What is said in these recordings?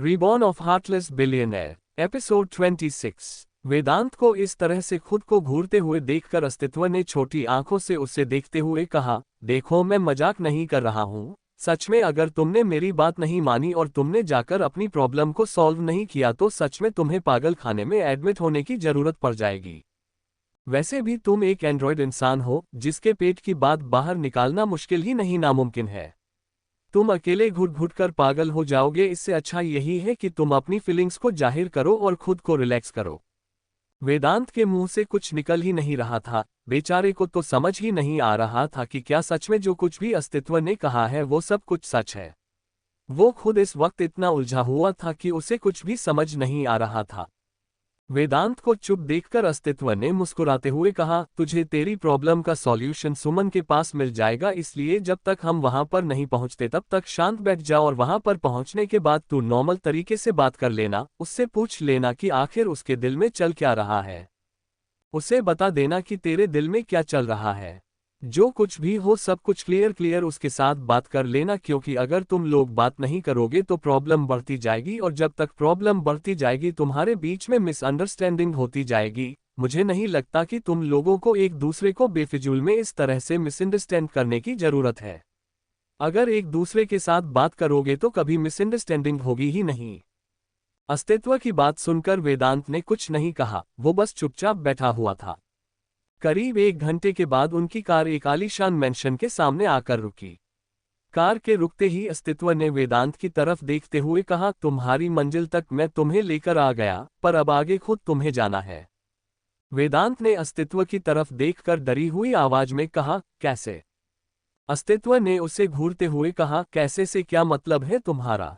Reborn of heartless billionaire episode 26। वेदांत को इस तरह से खुद को घूरते हुए देखकर अस्तित्व ने छोटी आंखों से उसे देखते हुए कहा, देखो मैं मजाक नहीं कर रहा हूँ। सच में अगर तुमने मेरी बात नहीं मानी और तुमने जाकर अपनी प्रॉब्लम को सॉल्व नहीं किया तो सच में तुम्हें पागल खाने में एडमिट होने की जरूरत पड़ जाएगी। वैसे भी तुम एक एंड्रॉयड इंसान हो जिसके पेट की बात बाहर निकालना मुश्किल ही नहीं नामुमकिन है। तुम अकेले घुट घुट कर पागल हो जाओगे, इससे अच्छा यही है कि तुम अपनी फीलिंग्स को जाहिर करो और खुद को रिलैक्स करो। वेदांत के मुंह से कुछ निकल ही नहीं रहा था। बेचारे को तो समझ ही नहीं आ रहा था कि क्या सच में जो कुछ भी अस्तित्व ने कहा है वो सब कुछ सच है। वो खुद इस वक्त इतना उलझा हुआ था कि उसे कुछ भी समझ नहीं आ रहा था। वेदांत को चुप देखकर अस्तित्व ने मुस्कुराते हुए कहा, तुझे तेरी प्रॉब्लम का सॉल्यूशन सुमन के पास मिल जाएगा, इसलिए जब तक हम वहां पर नहीं पहुंचते तब तक शांत बैठ जा और वहां पर पहुंचने के बाद तू नॉर्मल तरीके से बात कर लेना। उससे पूछ लेना कि आखिर उसके दिल में चल क्या रहा है। उसे बता देना कि तेरे दिल में क्या चल रहा है। जो कुछ भी हो सब कुछ क्लियर उसके साथ बात कर लेना, क्योंकि अगर तुम लोग बात नहीं करोगे तो प्रॉब्लम बढ़ती जाएगी और जब तक प्रॉब्लम बढ़ती जाएगी तुम्हारे बीच में मिसअंडरस्टैंडिंग होती जाएगी। मुझे नहीं लगता कि तुम लोगों को एक दूसरे को बेफिजूल में इस तरह से मिसअंडरस्टैंड करने की जरूरत है। अगर एक दूसरे के साथ बात करोगे तो कभी मिसअंडरस्टैंडिंग होगी ही नहीं। अस्तित्व की बात सुनकर वेदांत ने कुछ नहीं कहा, वो बस चुपचाप बैठा हुआ था। करीब 1 घंटे के बाद उनकी कार एक आलीशान मैंशन के सामने आकर रुकी। कार के रुकते ही अस्तित्व ने वेदांत की तरफ देखते हुए कहा, तुम्हारी मंजिल तक मैं तुम्हें लेकर आ गया, पर अब आगे खुद तुम्हें जाना है। वेदांत ने अस्तित्व की तरफ देखकर डरी हुई आवाज में कहा, कैसे? अस्तित्व ने उसे घूरते हुए कहा, कैसे से क्या मतलब है तुम्हारा?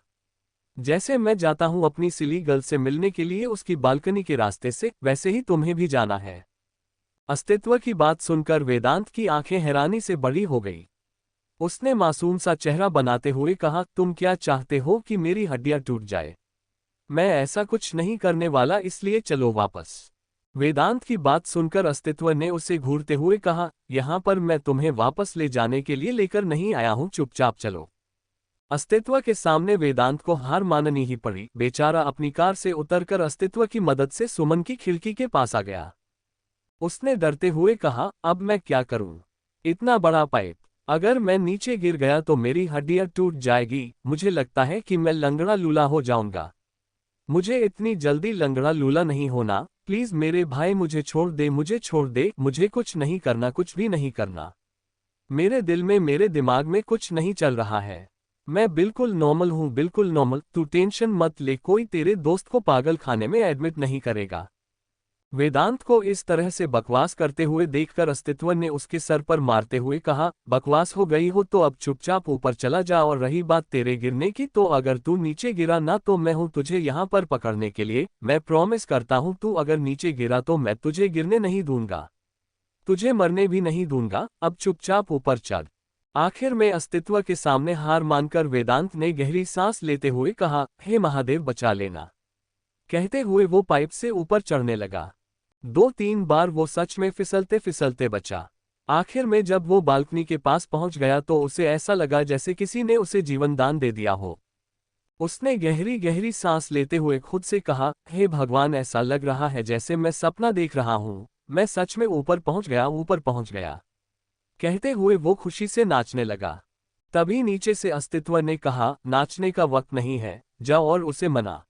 जैसे मैं जाता हूं अपनी सिली गर्ल से मिलने के लिए उसकी बालकनी के रास्ते से, वैसे ही तुम्हें भी जाना है। अस्तित्व की बात सुनकर वेदांत की आंखें हैरानी से बड़ी हो गई। उसने मासूम सा चेहरा बनाते हुए कहा, तुम क्या चाहते हो कि मेरी हड्डियां टूट जाए? मैं ऐसा कुछ नहीं करने वाला, इसलिए चलो वापस। वेदांत की बात सुनकर अस्तित्व ने उसे घूरते हुए कहा, यहां पर मैं तुम्हें वापस ले जाने के लिए लेकर नहीं आया हूं, चुपचाप चलो। अस्तित्व के सामने वेदांत को हार माननी ही पड़ी। बेचारा अपनी कार से उतरकर अस्तित्व की मदद से सुमन की खिड़की के पास आ गया। उसने डरते हुए कहा, अब मैं क्या करूं? इतना बड़ा पाइप, अगर मैं नीचे गिर गया तो मेरी हड्डियां टूट जाएगी। मुझे लगता है कि मैं लंगड़ा लूला हो जाऊंगा। मुझे इतनी जल्दी लंगड़ा लूला नहीं होना। प्लीज मेरे भाई मुझे छोड़ दे, मुझे छोड़ दे। मुझे कुछ नहीं करना, कुछ भी नहीं करना। मेरे दिल में, मेरे दिमाग में कुछ नहीं चल रहा है। मैं बिल्कुल नॉर्मल हूं, बिल्कुल नॉर्मल। तू टेंशन मत ले, कोई तेरे दोस्त को पागल खाने में एडमिट नहीं करेगा। वेदांत को इस तरह से बकवास करते हुए देखकर अस्तित्व ने उसके सर पर मारते हुए कहा, बकवास हो गई हो तो अब चुपचाप ऊपर चला जा, और रही बात तेरे गिरने की तो अगर तू नीचे गिरा ना तो मैं हूं तुझे यहां पर पकड़ने के लिए। मैं प्रॉमिस करता हूं तू अगर नीचे गिरा तो मैं तुझे गिरने नहीं दूंगा, तुझे मरने भी नहीं दूंगा। अब चुपचाप ऊपर चढ़। आखिर में अस्तित्व के सामने हार मानकर वेदांत ने गहरी सांस लेते हुए कहा, हे महादेव बचा लेना। कहते हुए वो पाइप से ऊपर चढ़ने लगा। 2-3 बार वो सच में फिसलते फिसलते बचा। आखिर में जब वो बालकनी के पास पहुंच गया तो उसे ऐसा लगा जैसे किसी ने उसे जीवन दान दे दिया हो। उसने गहरी गहरी सांस लेते हुए खुद से कहा, हे भगवान, ऐसा लग रहा है जैसे मैं सपना देख रहा हूं। मैं सच में ऊपर पहुंच गया, ऊपर पहुंच गया। कहते हुए वो खुशी से नाचने लगा। तभी नीचे से अस्तित्व ने कहा, नाचने का वक्त नहीं है, जाओ और उसे मना।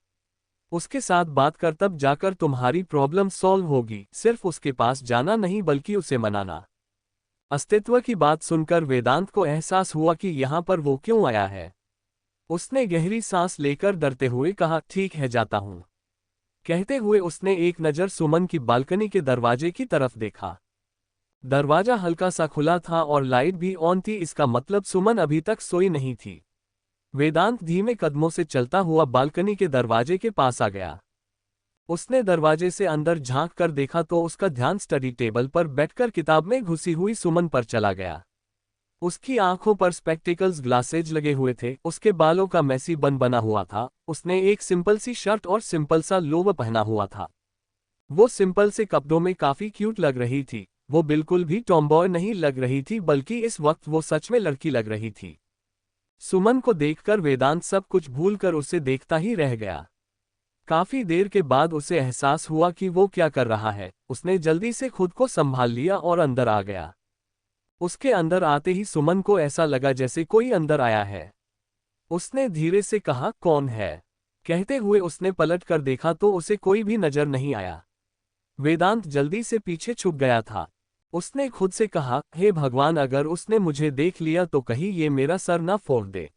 उसके साथ बात कर, तब जाकर तुम्हारी प्रॉब्लम सॉल्व होगी। सिर्फ उसके पास जाना नहीं बल्कि उसे मनाना। अस्तित्व की बात सुनकर वेदांत को एहसास हुआ कि यहां पर वो क्यों आया है। उसने गहरी सांस लेकर डरते हुए कहा, ठीक है जाता हूं। कहते हुए उसने एक नज़र सुमन की बालकनी के दरवाजे की तरफ देखा। दरवाजा हल्का सा खुला था और लाइट भी ऑन थी, इसका मतलब सुमन अभी तक सोई नहीं थी। वेदांत धीमे कदमों से चलता हुआ बालकनी के दरवाजे के पास आ गया। उसने दरवाजे से अंदर झांक कर देखा तो उसका ध्यान स्टडी टेबल पर बैठकर किताब में घुसी हुई सुमन पर चला गया। उसकी आंखों पर स्पेक्टिकल्स ग्लासेज लगे हुए थे, उसके बालों का मैसी बन बना हुआ था। उसने एक सिंपल सी शर्ट और सिंपल सा लोवर पहना हुआ था। वो सिंपल से कपड़ों में काफी क्यूट लग रही थी। वो बिल्कुल भी टॉमबॉय नहीं लग रही थी, बल्कि इस वक्त वो सच में लड़की लग रही थी। सुमन को देखकर वेदांत सब कुछ भूलकर उसे देखता ही रह गया। काफी देर के बाद उसे एहसास हुआ कि वो क्या कर रहा है। उसने जल्दी से खुद को संभाल लिया और अंदर आ गया। उसके अंदर आते ही सुमन को ऐसा लगा जैसे कोई अंदर आया है। उसने धीरे से कहा, कौन है? कहते हुए उसने पलट कर देखा तो उसे कोई भी नजर नहीं आया। वेदांत जल्दी से पीछे छुप गया था। उसने खुद से कहा, हे भगवान, अगर उसने मुझे देख लिया तो कहीं ये मेरा सर ना फोड़ दे।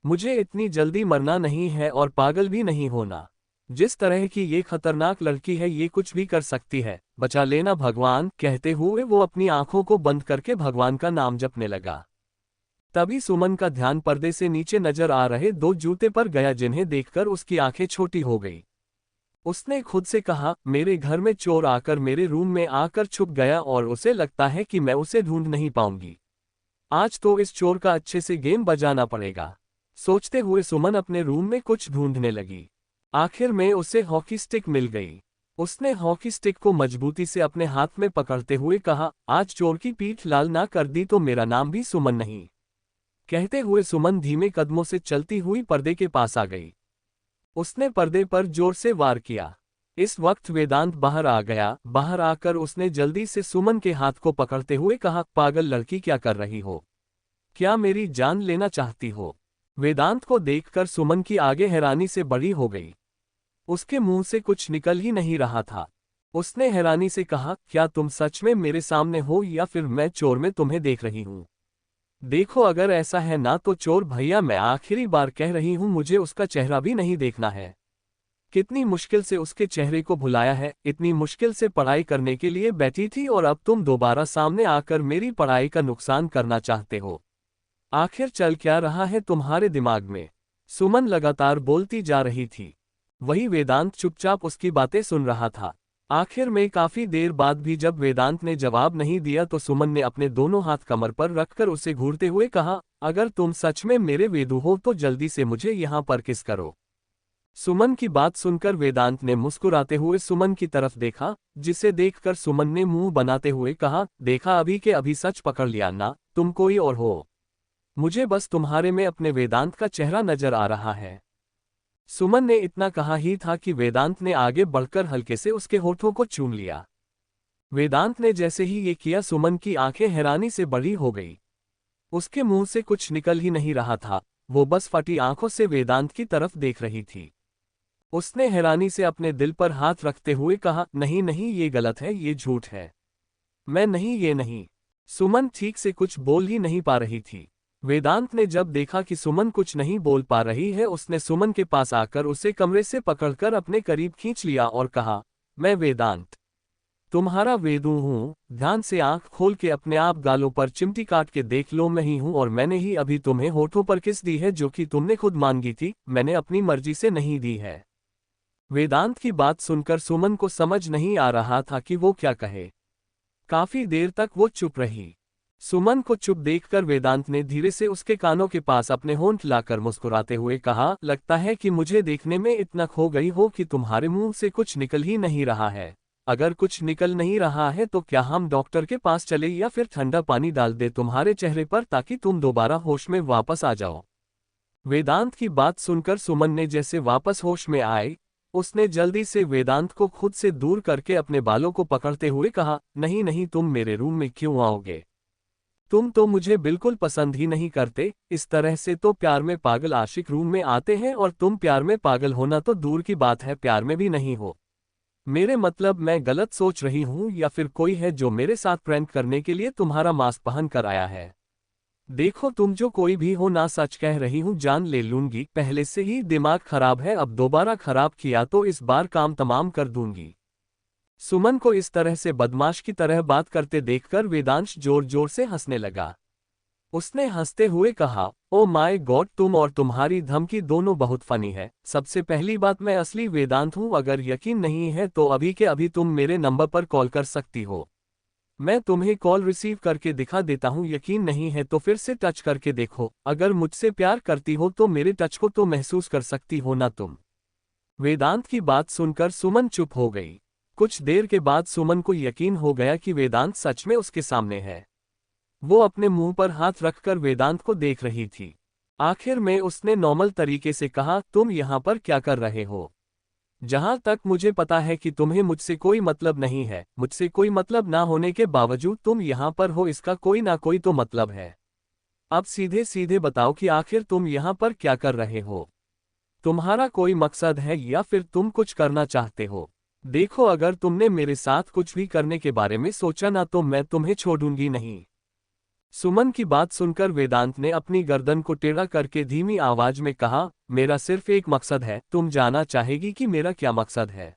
मुझे इतनी जल्दी मरना नहीं है और पागल भी नहीं होना। जिस तरह की ये खतरनाक लड़की है ये कुछ भी कर सकती है, बचा लेना भगवान। कहते हुए वो अपनी आंखों को बंद करके भगवान का नाम जपने लगा। तभी सुमन का ध्यान पर्दे से नीचे नजर आ रहे दो जूते पर गया, जिन्हें देखकर उसकी आंखें छोटी हो गई। उसने खुद से कहा, मेरे घर में चोर आकर मेरे रूम में आकर छुप गया और उसे लगता है कि मैं उसे ढूंढ नहीं पाऊंगी। आज तो इस चोर का अच्छे से गेम बजाना पड़ेगा। सोचते हुए सुमन अपने रूम में कुछ ढूंढने लगी। आखिर में उसे हॉकी स्टिक मिल गई। उसने हॉकी स्टिक को मजबूती से अपने हाथ में पकड़ते हुए कहा, आज चोर की पीठ लाल ना कर दी तो मेरा नाम भी सुमन नहीं। कहते हुए सुमन धीमे कदमों से चलती हुई पर्दे के पास आ गई। उसने पर्दे पर जोर से वार किया। इस वक्त वेदांत बाहर आ गया। बाहर आकर उसने जल्दी से सुमन के हाथ को पकड़ते हुए कहा, पागल लड़की, क्या कर रही हो? क्या मेरी जान लेना चाहती हो? वेदांत को देखकर सुमन की आगे हैरानी से बड़ी हो गई। उसके मुंह से कुछ निकल ही नहीं रहा था। उसने हैरानी से कहा, क्या तुम सच में मेरे सामने हो या फिर मैं चोर में तुम्हें देख रही हूं? देखो, अगर ऐसा है ना तो चोर भैया, मैं आखिरी बार कह रही हूं, मुझे उसका चेहरा भी नहीं देखना है। कितनी मुश्किल से उसके चेहरे को भुलाया है, इतनी मुश्किल से पढ़ाई करने के लिए बैठी थी और अब तुम दोबारा सामने आकर मेरी पढ़ाई का नुकसान करना चाहते हो। आखिर चल क्या रहा है तुम्हारे दिमाग में? सुमन लगातार बोलती जा रही थी। वही वेदांत चुपचाप उसकी बातें सुन रहा था। आखिर में काफी देर बाद भी जब वेदांत ने जवाब नहीं दिया तो सुमन ने अपने दोनों हाथ कमर पर रखकर उसे घूरते हुए कहा, अगर तुम सच में मेरे वेदू हो तो जल्दी से मुझे यहाँ पर किस करो। सुमन की बात सुनकर वेदांत ने मुस्कुराते हुए सुमन की तरफ देखा, जिसे देखकर सुमन ने मुंह बनाते हुए कहा, देखा अभी के अभी सच पकड़ लिया ना, तुम कोई और हो। मुझे बस तुम्हारे में अपने वेदांत का चेहरा नजर आ रहा है। सुमन ने इतना कहा ही था कि वेदांत ने आगे बढ़कर हल्के से उसके होठों को चूम लिया। वेदांत ने जैसे ही ये किया सुमन की आंखें हैरानी से बड़ी हो गई। उसके मुंह से कुछ निकल ही नहीं रहा था, वो बस फटी आंखों से वेदांत की तरफ देख रही थी। उसने हैरानी से अपने दिल पर हाथ रखते हुए कहा, नहीं नहीं, ये गलत है, ये झूठ है। मैं नहीं, ये नहीं। सुमन ठीक से कुछ बोल ही नहीं पा रही थी। वेदांत ने जब देखा कि सुमन कुछ नहीं बोल पा रही है, उसने सुमन के पास आकर उसे कमरे से पकड़कर अपने करीब खींच लिया और कहा, मैं वेदांत, तुम्हारा वेदू हूं। ध्यान से आंख खोल के अपने आप गालों पर चिमटी काट के देख लो, मैं ही हूं और मैंने ही अभी तुम्हें होठों पर किस दी है, जो कि तुमने खुद मांगी थी, मैंने अपनी मर्जी से नहीं दी है। वेदांत की बात सुनकर सुमन को समझ नहीं आ रहा था कि वो क्या कहे। काफी देर तक वो चुप रही। सुमन को चुप देखकर वेदांत ने धीरे से उसके कानों के पास अपने होंठ लाकर मुस्कुराते हुए कहा, लगता है कि मुझे देखने में इतना खो गई हो कि तुम्हारे मुंह से कुछ निकल ही नहीं रहा है। अगर कुछ निकल नहीं रहा है तो क्या हम डॉक्टर के पास चले या फिर ठंडा पानी डाल दे तुम्हारे चेहरे पर, ताकि तुम दोबारा होश में वापस आ जाओ। वेदांत की बात सुनकर सुमन ने जैसे वापस होश में आए, उसने जल्दी से वेदांत को खुद से दूर करके अपने बालों को पकड़ते हुए कहा, नहीं नहीं, तुम मेरे रूम में क्यों आओगे? तुम तो मुझे बिल्कुल पसंद ही नहीं करते। इस तरह से तो प्यार में पागल आशिक रूम में आते हैं, और तुम प्यार में पागल होना तो दूर की बात है, प्यार में भी नहीं हो। मेरे मतलब, मैं गलत सोच रही हूँ या फिर कोई है जो मेरे साथ प्रैंक करने के लिए तुम्हारा मास्क पहन कर आया है? देखो, तुम जो कोई भी हो ना, सच कह रही हूँ, जान ले लूंगी। पहले से ही दिमाग खराब है, अब दोबारा खराब किया तो इस बार काम तमाम कर दूंगी। सुमन को इस तरह से बदमाश की तरह बात करते देखकर वेदांश जोर जोर से हंसने लगा। उसने हंसते हुए कहा, ओ माय गॉड, तुम और तुम्हारी धमकी दोनों बहुत फनी है। सबसे पहली बात, मैं असली वेदांत हूँ। अगर यकीन नहीं है तो अभी के अभी तुम मेरे नंबर पर कॉल कर सकती हो। मैं तुम्हें कॉल रिसीव करके दिखा देता हूँ। यकीन नहीं है तो फिर से टच करके देखो। अगर मुझसे प्यार करती हो तो मेरे टच को तो महसूस कर सकती हो ना तुम। वेदांत की बात सुनकर सुमन चुप हो गई। कुछ देर के बाद सुमन को यकीन हो गया कि वेदांत सच में उसके सामने है। वो अपने मुंह पर हाथ रखकर वेदांत को देख रही थी। आखिर में उसने नॉर्मल तरीके से कहा, तुम यहाँ पर क्या कर रहे हो? जहां तक मुझे पता है कि तुम्हें मुझसे कोई मतलब नहीं है, मुझसे कोई मतलब ना होने के बावजूद तुम यहाँ पर हो, इसका कोई ना कोई तो मतलब है। अब सीधे सीधे बताओ कि आखिर तुम यहाँ पर क्या कर रहे हो? तुम्हारा कोई मकसद है या फिर तुम कुछ करना चाहते हो? देखो, अगर तुमने मेरे साथ कुछ भी करने के बारे में सोचा ना तो मैं तुम्हें छोड़ूंगी नहीं। सुमन की बात सुनकर वेदांत ने अपनी गर्दन को टेढ़ा करके धीमी आवाज में कहा, मेरा सिर्फ एक मकसद है, तुम जानना चाहेगी कि मेरा क्या मकसद है?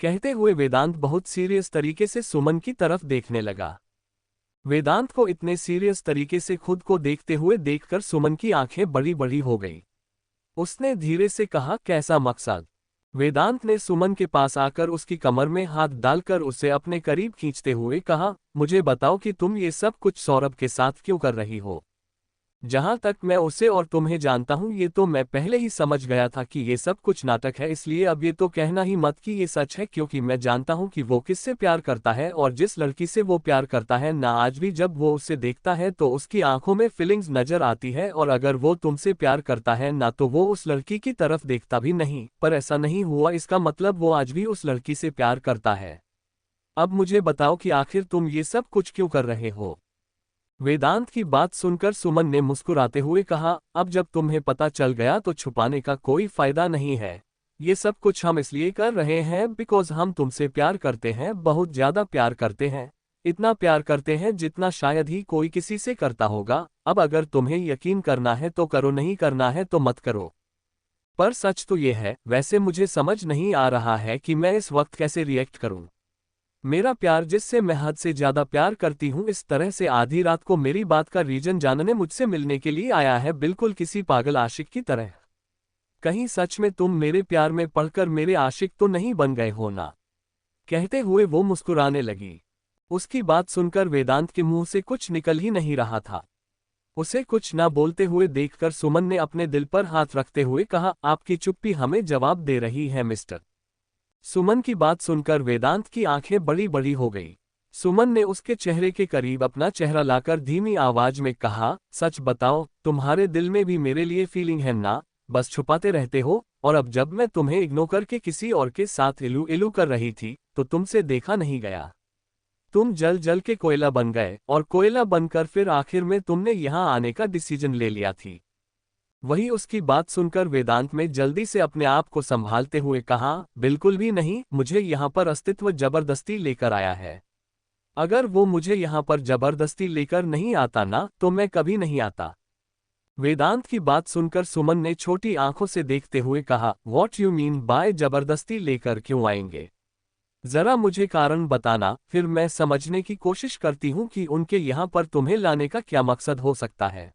कहते हुए वेदांत बहुत सीरियस तरीके से सुमन की तरफ देखने लगा। वेदांत को इतने सीरियस तरीके से खुद को देखते हुए देखकर सुमन की आंखें बड़ी बड़ी हो गई। उसने धीरे से कहा, कैसा मकसद? वेदांत ने सुमन के पास आकर उसकी कमर में हाथ डालकर उसे अपने करीब खींचते हुए कहा, मुझे बताओ कि तुम ये सब कुछ सौरभ के साथ क्यों कर रही हो? जहां तक मैं उसे और तुम्हें जानता हूं, ये तो मैं पहले ही समझ गया था कि ये सब कुछ नाटक है, इसलिए अब ये तो कहना ही मत कि ये सच है, क्योंकि मैं जानता हूं कि वो किससे प्यार करता है और जिस लड़की से वो प्यार करता है ना, आज भी जब वो उसे देखता है तो उसकी आंखों में फीलिंग्स नजर आती है, और अगर वो तुमसे प्यार करता है ना तो वो उस लड़की की तरफ देखता भी नहीं। पर ऐसा नहीं हुआ, इसका मतलब वो आज भी उस लड़की से प्यार करता है। अब मुझे बताओ कि आखिर तुम ये सब कुछ क्यों कर रहे हो? वेदांत की बात सुनकर सुमन ने मुस्कुराते हुए कहा, अब जब तुम्हें पता चल गया तो छुपाने का कोई फायदा नहीं है। ये सब कुछ हम इसलिए कर रहे हैं बिकॉज हम तुमसे प्यार करते हैं, बहुत ज्यादा प्यार करते हैं। इतना प्यार करते हैं जितना शायद ही कोई किसी से करता होगा। अब अगर तुम्हें यकीन करना है तो करो, नहीं करना है तो मत करो। पर सच तो ये है, वैसे मुझे समझ नहीं आ रहा है कि मैं इस वक्त कैसे रिएक्ट करूं। मेरा प्यार, जिससे मैं हद से ज्यादा प्यार करती हूँ, इस तरह से आधी रात को मेरी बात का रीजन जानने मुझसे मिलने के लिए आया है, बिल्कुल किसी पागल आशिक की तरह। कहीं सच में तुम मेरे प्यार में पड़कर मेरे आशिक तो नहीं बन गए हो ना? कहते हुए वो मुस्कुराने लगी। उसकी बात सुनकर वेदांत के मुंह से कुछ निकल ही नहीं रहा था। उसे कुछ ना बोलते हुए देखकर सुमन ने अपने दिल पर हाथ रखते हुए कहा, आपकी चुप्पी हमें जवाब दे रही है मिस्टर। सुमन की बात सुनकर वेदांत की आंखें बड़ी बड़ी हो गई। सुमन ने उसके चेहरे के करीब अपना चेहरा लाकर धीमी आवाज में कहा, सच बताओ, तुम्हारे दिल में भी मेरे लिए फीलिंग है ना? बस छुपाते रहते हो। और अब जब मैं तुम्हें इग्नोर करके किसी और के साथ इलू इलू कर रही थी तो तुमसे देखा नहीं गया। तुम जल जल के कोयला बन गए, और कोयला बनकर फिर आखिर में तुमने यहाँ आने का डिसीजन ले लिया थी। वही उसकी बात सुनकर वेदांत में जल्दी से अपने आप को संभालते हुए कहा, बिल्कुल भी नहीं, मुझे यहाँ पर अस्तित्व जबरदस्ती लेकर आया है। अगर वो मुझे यहाँ पर जबरदस्ती लेकर नहीं आता ना तो मैं कभी नहीं आता। वेदांत की बात सुनकर सुमन ने छोटी आंखों से देखते हुए कहा, वॉट यू मीन बाय जबरदस्ती लेकर क्यों आएंगे? जरा मुझे कारण बताना, फिर मैं समझने की कोशिश करती हूँ कि उनके यहाँ पर तुम्हें लाने का क्या मकसद हो सकता है।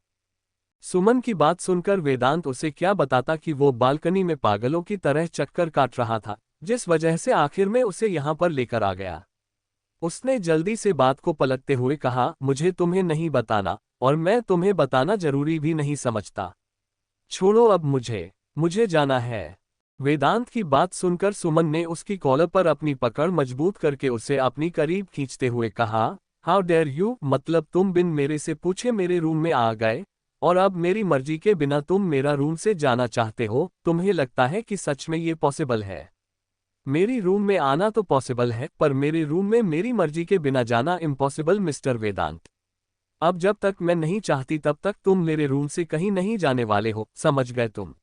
सुमन की बात सुनकर वेदांत उसे क्या बताता कि वो बालकनी में पागलों की तरह चक्कर काट रहा था, जिस वजह से आखिर में उसे यहाँ पर लेकर आ गया। उसने जल्दी से बात को पलटते हुए कहा, मुझे तुम्हें नहीं बताना, और मैं तुम्हें बताना जरूरी भी नहीं समझता। छोड़ो अब मुझे मुझे जाना है। वेदांत की बात सुनकर सुमन ने उसकी कॉलर पर अपनी पकड़ मजबूत करके उसे अपनी करीब खींचते हुए कहा, हाउ डेयर यू, मतलब तुम बिन मेरे से पूछे मेरे रूम में आ गए, और अब मेरी मर्जी के बिना तुम मेरा रूम से जाना चाहते हो? तुम्हें लगता है कि सच में ये पॉसिबल है? मेरी रूम में आना तो पॉसिबल है, पर मेरे रूम में मेरी मर्जी के बिना जाना इम्पॉसिबल मिस्टर वेदांत। अब जब तक मैं नहीं चाहती तब तक तुम मेरे रूम से कहीं नहीं जाने वाले हो, समझ गए तुम?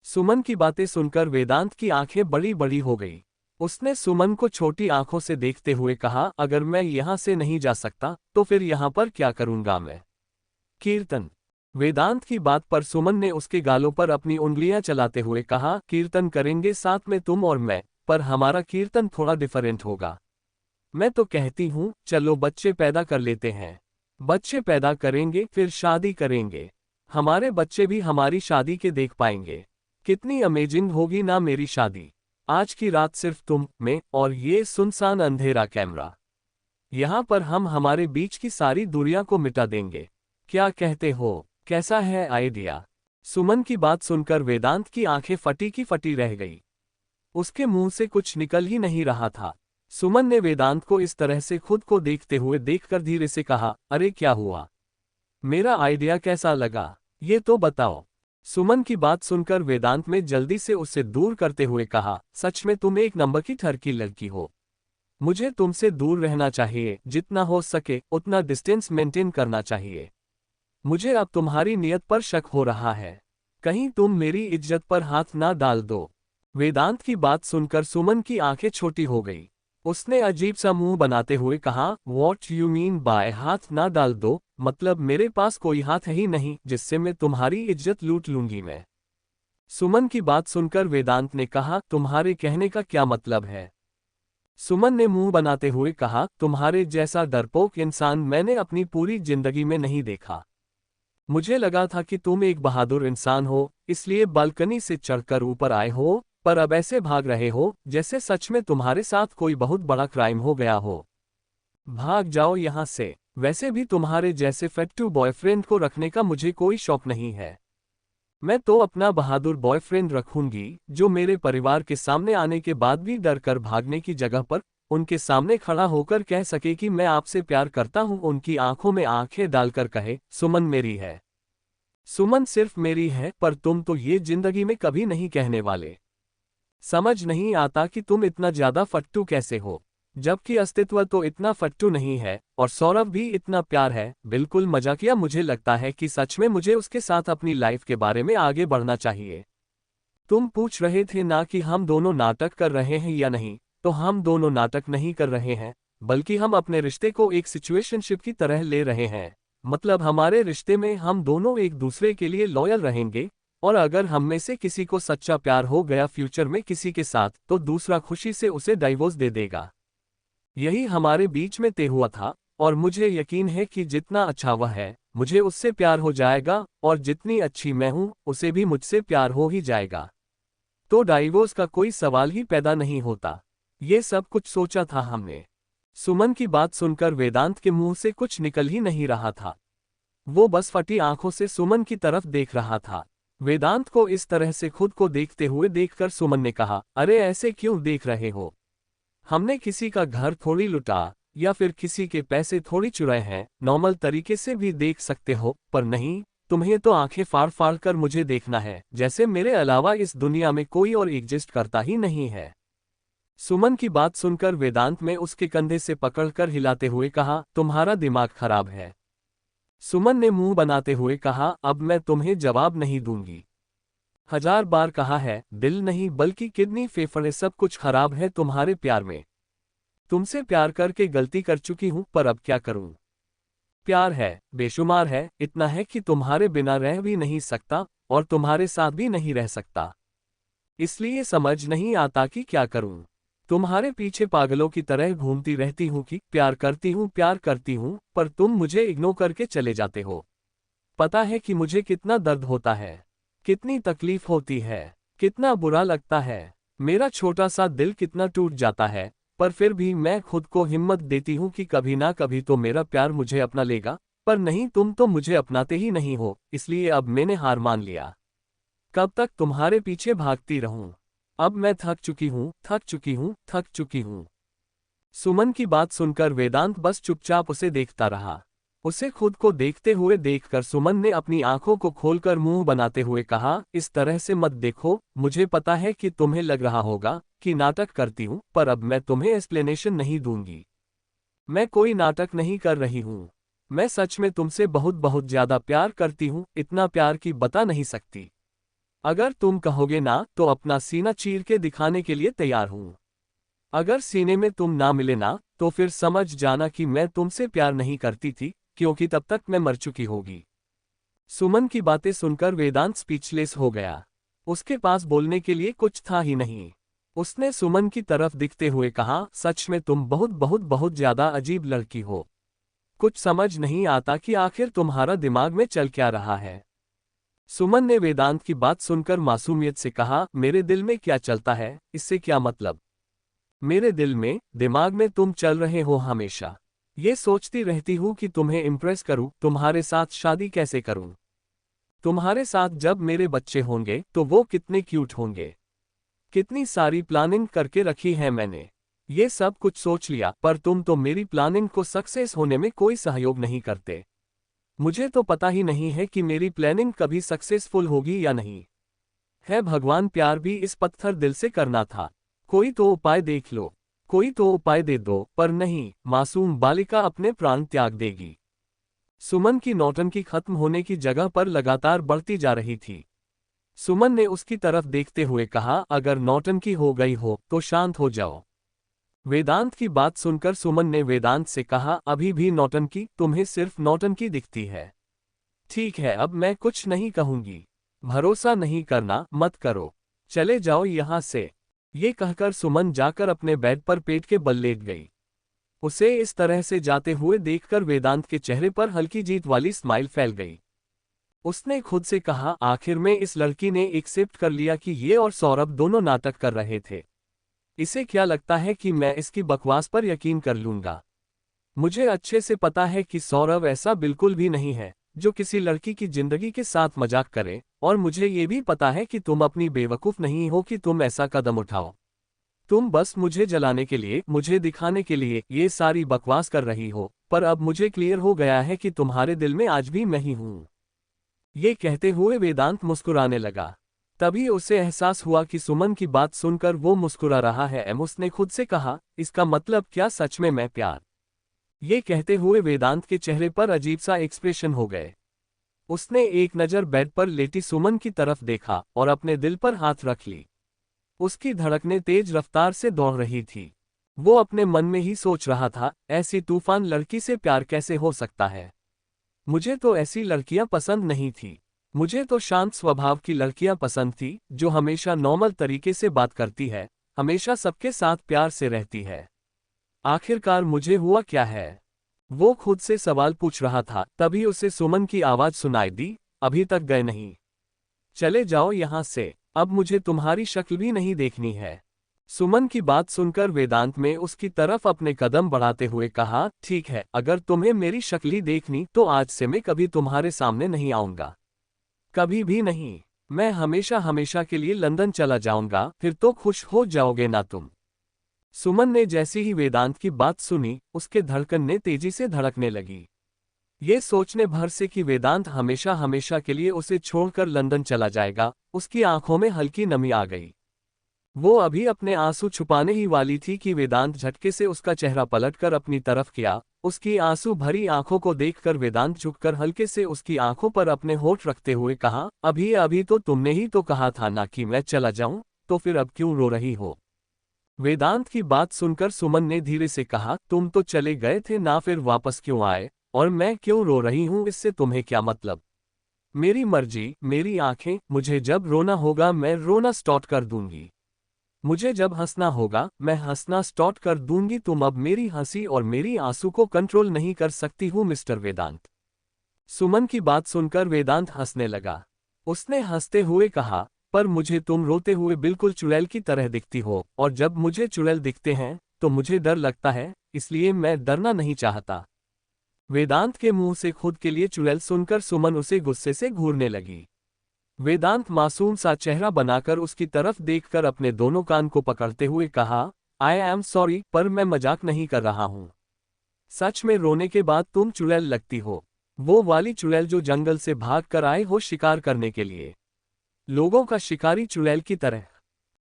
सुमन की बातें सुनकर वेदांत की आंखें बड़ी बड़ी हो गई। उसने सुमन को छोटी आंखों से देखते हुए कहा, अगर मैं यहां से नहीं जा सकता तो फिर यहां पर क्या करूंगा मैं? कीर्तन। वेदांत की बात पर सुमन ने उसके गालों पर अपनी उंगलियां चलाते हुए कहा, कीर्तन करेंगे साथ में तुम और मैं, पर हमारा कीर्तन थोड़ा डिफरेंट होगा। मैं तो कहती हूँ चलो बच्चे पैदा कर लेते हैं। बच्चे पैदा करेंगे फिर शादी करेंगे। हमारे बच्चे भी हमारी शादी के देख पाएंगे। कितनी अमेजिंग होगी ना मेरी शादी। आज की रात सिर्फ तुम, मैं और ये सुनसान अंधेरा कैमरा। यहाँ पर हम हमारे बीच की सारी दूरियां को मिटा देंगे। क्या कहते हो? कैसा है आइडिया? सुमन की बात सुनकर वेदांत की आंखें फटी की फटी रह गई। उसके मुंह से कुछ निकल ही नहीं रहा था। सुमन ने वेदांत को इस तरह से खुद को देखते हुए देखकर धीरे से कहा, अरे क्या हुआ? मेरा आइडिया कैसा लगा? ये तो बताओ। सुमन की बात सुनकर वेदांत ने जल्दी से उससे दूर करते हुए कहा, सच में तुम एक नंबर की ठरकी लड़की हो। मुझे तुमसे दूर रहना चाहिए, जितना हो सके उतना डिस्टेंस मेंटेन करना चाहिए। मुझे अब तुम्हारी नियत पर शक हो रहा है, कहीं तुम मेरी इज्जत पर हाथ ना डाल दो। वेदांत की बात सुनकर सुमन की आंखें छोटी हो गई। उसने अजीब सा मुंह बनाते हुए कहा, वॉट यू मीन बाय हाथ ना डाल दो? मतलब मेरे पास कोई हाथ ही नहीं जिससे मैं तुम्हारी इज्जत लूट लूंगी मैं? सुमन की बात सुनकर वेदांत ने कहा, तुम्हारे कहने का क्या मतलब है? सुमन ने मुंह बनाते हुए कहा, तुम्हारे जैसा डरपोक इंसान मैंने अपनी पूरी जिंदगी में नहीं देखा। मुझे लगा था कि तुम एक बहादुर इंसान हो, इसलिए बालकनी से चढ़कर ऊपर आए हो, पर अब ऐसे भाग रहे हो जैसे सच में तुम्हारे साथ कोई बहुत बड़ा क्राइम हो गया हो। भाग जाओ यहाँ से। वैसे भी तुम्हारे जैसे फेट्टू बॉयफ्रेंड को रखने का मुझे कोई शौक नहीं है। मैं तो अपना बहादुर बॉयफ्रेंड रखूंगी जो मेरे परिवार के सामने आने के बाद भी डर कर भागने की जगह पर उनके सामने खड़ा होकर कह सके कि मैं आपसे प्यार करता हूं, उनकी आंखों में आंखें डालकर कहे, सुमन मेरी है। सुमन सिर्फ मेरी है, पर तुम तो ये जिंदगी में कभी नहीं कहने वाले। समझ नहीं आता कि तुम इतना ज्यादा फट्टू कैसे हो, जबकि अस्तित्व तो इतना फट्टू नहीं है और सौरभ भी इतना प्यार है। बिल्कुल मजाकिया। मुझे लगता है कि सच में मुझे उसके साथ अपनी लाइफ के बारे में आगे बढ़ना चाहिए। तुम पूछ रहे थे ना कि हम दोनों नाटक कर रहे हैं या नहीं, तो हम दोनों नाटक नहीं कर रहे हैं, बल्कि हम अपने रिश्ते को एक सिचुएशनशिप की तरह ले रहे हैं। मतलब हमारे रिश्ते में हम दोनों एक दूसरे के लिए लॉयल रहेंगे, और अगर हम में से किसी को सच्चा प्यार हो गया फ्यूचर में किसी के साथ, तो दूसरा खुशी से उसे डाइवोर्स दे देगा। यही हमारे बीच में तय हुआ था, और मुझे यकीन है कि जितना अच्छा वह है मुझे उससे प्यार हो जाएगा, और जितनी अच्छी मैं हूं उसे भी मुझसे प्यार हो ही जाएगा। तो डाइवोर्स का कोई सवाल ही पैदा नहीं होता। ये सब कुछ सोचा था हमने। सुमन की बात सुनकर वेदांत के मुंह से कुछ निकल ही नहीं रहा था। वो बस फटी आंखों से सुमन की तरफ देख रहा था। वेदांत को इस तरह से खुद को देखते हुए देखकर सुमन ने कहा, अरे ऐसे क्यों देख रहे हो? हमने किसी का घर थोड़ी लुटा या फिर किसी के पैसे थोड़ी चुराए हैं। नॉर्मल तरीके से भी देख सकते हो, पर नहीं, तुम्हें तो आंखें फाड़ फाड़ कर मुझे देखना है, जैसे मेरे अलावा इस दुनिया में कोई और एग्जिस्ट करता ही नहीं है। सुमन की बात सुनकर वेदांत ने उसके कंधे से पकड़कर हिलाते हुए कहा, तुम्हारा दिमाग खराब है। सुमन ने मुंह बनाते हुए कहा, अब मैं तुम्हें जवाब नहीं दूंगी। 1000 बार कहा है, दिल नहीं बल्कि किडनी फेफड़े सब कुछ खराब है तुम्हारे प्यार में। तुमसे प्यार करके गलती कर चुकी हूं, पर अब क्या करूं? प्यार है, बेशुमार है, इतना है कि तुम्हारे बिना रह भी नहीं सकता और तुम्हारे साथ भी नहीं रह सकता। इसलिए समझ नहीं आता कि क्या करूं। तुम्हारे पीछे पागलों की तरह घूमती रहती हूं कि प्यार करती हूं, पर तुम मुझे इग्नोर करके चले जाते हो। पता है कि मुझे कितना दर्द होता है, कितनी तकलीफ होती है, कितना बुरा लगता है। मेरा छोटा सा दिल कितना टूट जाता है, पर फिर भी मैं खुद को हिम्मत देती हूँ कि कभी ना कभी तो मेरा प्यार मुझे अपना लेगा। पर नहीं, तुम तो मुझे अपनाते ही नहीं हो, इसलिए अब मैंने हार मान लिया। कब तक तुम्हारे पीछे भागती रहूं? अब मैं थक चुकी हूँ, थक चुकी हूँ, थक चुकी हूँ। सुमन की बात सुनकर वेदांत बस चुपचाप उसे देखता रहा। उसे खुद को देखते हुए देखकर सुमन ने अपनी आंखों को खोलकर मुंह बनाते हुए कहा, इस तरह से मत देखो। मुझे पता है कि तुम्हें लग रहा होगा कि नाटक करती हूं, पर अब मैं तुम्हें एक्सप्लेनेशन नहीं दूंगी। मैं कोई नाटक नहीं कर रही हूं। मैं सच में तुमसे बहुत बहुत ज्यादा प्यार करती हूं, इतना प्यार कि बता नहीं सकती। अगर तुम कहोगे ना तो अपना सीना चीर के दिखाने के लिए तैयार हूं। अगर सीने में तुम ना मिले ना, तो फिर समझ जाना कि मैं तुमसे प्यार नहीं करती थी, क्योंकि तब तक मैं मर चुकी होगी। सुमन की बातें सुनकर वेदांत स्पीचलेस हो गया। उसके पास बोलने के लिए कुछ था ही नहीं। उसने सुमन की तरफ दिखते हुए कहा, सच में तुम बहुत बहुत बहुत ज्यादा अजीब लड़की हो। कुछ समझ नहीं आता कि आखिर तुम्हारा दिमाग में चल क्या रहा है। सुमन ने वेदांत की बात सुनकर मासूमियत से कहा, मेरे दिल में क्या चलता है इससे क्या मतलब? मेरे दिल में, दिमाग में तुम चल रहे हो हमेशा। ये सोचती रहती हूँ कि तुम्हें इम्प्रेस करूं, तुम्हारे साथ शादी कैसे करूं। तुम्हारे साथ जब मेरे बच्चे होंगे तो वो कितने क्यूट होंगे। कितनी सारी प्लानिंग करके रखी है मैंने। ये सब कुछ सोच लिया, पर तुम तो मेरी प्लानिंग को सक्सेस होने में कोई सहयोग नहीं करते। मुझे तो पता ही नहीं है कि मेरी प्लानिंग कभी सक्सेसफुल होगी या नहीं। है भगवान, प्यार भी इस पत्थर दिल से करना था। कोई तो उपाय देख लो, कोई तो उपाय दे दो, पर नहीं, मासूम बालिका अपने प्राण त्याग देगी। सुमन की नौटंकी खत्म होने की जगह पर लगातार बढ़ती जा रही थी। सुमन ने उसकी तरफ देखते हुए कहा, अगर नौटंकी हो गई हो तो शांत हो जाओ। वेदांत की बात सुनकर सुमन ने वेदांत से कहा, अभी भी नौटंकी? तुम्हें सिर्फ नौटंकी दिखती है। ठीक है, अब मैं कुछ नहीं कहूंगी। भरोसा नहीं करना, मत करो। चले जाओ यहां से। ये कहकर सुमन जाकर अपने बेड पर पेट के बल लेट गई। उसे इस तरह से जाते हुए देखकर वेदांत के चेहरे पर हल्की जीत वाली स्माइल फैल गई। उसने खुद से कहा, आखिर में इस लड़की ने एक्सेप्ट कर लिया कि ये और सौरभ दोनों नाटक कर रहे थे। इसे क्या लगता है कि मैं इसकी बकवास पर यकीन कर लूंगा? मुझे अच्छे से पता है कि सौरभ ऐसा बिल्कुल भी नहीं है जो किसी लड़की की जिंदगी के साथ मजाक करे, और मुझे ये भी पता है कि तुम अपनी बेवकूफ नहीं हो कि तुम ऐसा कदम उठाओ। तुम बस मुझे जलाने के लिए, मुझे दिखाने के लिए ये सारी बकवास कर रही हो, पर अब मुझे क्लियर हो गया है कि तुम्हारे दिल में आज भी मैं ही हूं। ये कहते हुए वेदांत मुस्कुराने लगा। तभी उसे एहसास हुआ कि सुमन की बात सुनकर वो मुस्कुरा रहा है। उसने खुद से कहा, इसका मतलब क्या सच में मैं प्यार? ये कहते हुए वेदांत के चेहरे पर अजीब सा एक्सप्रेशन हो गए। उसने एक नज़र बेड पर लेटी सुमन की तरफ देखा और अपने दिल पर हाथ रख ली। उसकी धड़कनें तेज रफ्तार से दौड़ रही थी। वो अपने मन में ही सोच रहा था, ऐसी तूफान लड़की से प्यार कैसे हो सकता है? मुझे तो ऐसी लड़कियां पसंद नहीं थी। मुझे तो शांत स्वभाव की लड़कियां पसंद थी, जो हमेशा नॉर्मल तरीके से बात करती है, हमेशा सबके साथ प्यार से रहती है। आखिरकार मुझे हुआ क्या है? वो खुद से सवाल पूछ रहा था, तभी उसे सुमन की आवाज सुनाई दी, अभी तक गए नहीं? चले जाओ यहां से, अब मुझे तुम्हारी शक्ल भी नहीं देखनी है। सुमन की बात सुनकर वेदांत में उसकी तरफ अपने कदम बढ़ाते हुए कहा, ठीक है, अगर तुम्हें मेरी शक्ल ही देखनी तो आज से मैं कभी तुम्हारे सामने नहीं आऊंगा। कभी भी नहीं। मैं हमेशा हमेशा के लिए लंदन चला जाऊंगा, फिर तो खुश हो जाओगे ना तुम? सुमन ने जैसे ही वेदांत की बात सुनी, उसके धड़कन ने तेजी से धड़कने लगी। ये सोचने भर से कि वेदांत हमेशा हमेशा के लिए उसे छोड़कर लंदन चला जाएगा, उसकी आंखों में हल्की नमी आ गई। वो अभी अपने आंसू छुपाने ही वाली थी कि वेदांत झटके से उसका चेहरा पलटकर अपनी तरफ किया। उसकी आंसू भरी आंखों को देखकर वेदांत झुककर हल्के से उसकी आंखों पर अपने होठ रखते हुए कहा, अभी अभी तो तुमने ही तो कहा था ना कि मैं चला जाऊं, तो फिर अब क्यों रो रही हो? वेदांत की बात सुनकर सुमन ने धीरे से कहा, तुम तो चले गए थे ना, फिर वापस क्यों आए? और मैं क्यों रो रही हूं, इससे तुम्हें क्या मतलब? मेरी मर्जी, मेरी आंखें, मुझे जब रोना होगा मैं रोना स्टार्ट कर दूंगी। मुझे जब हंसना होगा मैं हंसना स्टार्ट कर दूंगी। तुम अब मेरी हंसी और मेरी आंसू को कंट्रोल नहीं कर सकती हूँ मिस्टर वेदांत। सुमन की बात सुनकर वेदांत हंसने लगा। उसने हंसते हुए कहा, पर मुझे तुम रोते हुए बिल्कुल चुड़ैल की तरह दिखती हो, और जब मुझे चुड़ैल दिखते हैं तो मुझे डर लगता है, इसलिए मैं डरना नहीं चाहता। वेदांत के मुंह से खुद के लिए चुड़ैल सुनकर सुमन उसे गुस्से से घूरने लगी। वेदांत मासूम सा चेहरा बनाकर उसकी तरफ देखकर अपने दोनों कान को पकड़ते हुए कहा, आई एम सॉरी, पर मैं मजाक नहीं कर रहा हूं। सच में रोने के बाद तुम चुड़ैल लगती हो, वो वाली चुड़ैल जो जंगल से भाग कर आए हो शिकार करने के लिए, लोगों का शिकारी चुड़ैल की तरह।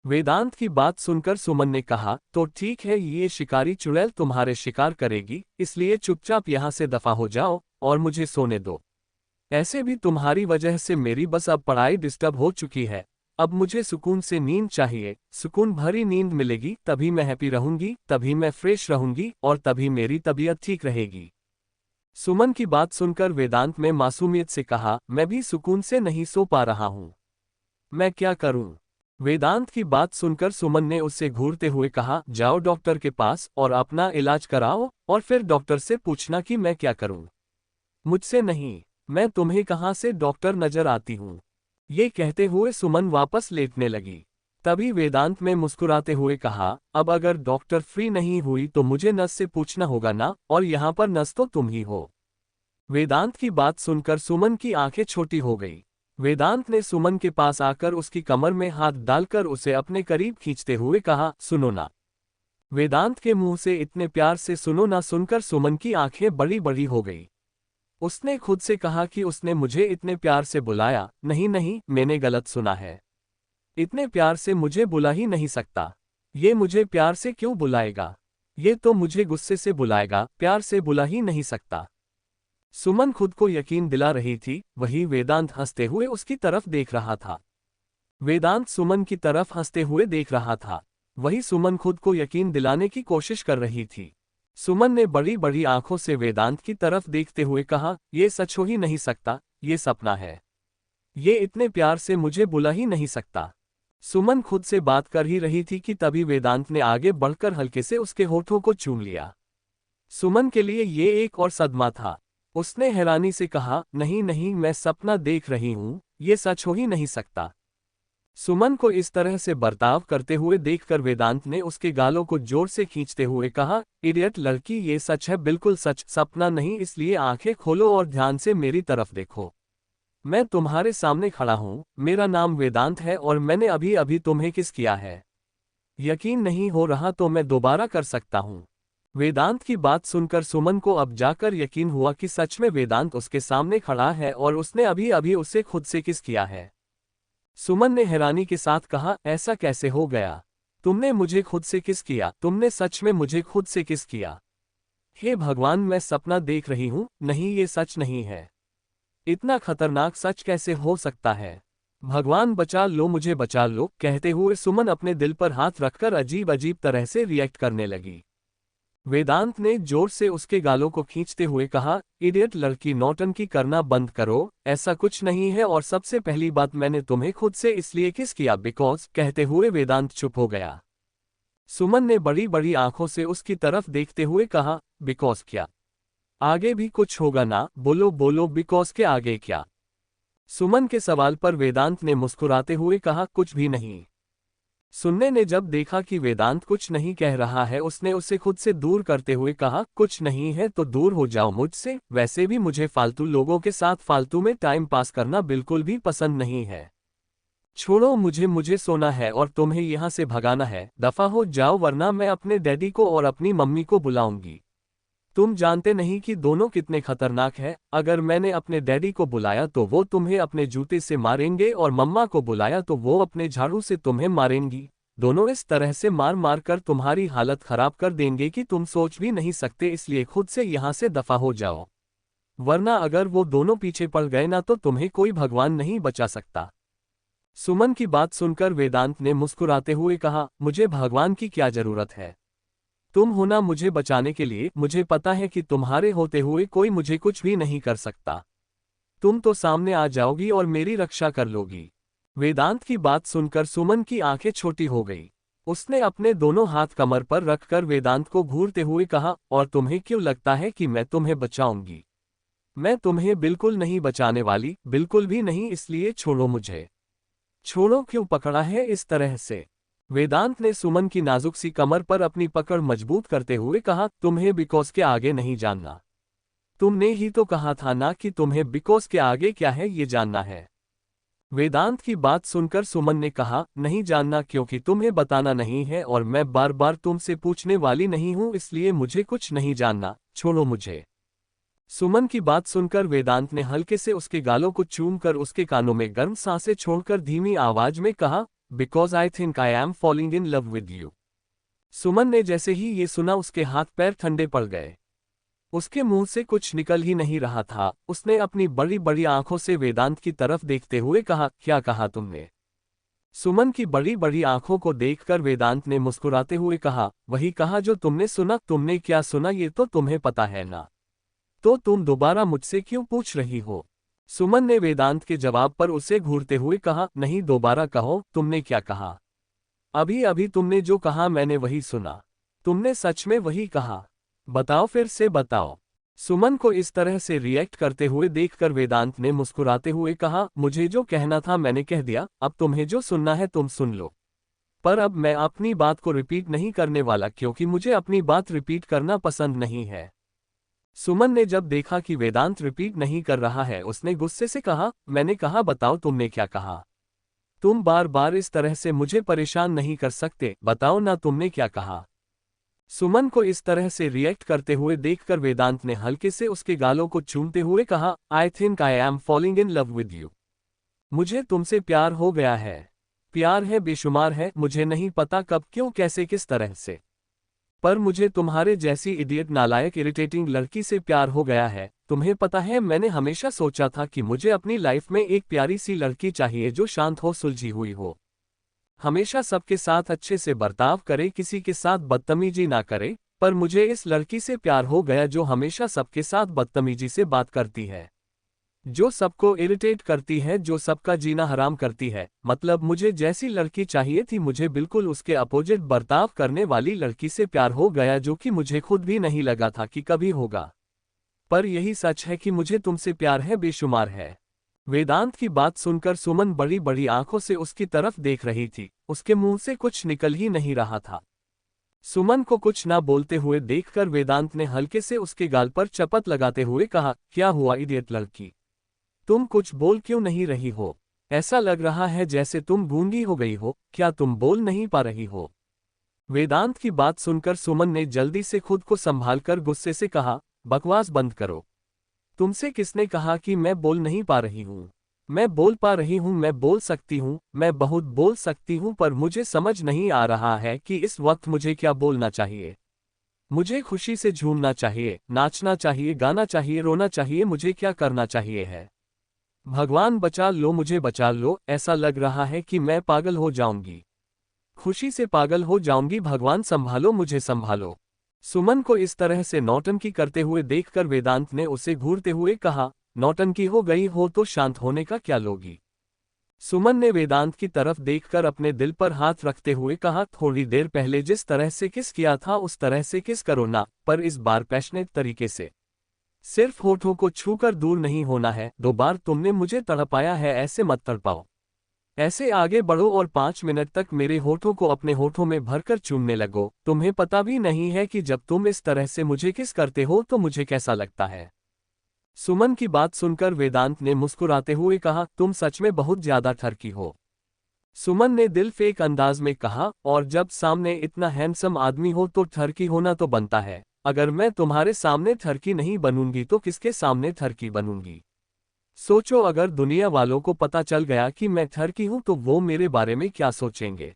वेदांत की बात सुनकर सुमन ने कहा, तो ठीक है, ये शिकारी चुड़ैल तुम्हारे शिकार करेगी, इसलिए चुपचाप यहां से दफा हो जाओ और मुझे सोने दो। ऐसे भी तुम्हारी वजह से मेरी बस अब पढ़ाई डिस्टर्ब हो चुकी है। अब मुझे सुकून से नींद चाहिए, सुकून भरी नींद मिलेगी तभी मैं हैप्पी रहूंगी, तभी मैं फ्रेश रहूंगी, और तभी मेरी तबीयत ठीक रहेगी। सुमन की बात सुनकर वेदांत में मासूमियत से कहा, मैं भी सुकून से नहीं सो पा रहा हूं। मैं क्या करूं? वेदांत की बात सुनकर सुमन ने उससे घूरते हुए कहा, जाओ डॉक्टर के पास और अपना इलाज कराओ, और फिर डॉक्टर से पूछना कि मैं क्या करूं। मुझसे नहीं, मैं तुम्हें कहां से डॉक्टर नजर आती हूं। ये कहते हुए सुमन वापस लेटने लगी। तभी वेदांत में मुस्कुराते हुए कहा, अब अगर डॉक्टर फ्री नहीं हुई तो मुझे नर्स से पूछना होगा ना, और यहां पर नर्स तो तुम ही हो। वेदांत की बात सुनकर सुमन की आंखें छोटी हो गई। वेदांत ने सुमन के पास आकर उसकी कमर में हाथ डालकर उसे अपने करीब खींचते हुए कहा, सुनो ना। वेदांत के मुंह से इतने प्यार से सुनो ना सुनकर सुमन की आंखें बड़ी बड़ी हो गई। उसने खुद से कहा कि उसने मुझे इतने प्यार से बुलाया। नहीं नहीं, मैंने गलत सुना है। इतने प्यार से मुझे बुला ही नहीं सकता। ये मुझे प्यार से क्यों बुलाएगा? ये तो मुझे गुस्से से बुलाएगा, प्यार से बुला ही नहीं सकता। सुमन खुद को यकीन दिला रही थी, वही वेदांत हंसते हुए उसकी तरफ देख रहा था। वेदांत सुमन की तरफ हंसते हुए देख रहा था। वही सुमन खुद को यकीन दिलाने की कोशिश कर रही थी। सुमन ने बड़ी बड़ी आंखों से वेदांत की तरफ देखते हुए कहा, ये सच हो ही नहीं सकता, ये सपना है। ये इतने प्यार से मुझे बुला ही नहीं सकता। सुमन खुद से बात कर ही रही थी कि तभी वेदांत ने आगे बढ़कर हल्के से उसके होठों को चूम लिया। सुमन के लिए ये एक और सदमा था। उसने हैरानी से कहा, नहीं नहीं, मैं सपना देख रही हूं, ये सच हो ही नहीं सकता। सुमन को इस तरह से बर्ताव करते हुए देखकर वेदांत ने उसके गालों को जोर से खींचते हुए कहा, इडियट लड़की, ये सच है, बिल्कुल सच, सपना नहीं, इसलिए आंखें खोलो और ध्यान से मेरी तरफ देखो। मैं तुम्हारे सामने खड़ा हूं, मेरा नाम वेदांत है और मैंने अभी अभी तुम्हें किस किया है। यकीन नहीं हो रहा तो मैं दोबारा कर सकता हूं। वेदांत की बात सुनकर सुमन को अब जाकर यकीन हुआ कि सच में वेदांत उसके सामने खड़ा है और उसने अभी अभी उसे खुद से किस किया है। सुमन ने हैरानी के साथ कहा, ऐसा कैसे हो गया? तुमने मुझे खुद से किस किया? तुमने सच में मुझे खुद से किस किया? हे भगवान, मैं सपना देख रही हूं, नहीं, ये सच नहीं है। इतना खतरनाक सच कैसे हो सकता है? भगवान बचा लो, मुझे बचा लो, कहते हुए सुमन अपने दिल पर हाथ रखकर अजीब अजीब तरह से रिएक्ट करने लगी। वेदांत ने जोर से उसके गालों को खींचते हुए कहा, इडियट लड़की, नौटंकी करना बंद करो, ऐसा कुछ नहीं है, और सबसे पहली बात, मैंने तुम्हें खुद से इसलिए किस किया बिकॉज, कहते हुए वेदांत चुप हो गया। सुमन ने बड़ी बड़ी आंखों से उसकी तरफ देखते हुए कहा, बिकॉज क्या? आगे भी कुछ होगा ना? बोलो बोलो, बिकॉज के आगे क्या? सुमन के सवाल पर वेदांत ने मुस्कुराते हुए कहा, कुछ भी नहीं। सुनने ने जब देखा कि वेदांत कुछ नहीं कह रहा है, उसने उसे खुद से दूर करते हुए कहा, कुछ नहीं है तो दूर हो जाओ मुझसे, वैसे भी मुझे फालतू लोगों के साथ फालतू में टाइम पास करना बिल्कुल भी पसंद नहीं है। छोड़ो मुझे, मुझे सोना है और तुम्हें यहाँ से भगाना है, दफा हो जाओ वरना मैं अपने डैडी को और अपनी मम्मी को बुलाऊंगी। तुम जानते नहीं कि दोनों कितने खतरनाक हैं। अगर मैंने अपने डैडी को बुलाया तो वो तुम्हें अपने जूते से मारेंगे और मम्मा को बुलाया तो वो अपने झाड़ू से तुम्हें मारेंगी। दोनों इस तरह से मार मार कर तुम्हारी हालत खराब कर देंगे कि तुम सोच भी नहीं सकते, इसलिए खुद से यहाँ से दफा हो जाओ, वरना अगर वो दोनों पीछे पड़ गए ना तो तुम्हें कोई भगवान नहीं बचा सकता। सुमन की बात सुनकर वेदांत ने मुस्कुराते हुए कहा, मुझे भगवान की क्या जरूरत है? तुम हो ना मुझे बचाने के लिए, मुझे पता है कि तुम्हारे होते हुए कोई मुझे कुछ भी नहीं कर सकता। तुम तो सामने आ जाओगी और मेरी रक्षा कर लोगी। वेदांत की बात सुनकर सुमन की आंखें छोटी हो गई। उसने अपने दोनों हाथ कमर पर रखकर वेदांत को घूरते हुए कहा, और तुम्हें क्यों लगता है कि मैं तुम्हें बचाऊंगी? मैं तुम्हें बिल्कुल नहीं बचाने वाली, बिल्कुल भी नहीं, इसलिए छोड़ो मुझे। छोड़ो, क्यों पकड़ा है इस तरह से? वेदांत ने सुमन की नाजुक सी कमर पर अपनी पकड़ मजबूत करते हुए कहा, तुम्हें बिकॉज के आगे नहीं जानना। तुमने ही तो कहा था ना कि तुम्हें बिकॉज के आगे क्या है ये जानना है। वेदांत की बात सुनकर सुमन ने कहा, नहीं जानना क्योंकि तुम्हें बताना नहीं है और मैं बार बार तुमसे पूछने वाली नहीं हूं, इसलिए मुझे कुछ नहीं जानना, छोड़ो मुझे। सुमन की बात सुनकर वेदांत ने हल्के से उसके गालों को चूमकर उसके कानों में गर्म सांसें छोड़कर धीमी आवाज में कहा, because I think I am falling in love with you. Suman ने जैसे ही ये सुना उसके हाथ पैर ठंडे पड़ गए। उसके मुंह से कुछ निकल ही नहीं रहा था। उसने अपनी बड़ी बड़ी आंखों से वेदांत की तरफ देखते हुए कहा, क्या कहा तुमने? सुमन की बड़ी बड़ी आंखों को देखकर वेदांत ने मुस्कुराते हुए कहा, वही कहा जो तुमने सुना। तुमने क्या सुना ये तो तुम्हें पता है ना, तो तुम दोबारा मुझसे क्यों पूछ रही हो? सुमन ने वेदांत के जवाब पर उसे घूरते हुए कहा, नहीं, दोबारा कहो, तुमने क्या कहा? अभी अभी तुमने जो कहा मैंने वही सुना। तुमने सच में वही कहा? बताओ, फिर से बताओ। सुमन को इस तरह से रिएक्ट करते हुए देखकर वेदांत ने मुस्कुराते हुए कहा, मुझे जो कहना था मैंने कह दिया, अब तुम्हें जो सुनना है तुम सुन लो। पर अब मैं अपनी बात को रिपीट नहीं करने वाला क्योंकि मुझे अपनी बात रिपीट करना पसंद नहीं है। सुमन ने जब देखा कि वेदांत रिपीट नहीं कर रहा है, उसने गुस्से से कहा, मैंने कहा बताओ तुमने क्या कहा? तुम बार बार इस तरह से मुझे परेशान नहीं कर सकते, बताओ ना तुमने क्या कहा? सुमन को इस तरह से रिएक्ट करते हुए देखकर वेदांत ने हल्के से उसके गालों को चूमते हुए कहा, आई think I am falling in love with you. मुझे तुमसे प्यार हो गया है। प्यार है, बेशुमार है, मुझे नहीं पता कब, क्यों, कैसे, किस तरह से, पर मुझे तुम्हारे जैसी इडियट, नालायक, इरिटेटिंग लड़की से प्यार हो गया है। तुम्हें पता है, मैंने हमेशा सोचा था कि मुझे अपनी लाइफ में एक प्यारी सी लड़की चाहिए जो शांत हो, सुलझी हुई हो, हमेशा सबके साथ अच्छे से बर्ताव करे, किसी के साथ बदतमीजी ना करे। पर मुझे इस लड़की से प्यार हो गया जो हमेशा सबके साथ बदतमीजी से बात करती है, जो सबको इरिटेट करती है, जो सबका जीना हराम करती है। मतलब मुझे जैसी लड़की चाहिए थी, मुझे बिल्कुल उसके अपोजिट बर्ताव करने वाली लड़की से प्यार हो गया, जो कि मुझे खुद भी नहीं लगा था कि कभी होगा। पर यही सच है कि मुझे तुमसे प्यार है, बेशुमार है। वेदांत की बात सुनकर सुमन बड़ी बड़ी आंखों से उसकी तरफ देख रही थी, उसके मुंह से कुछ निकल ही नहीं रहा था। सुमन को कुछ ना बोलते हुए देखकर वेदांत ने हल्के से उसके गाल पर चपत लगाते हुए कहा, क्या हुआ इडियट लड़की, तुम कुछ बोल क्यों नहीं रही हो? ऐसा लग रहा है जैसे तुम गूंगी हो गई हो, क्या तुम बोल नहीं पा रही हो? वेदांत की बात सुनकर सुमन ने जल्दी से खुद को संभालकर गुस्से से कहा, बकवास बंद करो। तुमसे किसने कहा कि मैं बोल नहीं पा रही हूँ? मैं बोल पा रही हूँ, मैं बोल सकती हूँ, मैं बहुत बोल सकती हूँ, पर मुझे समझ नहीं आ रहा है कि इस वक्त मुझे क्या बोलना चाहिए। मुझे खुशी से झूमना चाहिए, नाचना चाहिए, गाना चाहिए, रोना चाहिए, मुझे क्या करना चाहिए है? भगवान बचा लो, मुझे बचा लो, ऐसा लग रहा है कि मैं पागल हो जाऊंगी, खुशी से पागल हो जाऊंगी, भगवान संभालो, मुझे संभालो। सुमन को इस तरह से नौटंकी करते हुए देखकर वेदांत ने उसे घूरते हुए कहा, नौटंकी हो गई हो तो शांत होने का क्या लोगी? सुमन ने वेदांत की तरफ देखकर अपने दिल पर हाथ रखते हुए कहा, थोड़ी देर पहले जिस तरह से किस किया था उस तरह से किस करो ना, पर इस बार पैशनेट तरीके से। सिर्फ होठों को छूकर दूर नहीं होना है। 2 बार तुमने मुझे तड़पाया है, ऐसे मत तड़पाओ। ऐसे आगे बढ़ो और 5 मिनट तक मेरे होठों को अपने होठों में भरकर चूमने लगो। तुम्हें पता भी नहीं है कि जब तुम इस तरह से मुझे किस करते हो तो मुझे कैसा लगता है। सुमन की बात सुनकर वेदांत ने मुस्कुराते हुए कहा, तुम सच में बहुत ज्यादा ठरकी हो। सुमन ने दिल फेंक अंदाज में कहा, और जब सामने इतना हैंडसम आदमी हो तो ठरकी होना तो बनता है। अगर मैं तुम्हारे सामने ठरकी नहीं बनूंगी तो किसके सामने ठरकी बनूंगी? सोचो, अगर दुनिया वालों को पता चल गया कि मैं ठरकी हूं तो वो मेरे बारे में क्या सोचेंगे?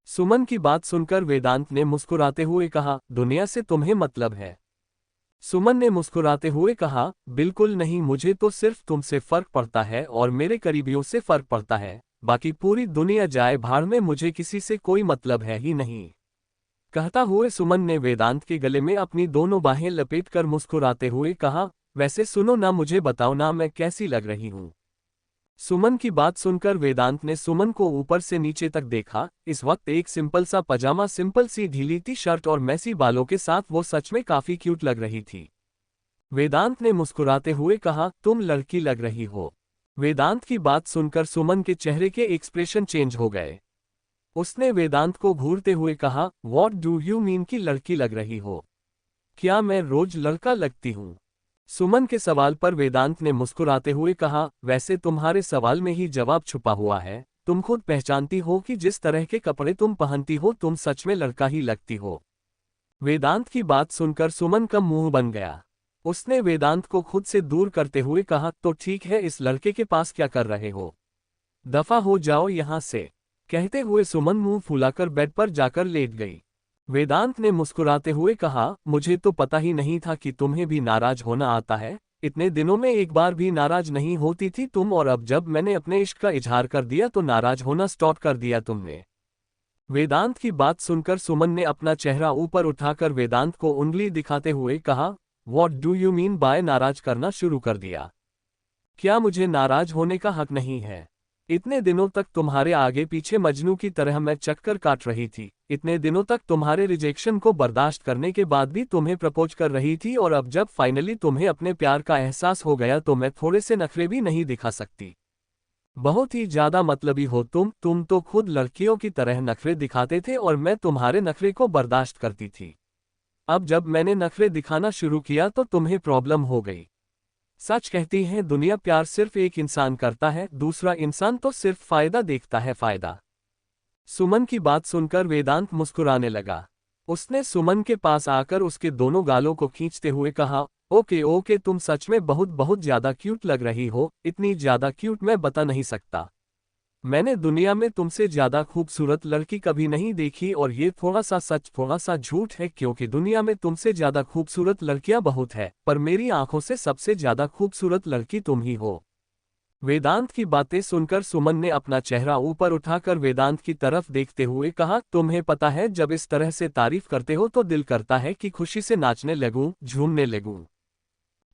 सुमन की बात सुनकर वेदांत ने मुस्कुराते हुए कहा, दुनिया से तुम्हें मतलब है? सुमन ने मुस्कुराते हुए कहा, बिल्कुल नहीं, मुझे तो सिर्फ तुमसे फर्क पड़ता है और मेरे करीबियों से फर्क पड़ता है। बाकी पूरी दुनिया जाए भाड़ में, मुझे किसी से कोई मतलब है ही नहीं। कहता हुए सुमन ने वेदांत के गले में अपनी दोनों बाहें लपेटकर मुस्कुराते हुए कहा, वैसे सुनो ना, मुझे बताओ ना मैं कैसी लग रही हूँ? सुमन की बात सुनकर वेदांत ने सुमन को ऊपर से नीचे तक देखा। इस वक्त एक सिंपल सा पजामा, सिंपल सी ढीली टी शर्ट और मैसी बालों के साथ वो सच में काफी क्यूट लग रही थी। वेदांत ने मुस्कुराते हुए कहा, तुम लड़की लग रही हो। वेदांत की बात सुनकर सुमन के चेहरे के एक्सप्रेशन चेंज हो गए। उसने वेदांत को घूरते हुए कहा, व्हाट डू यू मीन कि लड़की लग रही हो? क्या मैं रोज लड़का लगती हूँ? सुमन के सवाल पर वेदांत ने मुस्कुराते हुए कहा, वैसे तुम्हारे सवाल में ही जवाब छुपा हुआ है। तुम खुद पहचानती हो कि जिस तरह के कपड़े तुम पहनती हो तुम सच में लड़का ही लगती हो। वेदांत की बात सुनकर सुमन का मुंह बन गया। उसने वेदांत को खुद से दूर करते हुए कहा, तो ठीक है, इस लड़के के पास क्या कर रहे हो? दफा हो जाओ यहां से। कहते हुए सुमन मुंह फुलाकर बेड पर जाकर लेट गई। वेदांत ने मुस्कुराते हुए कहा, मुझे तो पता ही नहीं था कि तुम्हें भी नाराज होना आता है। इतने दिनों में एक बार भी नाराज नहीं होती थी तुम, और अब जब मैंने अपने इश्क का इजहार कर दिया तो नाराज होना स्टार्ट कर दिया तुमने। वेदांत की बात सुनकर सुमन ने अपना चेहरा ऊपर उठाकर वेदांत को उंगली दिखाते हुए कहा, what do you mean by नाराज करना शुरू कर दिया? क्या मुझे नाराज होने का हक नहीं है? इतने दिनों तक तुम्हारे आगे पीछे मजनू की तरह मैं चक्कर काट रही थी। इतने दिनों तक तुम्हारे रिजेक्शन को बर्दाश्त करने के बाद भी तुम्हें प्रपोज कर रही थी, और अब जब फाइनली तुम्हें अपने प्यार का एहसास हो गया तो मैं थोड़े से नखरे भी नहीं दिखा सकती। बहुत ही ज्यादा मतलबी हो तुम तो खुद लड़कियों की तरह नखरे दिखाते थे और मैं तुम्हारे नखरे को बर्दाश्त करती थी। अब जब मैंने नखरे दिखाना शुरू किया तो तुम्हें प्रॉब्लम हो गई। सच कहती है दुनिया, प्यार सिर्फ एक इंसान करता है, दूसरा इंसान तो सिर्फ फायदा देखता है, फायदा। सुमन की बात सुनकर वेदांत मुस्कुराने लगा। उसने सुमन के पास आकर उसके दोनों गालों को खींचते हुए कहा, ओके ओके, तुम सच में बहुत बहुत ज्यादा क्यूट लग रही हो, इतनी ज्यादा क्यूट मैं बता नहीं सकता। मैंने दुनिया में तुमसे ज्यादा खूबसूरत लड़की कभी नहीं देखी, और ये थोड़ा सा सच थोड़ा सा झूठ है, क्योंकि दुनिया में तुमसे ज्यादा खूबसूरत लड़कियां बहुत है, पर मेरी आंखों से सबसे ज्यादा खूबसूरत लड़की तुम ही हो। वेदांत की बातें सुनकर सुमन ने अपना चेहरा ऊपर उठाकर वेदांत की तरफ देखते हुए कहा, तुम्हें पता है जब इस तरह से तारीफ करते हो तो दिल करता है कि खुशी से नाचने लगूं, झूमने लगूं।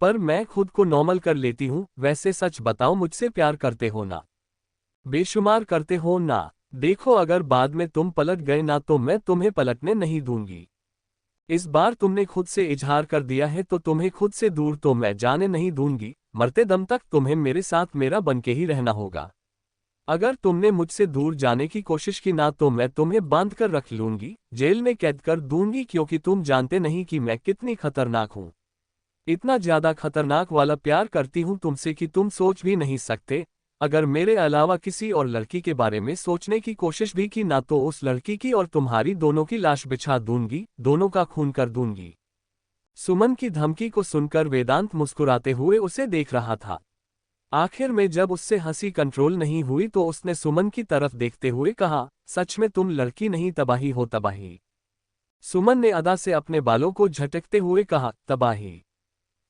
पर मैं खुद को नॉर्मल कर लेती हूं। वैसे सच बताओ, मुझसे प्यार करते हो ना? बेशुमार करते हो ना? देखो, अगर बाद में तुम पलट गए ना तो मैं तुम्हें पलटने नहीं दूंगी। इस बार तुमने खुद से इजहार कर दिया है तो तुम्हें खुद से दूर तो मैं जाने नहीं दूंगी। मरते दम तक तुम्हें मेरे साथ मेरा बनके ही रहना होगा। अगर तुमने मुझसे दूर जाने की कोशिश की ना तो मैं तुम्हें बांध कर रख लूंगी, जेल में कैद कर दूंगी, क्योंकि तुम जानते नहीं कि मैं कितनी खतरनाक हूं। इतना ज्यादा खतरनाक वाला प्यार करती हूं तुमसे कि तुम सोच भी नहीं सकते। अगर मेरे अलावा किसी और लड़की के बारे में सोचने की कोशिश भी की ना तो उस लड़की की और तुम्हारी दोनों की लाश बिछा दूंगी, दोनों का खून कर दूंगी। सुमन की धमकी को सुनकर वेदांत मुस्कुराते हुए उसे देख रहा था। आखिर में जब उससे हंसी कंट्रोल नहीं हुई तो उसने सुमन की तरफ देखते हुए कहा, सच में तुम लड़की नहीं, तबाही हो तबाही। सुमन ने अदा से अपने बालों को झटकते हुए कहा, तबाही?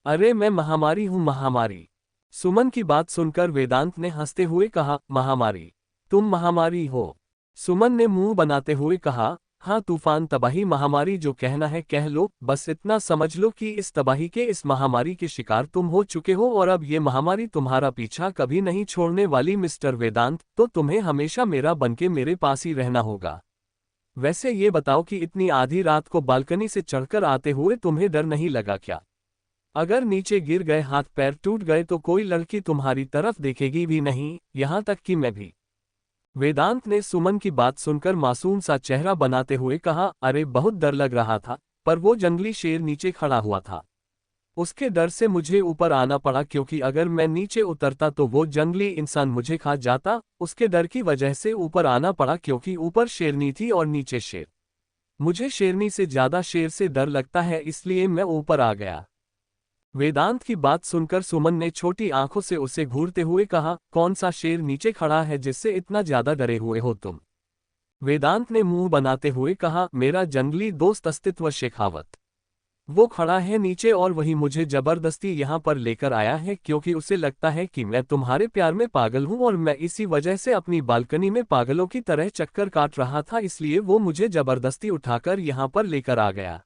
अरे मैं महामारी हूं, महामारी। सुमन की बात सुनकर वेदांत ने हंसते हुए कहा, महामारी? तुम महामारी हो? सुमन ने मुंह बनाते हुए कहा, हाँ तूफान, तबाही, महामारी, जो कहना है कह लो। बस इतना समझ लो कि इस तबाही के, इस महामारी के शिकार तुम हो चुके हो, और अब ये महामारी तुम्हारा पीछा कभी नहीं छोड़ने वाली मिस्टर वेदांत। तो तुम्हें हमेशा मेरा बनके मेरे पास ही रहना होगा। वैसे ये बताओ कि इतनी आधी रात को बालकनी से चढ़कर आते हुए तुम्हें डर नहीं लगा क्या? अगर नीचे गिर गए, हाथ पैर टूट गए तो कोई लड़की तुम्हारी तरफ देखेगी भी नहीं, यहां तक कि मैं भी। वेदांत ने सुमन की बात सुनकर मासूम सा चेहरा बनाते हुए कहा, अरे बहुत डर लग रहा था, पर वो जंगली शेर नीचे खड़ा हुआ था। उसके डर से मुझे ऊपर आना पड़ा, क्योंकि अगर मैं नीचे उतरता तो वो जंगली इंसान मुझे खा जाता। उसके डर की वजह से ऊपर आना पड़ा, क्योंकि ऊपर शेरनी थी और नीचे शेर। मुझे शेरनी से ज्यादा शेर से डर लगता है, इसलिए मैं ऊपर आ गया। वेदांत की बात सुनकर सुमन ने छोटी आंखों से उसे घूरते हुए कहा, कौन सा शेर नीचे खड़ा है जिससे इतना ज्यादा डरे हुए हो तुम? वेदांत ने मुंह बनाते हुए कहा, मेरा जंगली दोस्त अस्तित्व शेखावत। वो खड़ा है नीचे और वही मुझे जबरदस्ती यहाँ पर लेकर आया है, क्योंकि उसे लगता है कि मैं तुम्हारे प्यार में पागल हूँ, और मैं इसी वजह से अपनी बालकनी में पागलों की तरह चक्कर काट रहा था, इसलिए वो मुझे जबरदस्ती उठाकर यहाँ पर लेकर आ गया।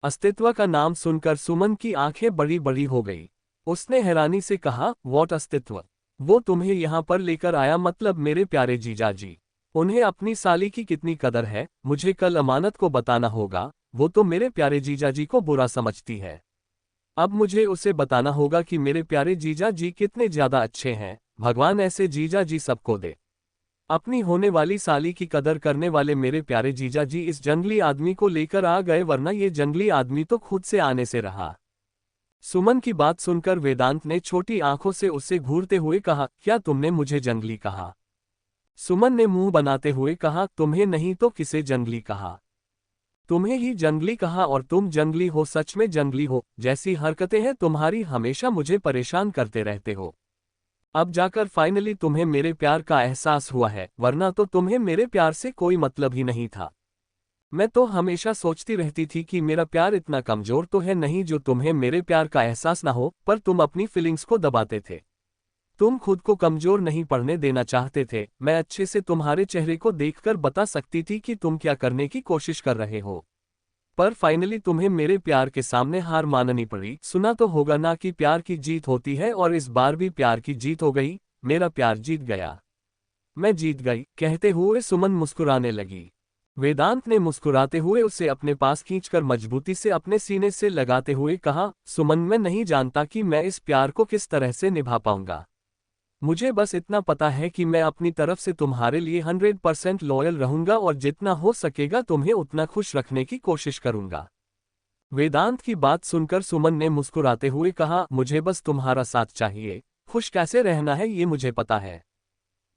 अस्तित्व का नाम सुनकर सुमन की आंखें बड़ी बड़ी हो गई। उसने हैरानी से कहा, व्हाट अस्तित्व? वो तुम्हें यहाँ पर लेकर आया? मतलब मेरे प्यारे जीजा जी, उन्हें अपनी साली की कितनी कदर है, मुझे कल अमानत को बताना होगा। वो तो मेरे प्यारे जीजा जी को बुरा समझती है, अब मुझे उसे बताना होगा कि मेरे प्यारे जीजा जी कितने ज्यादा अच्छे हैं। भगवान ऐसे जीजा जी सबको दे। अपनी होने वाली साली की कदर करने वाले मेरे प्यारे जीजा जी इस जंगली आदमी को लेकर आ गए, वरना ये जंगली आदमी तो खुद से आने से रहा। सुमन की बात सुनकर वेदांत ने छोटी आंखों से उसे घूरते हुए कहा, क्या तुमने मुझे जंगली कहा? सुमन ने मुंह बनाते हुए कहा, तुम्हें नहीं तो किसे जंगली कहा? तुम्हें ही जंगली कहा, और तुम जंगली हो, सच में जंगली हो। जैसी हरकतें हैं तुम्हारी, हमेशा मुझे परेशान करते रहते हो। अब जाकर फाइनली तुम्हें मेरे प्यार का एहसास हुआ है, वरना तो तुम्हें मेरे प्यार से कोई मतलब ही नहीं था। मैं तो हमेशा सोचती रहती थी कि मेरा प्यार इतना कमजोर तो है नहीं जो तुम्हें मेरे प्यार का एहसास ना हो, पर तुम अपनी फीलिंग्स को दबाते थे। तुम खुद को कमजोर नहीं पड़ने देना चाहते थे। मैं अच्छे से तुम्हारे चेहरे को देखकर बता सकती थी कि तुम क्या करने की कोशिश कर रहे हो। पर फाइनली तुम्हें मेरे प्यार के सामने हार माननी पड़ी। सुना तो होगा ना कि प्यार की जीत होती है, और इस बार भी प्यार की जीत हो गई। मेरा प्यार जीत गया, मैं जीत गई। कहते हुए सुमन मुस्कुराने लगी। वेदांत ने मुस्कुराते हुए उसे अपने पास खींचकर मजबूती से अपने सीने से लगाते हुए कहा, सुमन, मैं नहीं जानता कि मैं इस प्यार को किस तरह से निभा पाऊंगा। मुझे बस इतना पता है कि मैं अपनी तरफ से तुम्हारे लिए 100% लॉयल रहूंगा, और जितना हो सकेगा तुम्हें उतना खुश रखने की कोशिश करूंगा। वेदांत की बात सुनकर सुमन ने मुस्कुराते हुए कहा, मुझे बस तुम्हारा साथ चाहिए। खुश कैसे रहना है ये मुझे पता है,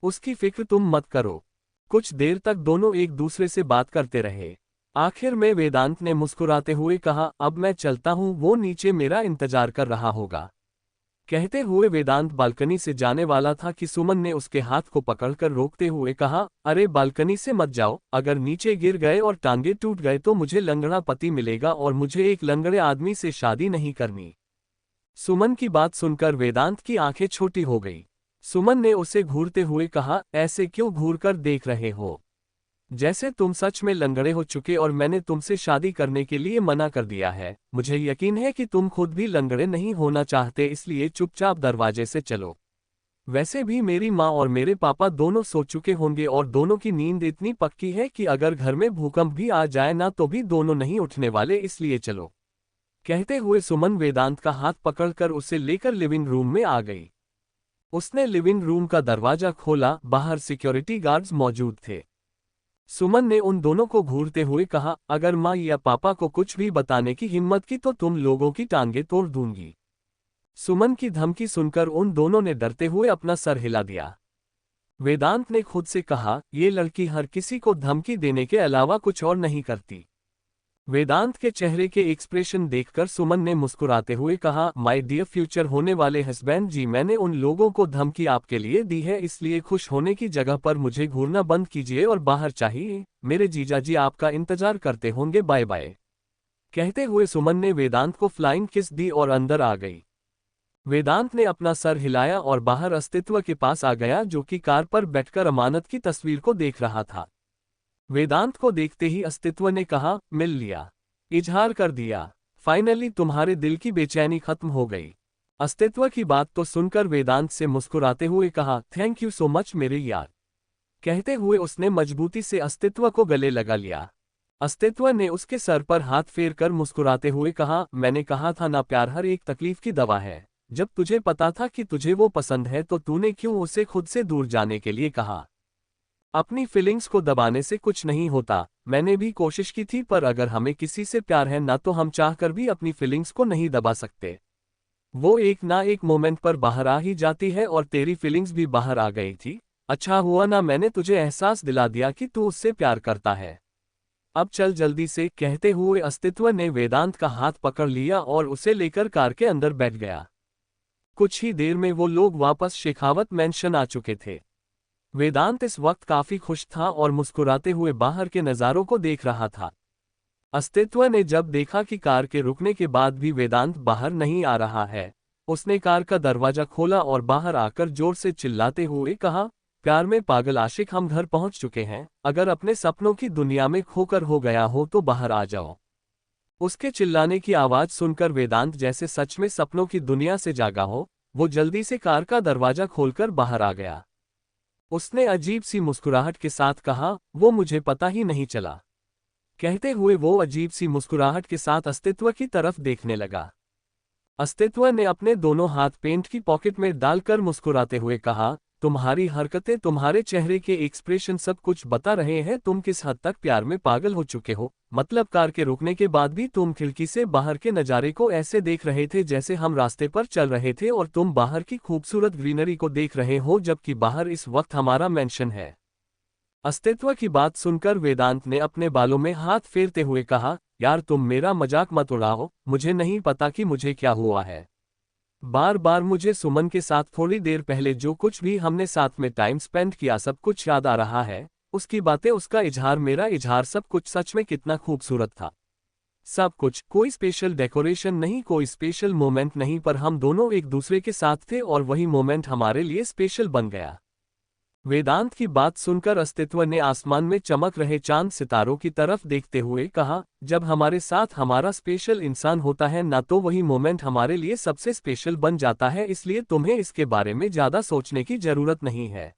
उसकी फिक्र तुम मत करो। कुछ देर तक दोनों एक दूसरे से बात करते रहे। आखिर में वेदांत ने मुस्कुराते हुए कहा, अब मैं चलता हूँ, वो नीचे मेरा इंतजार कर रहा होगा। कहते हुए वेदांत बालकनी से जाने वाला था कि सुमन ने उसके हाथ को पकड़कर रोकते हुए कहा, अरे बालकनी से मत जाओ, अगर नीचे गिर गए और टांगे टूट गए तो मुझे लंगड़ा पति मिलेगा और मुझे एक लंगड़े आदमी से शादी नहीं करनी। सुमन की बात सुनकर वेदांत की आंखें छोटी हो गई। सुमन ने उसे घूरते हुए कहा, ऐसे क्यों घूर कर देख रहे हो? जैसे तुम सच में लंगड़े हो चुके और मैंने तुमसे शादी करने के लिए मना कर दिया है। मुझे यकीन है कि तुम खुद भी लंगड़े नहीं होना चाहते, इसलिए चुपचाप दरवाजे से चलो। वैसे भी मेरी माँ और मेरे पापा दोनों सो चुके होंगे और दोनों की नींद इतनी पक्की है कि अगर घर में भूकंप भी आ जाए ना तो भी दोनों नहीं उठने वाले, इसलिए चलो। कहते हुए सुमन वेदांत का हाथ पकड़कर उसे लेकर लिविंग रूम में आ गई। उसने लिविंग रूम का दरवाजा खोला, बाहर सिक्योरिटी गार्ड्स मौजूद थे। सुमन ने उन दोनों को घूरते हुए कहा, अगर माँ या पापा को कुछ भी बताने की हिम्मत की तो तुम लोगों की टांगे तोड़ दूंगी। सुमन की धमकी सुनकर उन दोनों ने डरते हुए अपना सर हिला दिया। वेदांत ने खुद से कहा, ये लड़की हर किसी को धमकी देने के अलावा कुछ और नहीं करती। वेदांत के चेहरे के एक्सप्रेशन देखकर सुमन ने मुस्कुराते हुए कहा, माय डियर फ्यूचर होने वाले हस्बैंड जी, मैंने उन लोगों को धमकी आपके लिए दी है, इसलिए खुश होने की जगह पर मुझे घूरना बंद कीजिए और बाहर चाहिए। मेरे जीजा जी आपका इंतजार करते होंगे, बाय बाय। कहते हुए सुमन ने वेदांत को फ्लाइंग किस दी और अंदर आ गई। वेदांत ने अपना सर हिलाया और बाहर अस्तित्व के पास आ गया, जो कि कार पर बैठकर अमानत की तस्वीर को देख रहा था। वेदांत को देखते ही अस्तित्व ने कहा, मिल लिया, इजहार कर दिया, फाइनली तुम्हारे दिल की बेचैनी खत्म हो गई। अस्तित्व की बात तो सुनकर वेदांत से मुस्कुराते हुए कहा, थैंक यू सो मच मेरे यार। कहते हुए उसने मजबूती से अस्तित्व को गले लगा लिया। अस्तित्व ने उसके सर पर हाथ फेर कर मुस्कुराते हुए कहा, मैंने कहा था ना, प्यार हर एक तकलीफ की दवा है। जब तुझे पता था कि तुझे वो पसंद है तो तूने क्यों उसे खुद से दूर जाने के लिए कहा? अपनी फीलिंग्स को दबाने से कुछ नहीं होता। मैंने भी कोशिश की थी, पर अगर हमें किसी से प्यार है ना तो हम चाहकर भी अपनी फीलिंग्स को नहीं दबा सकते। वो एक ना एक मोमेंट पर बाहर आ ही जाती है और तेरी फीलिंग्स भी बाहर आ गई थी। अच्छा हुआ ना मैंने तुझे एहसास दिला दिया कि तू उससे प्यार करता है। अब चल जल्दी से। कहते हुए अस्तित्व ने वेदांत का हाथ पकड़ लिया और उसे लेकर कार के अंदर बैठ गया। कुछ ही देर में वो लोग वापस शेखावत मैंशन आ चुके थे। वेदांत इस वक्त काफी खुश था और मुस्कुराते हुए बाहर के नज़ारों को देख रहा था। अस्तित्व ने जब देखा कि कार के रुकने के बाद भी वेदांत बाहर नहीं आ रहा है, उसने कार का दरवाजा खोला और बाहर आकर जोर से चिल्लाते हुए कहा, प्यार में पागल आशिक, हम घर पहुंच चुके हैं। अगर अपने सपनों की दुनिया में खोकर हो गया हो तो बाहर आ जाओ। उसके चिल्लाने की आवाज सुनकर वेदांत जैसे सच में सपनों की दुनिया से जागा हो, वो जल्दी से कार का दरवाजा खोलकर बाहर आ गया। उसने अजीब सी मुस्कुराहट के साथ कहा, वो मुझे पता ही नहीं चला। कहते हुए वो अजीब सी मुस्कुराहट के साथ अस्तित्व की तरफ देखने लगा। अस्तित्व ने अपने दोनों हाथ पेंट की पॉकेट में डालकर मुस्कुराते हुए कहा, तुम्हारी हरकतें, तुम्हारे चेहरे के एक्सप्रेशन सब कुछ बता रहे हैं तुम किस हद तक प्यार में पागल हो चुके हो। मतलब कार के रुकने के बाद भी तुम खिड़की से बाहर के नज़ारे को ऐसे देख रहे थे जैसे हम रास्ते पर चल रहे थे, और तुम बाहर की खूबसूरत ग्रीनरी को देख रहे हो जबकि बाहर इस वक्त हमारा मेंशन है। अस्तित्व की बात सुनकर वेदांत ने अपने बालों में हाथ फेरते हुए कहा, यार तुम मेरा मजाक मत उड़ाओ, मुझे नहीं पता कि मुझे क्या हुआ है। बार बार मुझे सुमन के साथ थोड़ी देर पहले जो कुछ भी हमने साथ में टाइम स्पेंड किया सब कुछ याद आ रहा है। उसकी बातें, उसका इजहार, मेरा इजहार, सब कुछ सच में कितना खूबसूरत था। सब कुछ, कोई स्पेशल डेकोरेशन नहीं, कोई स्पेशल मोमेंट नहीं, पर हम दोनों एक दूसरे के साथ थे और वही मोमेंट हमारे लिए स्पेशल बन गया। वेदांत की बात सुनकर अस्तित्व ने आसमान में चमक रहे चांद सितारों की तरफ देखते हुए कहा, जब हमारे साथ हमारा स्पेशल इंसान होता है ना तो वही मोमेंट हमारे लिए सबसे स्पेशल बन जाता है, इसलिए तुम्हें इसके बारे में ज्यादा सोचने की जरूरत नहीं है।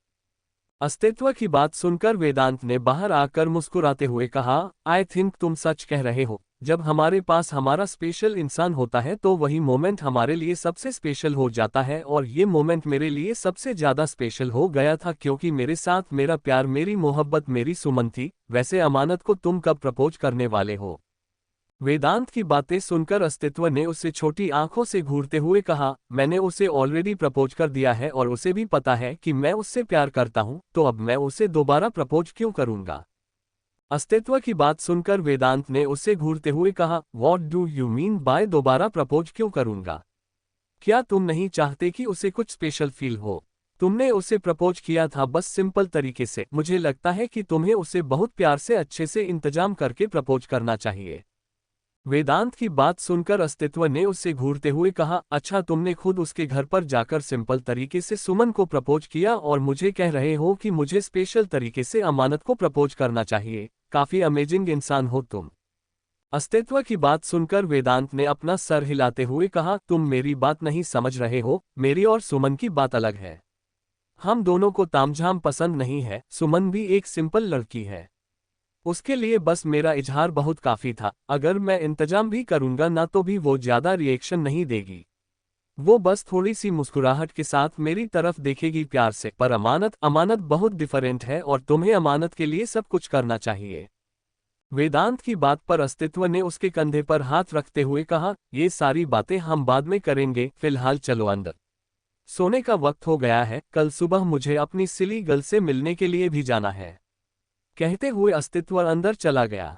अस्तित्व की बात सुनकर वेदांत ने बाहर आकर मुस्कुराते हुए कहा, आई थिंक तुम सच कह रहे हो। जब हमारे पास हमारा स्पेशल इंसान होता है तो वही मोमेंट हमारे लिए सबसे स्पेशल हो जाता है, और ये मोमेंट मेरे लिए सबसे ज़्यादा स्पेशल हो गया था क्योंकि मेरे साथ मेरा प्यार, मेरी मोहब्बत, मेरी सुमन थी। वैसे अमानत को तुम कब प्रपोज करने वाले हो? वेदांत की बातें सुनकर अस्तित्व ने उसे छोटी आंखों से घूरते हुए कहा, मैंने उसे ऑलरेडी प्रपोज कर दिया है और उसे भी पता है कि मैं उससे प्यार करता हूँ, तो अब मैं उसे दोबारा प्रपोज क्यों करूँगा? अस्तित्व की बात सुनकर वेदांत ने उससे घूरते हुए कहा, what do you mean by दोबारा प्रपोज क्यों करूंगा? क्या तुम नहीं चाहते कि उसे कुछ स्पेशल फील हो? तुमने उसे प्रपोज किया था बस सिंपल तरीके से। मुझे लगता है कि तुम्हें उसे बहुत प्यार से अच्छे से इंतजाम करके प्रपोज करना चाहिए। वेदांत की बात सुनकर अस्तित्व ने उससे घूरते हुए कहा, अच्छा तुमने खुद उसके घर पर जाकर सिंपल तरीके से सुमन को प्रपोज किया और मुझे कह रहे हो कि मुझे स्पेशल तरीके से अमानत को प्रपोज करना चाहिए। काफी अमेजिंग इंसान हो तुम। अस्तित्व की बात सुनकर वेदांत ने अपना सर हिलाते हुए कहा, तुम मेरी बात नहीं समझ रहे हो, मेरी और सुमन की बात अलग है। हम दोनों को तामझाम पसंद नहीं है। सुमन भी एक सिंपल लड़की है, उसके लिए बस मेरा इजहार बहुत काफी था। अगर मैं इंतजाम भी करूंगा ना तो भी वो ज्यादा रिएक्शन नहीं देगी। वो बस थोड़ी सी मुस्कुराहट के साथ मेरी तरफ देखेगी प्यार से। पर अमानत बहुत डिफरेंट है और तुम्हें अमानत के लिए सब कुछ करना चाहिए। वेदांत की बात पर अस्तित्व ने उसके कंधे पर हाथ रखते हुए कहा, ये सारी बातें हम बाद में करेंगे, फिलहाल चलो अंदर। सोने का वक्त हो गया है, कल सुबह मुझे अपनी सिली गर्ल से मिलने के लिए भी जाना है। कहते हुए अस्तित्व अंदर चला गया।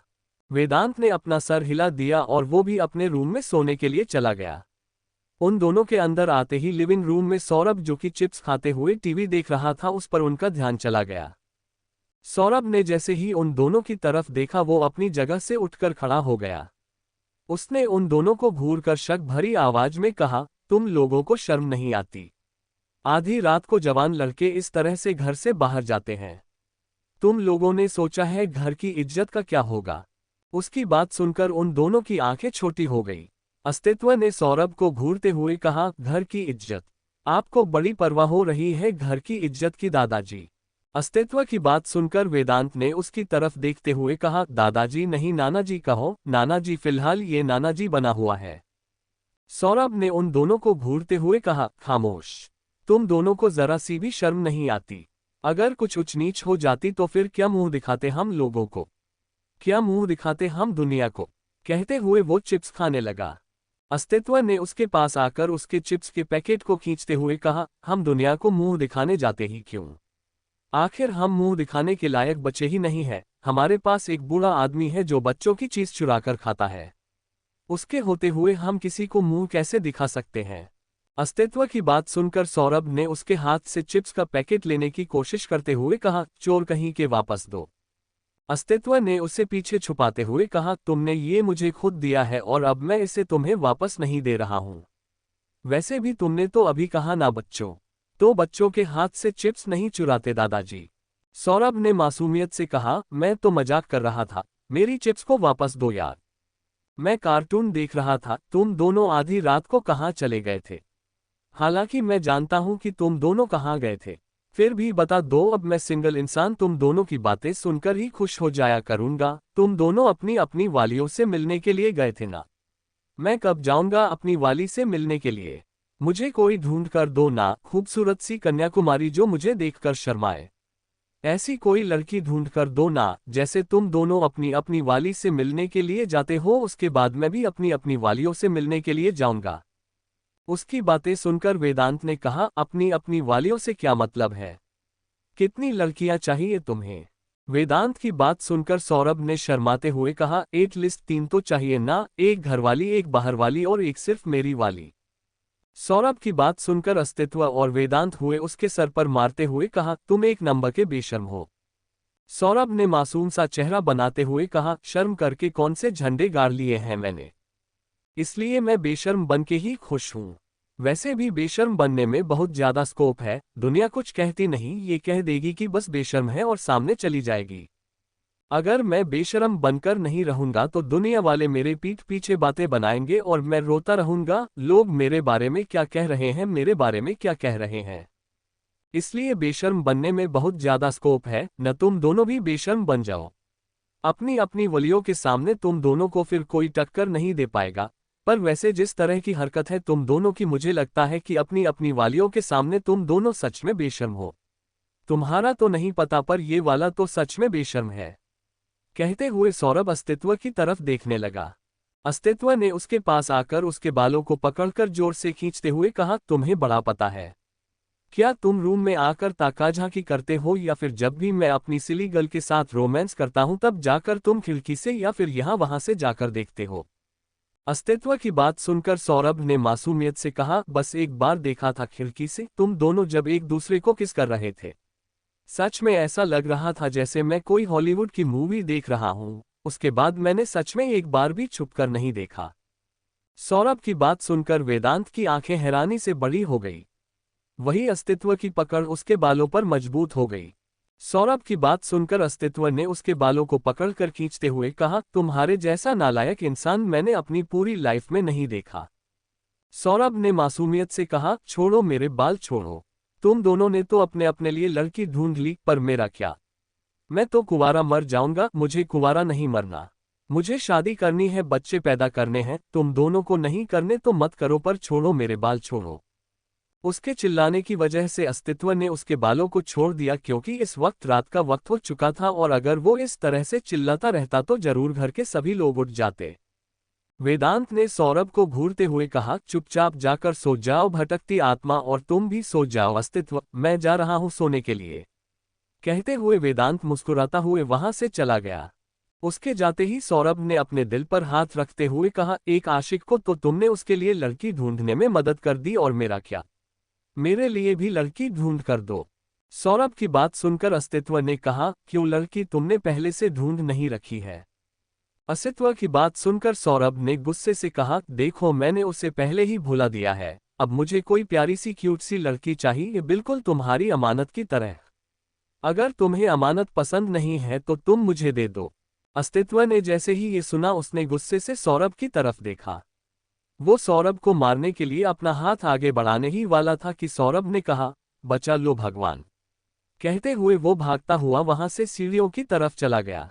वेदांत ने अपना सर हिला दिया और वो भी अपने रूम में सोने के लिए चला गया। उन दोनों के अंदर आते ही लिविंग रूम में सौरभ, जो कि चिप्स खाते हुए टीवी देख रहा था, उस पर उनका ध्यान चला गया। सौरभ ने जैसे ही उन दोनों की तरफ देखा वो अपनी जगह से उठकर खड़ा हो गया। उसने उन दोनों को घूरकर शक भरी आवाज में कहा, तुम लोगों को शर्म नहीं आती? आधी रात को जवान लड़के इस तरह से घर से बाहर जाते हैं। तुम लोगों ने सोचा है घर की इज्जत का क्या होगा? उसकी बात सुनकर उन दोनों की आंखें छोटी हो गई। अस्तित्व ने सौरभ को घूरते हुए कहा, घर की इज्जत? आपको बड़ी परवाह हो रही है घर की इज्जत की दादाजी? अस्तित्व की बात सुनकर वेदांत ने उसकी तरफ देखते हुए कहा, दादाजी नहीं नानाजी कहो। नानाजी फिलहाल ये नानाजी बना हुआ है। सौरभ ने उन दोनों को घूरते हुए कहा, खामोश। तुम दोनों को जरा सी भी शर्म नहीं आती? अगर कुछ ऊंच नीच हो जाती तो फिर क्या मुंह दिखाते हम लोगों को? क्या मुंह दिखाते हम दुनिया को? कहते हुए वो चिप्स खाने लगा। अस्तित्व ने उसके पास आकर उसके चिप्स के पैकेट को खींचते हुए कहा, हम दुनिया को मुंह दिखाने जाते ही क्यों? आखिर हम मुंह दिखाने के लायक बचे ही नहीं है। हमारे पास एक बूढ़ा आदमी है जो बच्चों की चीज चुरा कर खाता है। उसके होते हुए हम किसी को मुंह कैसे दिखा सकते हैं? अस्तित्व की बात सुनकर सौरभ ने उसके हाथ से चिप्स का पैकेट लेने की कोशिश करते हुए कहा, चोर कहीं के वापस दो। अस्तित्व ने उसे पीछे छुपाते हुए कहा, तुमने ये मुझे खुद दिया है और अब मैं इसे तुम्हें वापस नहीं दे रहा हूं। वैसे भी तुमने तो अभी कहा ना बच्चों, तो बच्चों के हाथ से चिप्स नहीं चुराते दादाजी। सौरभ ने मासूमियत से कहा, मैं तो मजाक कर रहा था, मेरी चिप्स को वापस दो यार। मैं कार्टून देख रहा था। तुम दोनों आधी रात को कहाँ चले गए थे? हालांकि मैं जानता हूं कि तुम दोनों कहाँ गए थे, फिर भी बता दो। अब मैं सिंगल इंसान तुम दोनों की बातें सुनकर ही खुश हो जाया करूंगा। तुम दोनों अपनी अपनी वालियों से मिलने के लिए गए थे ना? मैं कब जाऊंगा अपनी वाली से मिलने के लिए? मुझे कोई ढूंढ कर दो ना, खूबसूरत सी कन्याकुमारी जो मुझे देखकर शर्माए। ऐसी कोई लड़की ढूंढ कर दो ना, जैसे तुम दोनों अपनी अपनी वाली से मिलने के लिए जाते हो, उसके बाद मैं भी अपनी अपनी वालियों से मिलने के लिए जाऊंगा। उसकी बातें सुनकर वेदांत ने कहा, अपनी अपनी वालियों से क्या मतलब है? कितनी लड़कियां चाहिए तुम्हें? वेदांत की बात सुनकर सौरभ ने शर्माते हुए कहा, एटलीस्ट 3 तो चाहिए ना, एक घरवाली, एक बाहर वाली और एक सिर्फ मेरी वाली। सौरभ की बात सुनकर अस्तित्व और वेदांत हुए उसके सर पर मारते हुए कहा, तुम एक नंबर के बेशर्म हो। सौरभ ने मासूम सा चेहरा बनाते हुए कहा, शर्म करके कौन से झंडे गाड़ लिए हैं मैंने? इसलिए मैं बेशर्म बन के ही खुश हूं। वैसे भी बेशर्म बनने में बहुत ज्यादा स्कोप है। दुनिया कुछ कहती नहीं, ये कह देगी कि बस बेशर्म है और सामने चली जाएगी। अगर मैं बेशर्म बनकर नहीं रहूंगा तो दुनिया वाले मेरे पीठ पीछे बातें बनाएंगे और मैं रोता रहूंगा, लोग मेरे बारे में क्या कह रहे हैं, मेरे बारे में क्या कह रहे हैं। इसलिए बेशर्म बनने में बहुत ज्यादा स्कोप है। न तुम दोनों भी बेशर्म बन जाओ। अपनी अपनी वलियों के सामने तुम दोनों को फिर कोई टक्कर नहीं दे पाएगा। पर वैसे जिस तरह की हरकत है तुम दोनों की, मुझे लगता है कि अपनी अपनी वालियों के सामने तुम दोनों सच में बेशर्म हो। तुम्हारा तो नहीं पता पर ये वाला तो सच में बेशर्म है। कहते हुए सौरभ अस्तित्व की तरफ देखने लगा। अस्तित्व ने उसके पास आकर उसके बालों को पकड़कर जोर से खींचते हुए कहा, तुम्हें बड़ा पता है। क्या तुम रूम में आकर ताकाझाकी करते हो या फिर जब भी मैं अपनी सिली गर्ल के साथ रोमांस करता हूं तब जाकर तुम खिड़की से या फिर यहां वहां से जाकर देखते हो? अस्तित्व की बात सुनकर सौरभ ने मासूमियत से कहा, बस एक बार देखा था खिड़की से, तुम दोनों जब एक दूसरे को किस कर रहे थे। सच में ऐसा लग रहा था जैसे मैं कोई हॉलीवुड की मूवी देख रहा हूं। उसके बाद मैंने सच में एक बार भी छुपकर नहीं देखा। सौरभ की बात सुनकर वेदांत की आंखें हैरानी से बड़ी हो गई। वही अस्तित्व की पकड़ उसके बालों पर मजबूत हो गई। सौरभ की बात सुनकर अस्तित्व ने उसके बालों को पकड़कर खींचते हुए कहा, तुम्हारे जैसा नालायक इंसान मैंने अपनी पूरी लाइफ में नहीं देखा। सौरभ ने मासूमियत से कहा, छोड़ो मेरे बाल छोड़ो। तुम दोनों ने तो अपने अपने लिए लड़की ढूंढ ली, पर मेरा क्या? मैं तो कुंवारा मर जाऊंगा। मुझे कुंवारा नहीं मरना। मुझे शादी करनी है, बच्चे पैदा करने हैं। तुम दोनों को नहीं करने तो मत करो, पर छोड़ो मेरे बाल छोड़ो। उसके चिल्लाने की वजह से अस्तित्व ने उसके बालों को छोड़ दिया, क्योंकि इस वक्त रात का वक्त हो चुका था और अगर वो इस तरह से चिल्लाता रहता तो जरूर घर के सभी लोग उठ जाते। वेदांत ने सौरभ को घूरते हुए कहा, चुपचाप जाकर सो जाओ भटकती आत्मा, और तुम भी सो जाओ अस्तित्व, मैं जा रहा हूं सोने के लिए। कहते हुए वेदांत मुस्कुराता हुए वहां से चला गया। उसके जाते ही सौरभ ने अपने दिल पर हाथ रखते हुए कहा, एक आशिक को तो तुमने उसके लिए लड़की ढूंढने में मदद कर दी, और मेरा क्या? मेरे लिए भी लड़की ढूंढ कर दो। सौरभ की बात सुनकर अस्तित्व ने कहा, क्यों, लड़की तुमने पहले से ढूंढ नहीं रखी है? अस्तित्व की बात सुनकर सौरभ ने गुस्से से कहा, देखो मैंने उसे पहले ही भुला दिया है। अब मुझे कोई प्यारी सी क्यूट सी लड़की चाहिए, बिल्कुल तुम्हारी अमानत की तरह। अगर तुम्हें अमानत पसंद नहीं है तो तुम मुझे दे दो। अस्तित्व ने जैसे ही ये सुना उसने गुस्से से सौरभ की तरफ देखा। वो सौरभ को मारने के लिए अपना हाथ आगे बढ़ाने ही वाला था कि सौरभ ने कहा, बचा लो भगवान। कहते हुए वो भागता हुआ वहां से सीढ़ियों की तरफ चला गया।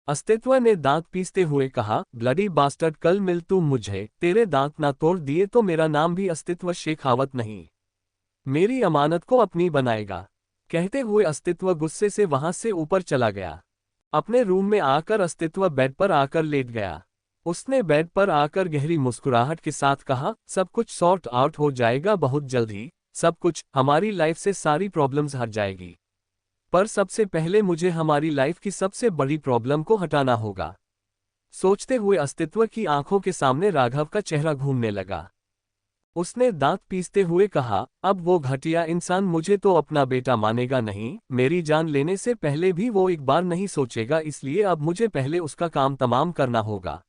अस्तित्व ने दांत पीसते हुए कहा, ब्लडी बास्टर्ड, कल मिल तू मुझे। तेरे दांत ना तोड़ दिए तो मेरा नाम भी अस्तित्व शेखावत नहीं। मेरी अमानत को अपनी बनाएगा। कहते हुए अस्तित्व गुस्से से वहां से ऊपर चला गया। अपने रूम में आकर अस्तित्व बेड पर आकर लेट गया। उसने बेड पर आकर गहरी मुस्कुराहट के साथ कहा, सब कुछ सॉर्ट आउट हो जाएगा बहुत जल्द ही। सब कुछ, हमारी लाइफ से सारी प्रॉब्लम्स हट जाएगी। पर सबसे पहले मुझे हमारी लाइफ की सबसे बड़ी प्रॉब्लम को हटाना होगा। सोचते हुए अस्तित्व की आंखों के सामने राघव का चेहरा घूमने लगा। उसने दांत पीसते हुए कहा, अब वो घटिया इंसान मुझे तो अपना बेटा मानेगा नहीं। मेरी जान लेने से पहले भी वो एक बार नहीं सोचेगा, इसलिए अब मुझे पहले उसका काम तमाम करना होगा।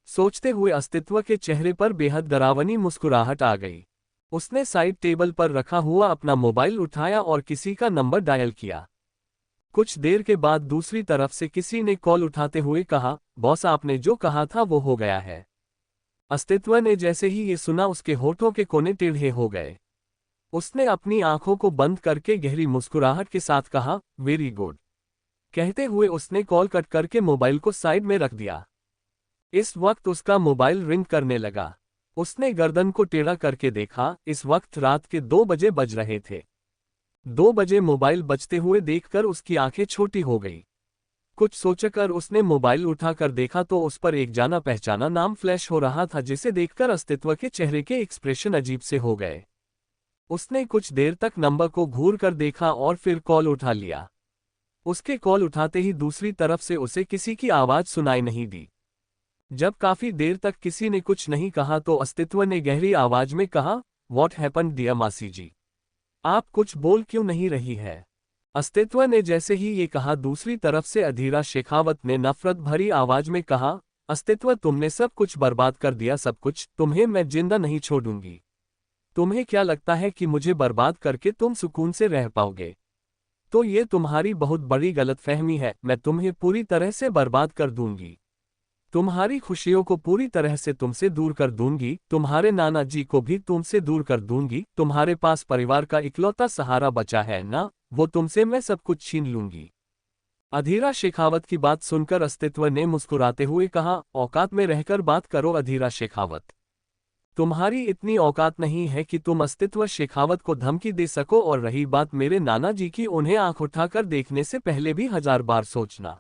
सोचते हुए अस्तित्व के चेहरे पर बेहद डरावनी मुस्कुराहट आ गई। उसने साइड टेबल पर रखा हुआ अपना मोबाइल उठाया और किसी का नंबर डायल किया। कुछ देर के बाद दूसरी तरफ से किसी ने कॉल उठाते हुए कहा, बॉस, आपने जो कहा था वो हो गया है। अस्तित्व ने जैसे ही ये सुना उसके होठों के कोने टेढ़े हो गए। उसने अपनी आंखों को बंद करके गहरी मुस्कुराहट के साथ कहा, वेरी गुड। कहते हुए उसने कॉल कट करके मोबाइल को साइड में रख दिया। इस वक्त उसका मोबाइल रिंग करने लगा। उसने गर्दन को टेढ़ा करके देखा। इस वक्त रात के 2 बजे बज रहे थे। 2 बजे मोबाइल बजते हुए देखकर उसकी आंखें छोटी हो गई। कुछ सोचकर उसने मोबाइल उठाकर देखा तो उस पर एक जाना पहचाना नाम फ्लैश हो रहा था, जिसे देखकर अस्तित्व के चेहरे के एक्सप्रेशन अजीब से हो गए। उसने कुछ देर तक नंबर को घूर कर देखा और फिर कॉल उठा लिया। उसके कॉल उठाते ही दूसरी तरफ से उसे किसी की आवाज सुनाई नहीं दी। जब काफी देर तक किसी ने कुछ नहीं कहा तो अस्तित्व ने गहरी आवाज में कहा, व्हाट हैपन्ड डियर मासी जी? आप कुछ बोल क्यों नहीं रही है? अस्तित्व ने जैसे ही ये कहा दूसरी तरफ से अधीरा शेखावत ने नफरत भरी आवाज में कहा, अस्तित्व, तुमने सब कुछ बर्बाद कर दिया, सब कुछ। तुम्हें मैं जिंदा नहीं छोड़ूंगी। तुम्हें क्या लगता है कि मुझे बर्बाद करके तुम सुकून से रह पाओगे? तो ये तुम्हारी बहुत बड़ी गलतफहमी है। मैं तुम्हें पूरी तरह से बर्बाद कर दूंगी। तुम्हारी खुशियों को पूरी तरह से तुमसे दूर कर दूंगी। तुम्हारे नाना जी को भी तुमसे दूर कर दूंगी। तुम्हारे पास परिवार का इकलौता सहारा बचा है ना, वो तुमसे मैं सब कुछ छीन लूंगी। अधीरा शेखावत की बात सुनकर अस्तित्व ने मुस्कुराते हुए कहा, औकात में रहकर बात करो अधीरा शेखावत। तुम्हारी इतनी औकात नहीं है कि तुम अस्तित्व शेखावत को धमकी दे सको, और रही बात मेरे नाना जी की, उन्हें आंख उठाकर देखने से पहले भी 1000 बार सोचना।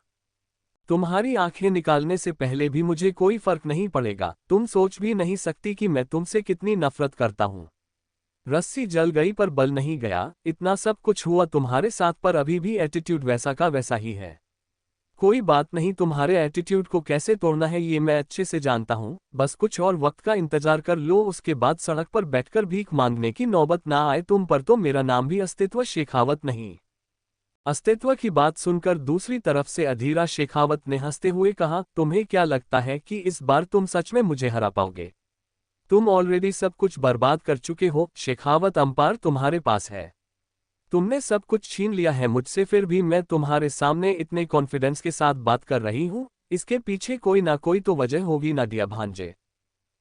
तुम्हारी आंखें निकालने से पहले भी मुझे कोई फर्क नहीं पड़ेगा। तुम सोच भी नहीं सकती कि मैं तुमसे कितनी नफरत करता हूं। रस्सी जल गई पर बल नहीं गया, इतना सब कुछ हुआ तुम्हारे साथ पर अभी भी एटीट्यूड वैसा का वैसा ही है। कोई बात नहीं, तुम्हारे एटीट्यूड को कैसे तोड़ना है ये मैं अच्छे से जानता हूँ, बस कुछ और वक्त का इंतजार कर लो, उसके बाद सड़क पर बैठकर भीख मांगने की नौबत ना आए तुम पर। तो मेरा नाम भी अस्तित्व शेखावत नहीं। अस्तित्व की बात सुनकर दूसरी तरफ से अधीरा शेखावत ने हंसते हुए कहा, तुम्हें क्या लगता है कि इस बार तुम सच में मुझे हरा पाओगे? तुम ऑलरेडी सब कुछ बर्बाद कर चुके हो शेखावत, अंपायर तुम्हारे पास है। तुमने सब कुछ छीन लिया है मुझसे, फिर भी मैं तुम्हारे सामने इतने कॉन्फिडेंस के साथ बात कर रही हूँ। इसके पीछे कोई ना कोई तो वजह होगी ना डिया भांजे।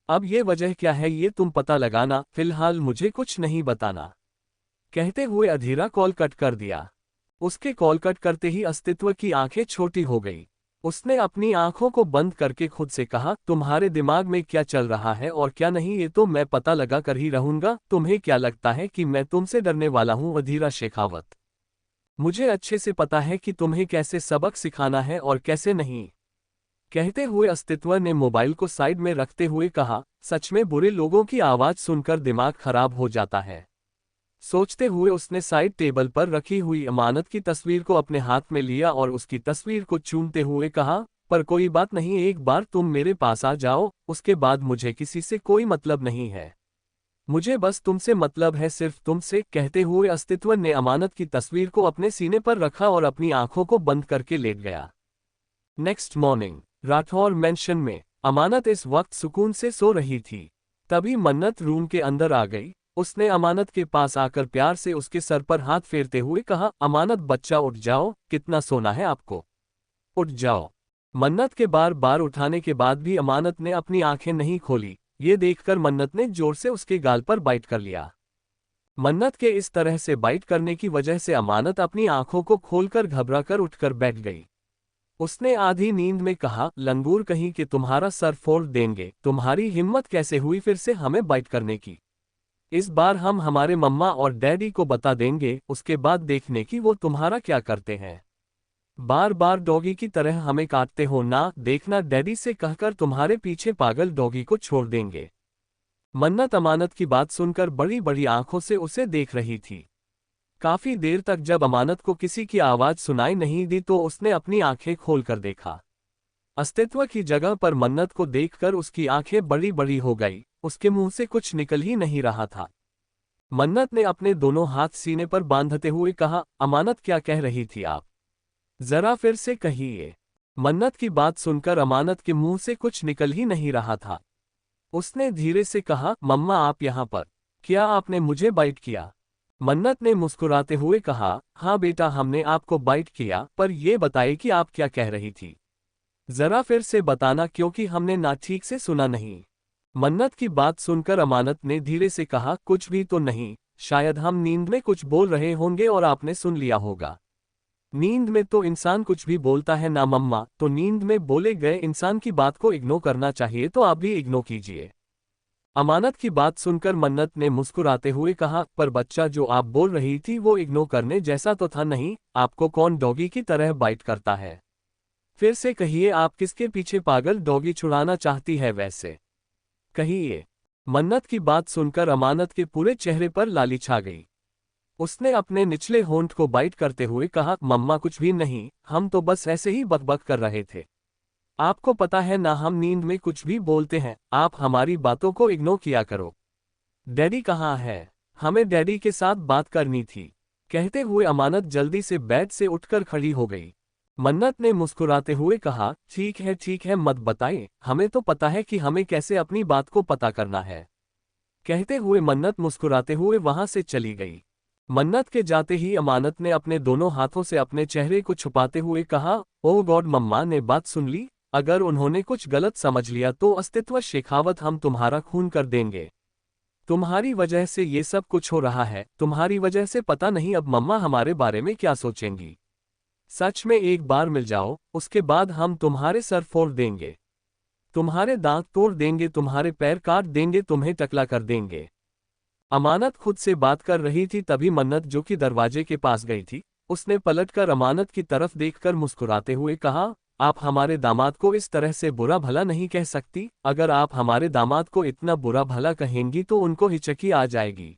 अब ये वजह क्या है ये तुम पता लगाना, फिलहाल मुझे कुछ नहीं बताना। कहते हुए अधीरा कॉल कट कर दिया। उसके कॉल कट करते ही अस्तित्व की आंखें छोटी हो गई। उसने अपनी आंखों को बंद करके खुद से कहा, तुम्हारे दिमाग में क्या चल रहा है और क्या नहीं ये तो मैं पता लगा कर ही रहूंगा। तुम्हें क्या लगता है कि मैं तुमसे डरने वाला हूं अधीरा शेखावत? मुझे अच्छे से पता है कि तुम्हें कैसे सबक सिखाना है और कैसे नहीं। कहते हुए अस्तित्व ने मोबाइल को साइड में रखते हुए कहा, सच में बुरे लोगों की आवाज सुनकर दिमाग खराब हो जाता है। सोचते हुए उसने साइड टेबल पर रखी हुई अमानत की तस्वीर को अपने हाथ में लिया और उसकी तस्वीर को चूमते हुए कहा, पर कोई बात नहीं, एक बार तुम मेरे पास आ जाओ, उसके बाद मुझे किसी से कोई मतलब नहीं है। मुझे बस तुमसे मतलब है, सिर्फ तुमसे। कहते हुए अस्तित्व ने अमानत की तस्वीर को अपने सीने पर रखा और अपनी आंखों को बंद करके लेट गया। नेक्स्ट मॉर्निंग राठौर मैंशन में अमानत इस वक्त सुकून से सो रही थी। तभी मन्नत रूम के अंदर आ गई। उसने अमानत के पास आकर प्यार से उसके सर पर हाथ फेरते हुए कहा, अमानत बच्चा उठ जाओ, कितना सोना है आपको, उठ जाओ। मन्नत के बार बार उठाने के बाद भी अमानत ने अपनी आंखें नहीं खोली। ये देखकर मन्नत ने जोर से उसके गाल पर बाइट कर लिया। मन्नत के इस तरह से बाइट करने की वजह से अमानत अपनी आंखों को खोलकर घबराकर उठकर बैठ गई। उसने आधी नींद में कहा, लंगूर कहीं कि तुम्हारा सर फोड़ देंगे, तुम्हारी हिम्मत कैसे हुई फिर से हमें बाइट करने की? इस बार हम हमारे मम्मा और डैडी को बता देंगे, उसके बाद देखने की वो तुम्हारा क्या करते हैं। बार बार डॉगी की तरह हमें काटते हो ना, देखना डैडी से कहकर तुम्हारे पीछे पागल डॉगी को छोड़ देंगे। मन्नत अमानत की बात सुनकर बड़ी बड़ी आंखों से उसे देख रही थी। काफी देर तक जब अमानत को किसी की आवाज सुनाई नहीं दी तो उसने अपनी आंखें खोलकर देखा। अस्तित्व की जगह पर मन्नत को देखकर उसकी आंखें बड़ी बड़ी हो गई। उसके मुंह से कुछ निकल ही नहीं रहा था। मन्नत ने अपने दोनों हाथ सीने पर बांधते हुए कहा, अमानत क्या कह रही थी आप? जरा फिर से कहिए। मन्नत की बात सुनकर अमानत के मुंह से कुछ निकल ही नहीं रहा था। उसने धीरे से कहा, मम्मा आप यहाँ पर, क्या आपने मुझे बाइट किया? मन्नत ने मुस्कुराते हुए कहा, हाँ बेटा हमने आपको बाइट किया, पर यह बताइए कि आप क्या कह रही थी? जरा फिर से बताना क्योंकि हमने ना ठीक से सुना नहीं। मन्नत की बात सुनकर अमानत ने धीरे से कहा, कुछ भी तो नहीं, शायद हम नींद में कुछ बोल रहे होंगे और आपने सुन लिया होगा। नींद में तो इंसान कुछ भी बोलता है ना मम्मा, तो नींद में बोले गए इंसान की बात को इग्नोर करना चाहिए, तो आप भी इग्नोर कीजिए। अमानत की बात सुनकर मन्नत ने मुस्कुराते हुए कहा, पर बच्चा जो आप बोल रही थी वो इग्नोर करने जैसा तो था नहीं, आपको कौन डॉगी की तरह बाइट करता है? फिर से कहिए, आप किसके पीछे पागल डॉगी छुड़ाना चाहती है वैसे? कहिए। मन्नत की बात सुनकर अमानत के पूरे चेहरे पर लाली छा गई। उसने अपने निचले होंठ को बाइट करते हुए कहा, मम्मा कुछ भी नहीं, हम तो बस ऐसे ही बकबक कर रहे थे। आपको पता है ना हम नींद में कुछ भी बोलते हैं, आप हमारी बातों को इग्नोर किया करो। डैडी कहाँ है? हमें डैडी के साथ बात करनी थी। कहते हुए अमानत जल्दी से बेड से उठकर खड़ी हो गई। मन्नत ने मुस्कुराते हुए कहा, ठीक है मत बताइए, हमें तो पता है कि हमें कैसे अपनी बात को पता करना है। कहते हुए मन्नत मुस्कुराते हुए वहां से चली गई। मन्नत के जाते ही अमानत ने अपने दोनों हाथों से अपने चेहरे को छुपाते हुए कहा, ओह गॉड मम्मा ने बात सुन ली, अगर उन्होंने कुछ गलत समझ लिया तो अस्तित्व शेखावत हम तुम्हारा खून कर देंगे। तुम्हारी वजह से ये सब कुछ हो रहा है, तुम्हारी वजह से पता नहीं अब मम्मा हमारे बारे में क्या सोचेंगी। सच में एक बार मिल जाओ, उसके बाद हम तुम्हारे सर फोड़ देंगे, तुम्हारे दांत तोड़ देंगे, तुम्हारे पैर काट देंगे, तुम्हें टकला कर देंगे। अमानत खुद से बात कर रही थी तभी मन्नत जो कि दरवाजे के पास गई थी, उसने पलटकर अमानत की तरफ देखकर मुस्कुराते हुए कहा, आप हमारे दामाद को इस तरह से बुरा भला नहीं कह सकती, अगर आप हमारे दामाद को इतना बुरा भला कहेंगी तो उनको हिचकी आ जाएगी।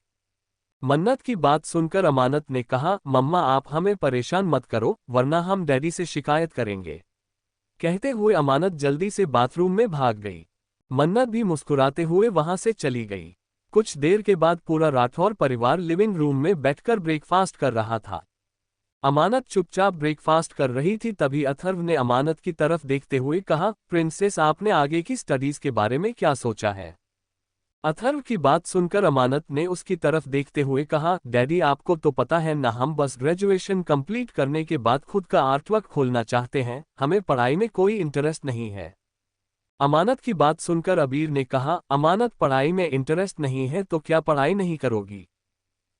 मन्नत की बात सुनकर अमानत ने कहा, मम्मा आप हमें परेशान मत करो वरना हम डैडी से शिकायत करेंगे। कहते हुए अमानत जल्दी से बाथरूम में भाग गई। मन्नत भी मुस्कुराते हुए वहां से चली गई। कुछ देर के बाद पूरा राठौर परिवार लिविंग रूम में बैठकर ब्रेकफास्ट कर रहा था। अमानत चुपचाप ब्रेकफास्ट कर रही थी, तभी अथर्व ने अमानत की तरफ देखते हुए कहा, प्रिंसेस आपने आगे की स्टडीज के बारे में क्या सोचा है? अथर्व की बात सुनकर अमानत ने उसकी तरफ देखते हुए कहा, डैडी आपको तो पता है ना, हम बस ग्रेजुएशन कंप्लीट करने के बाद खुद का आर्टवर्क खोलना चाहते हैं, हमें पढ़ाई में कोई इंटरेस्ट नहीं है। अमानत की बात सुनकर अबीर ने कहा, अमानत पढ़ाई में इंटरेस्ट नहीं है तो क्या पढ़ाई नहीं करोगी?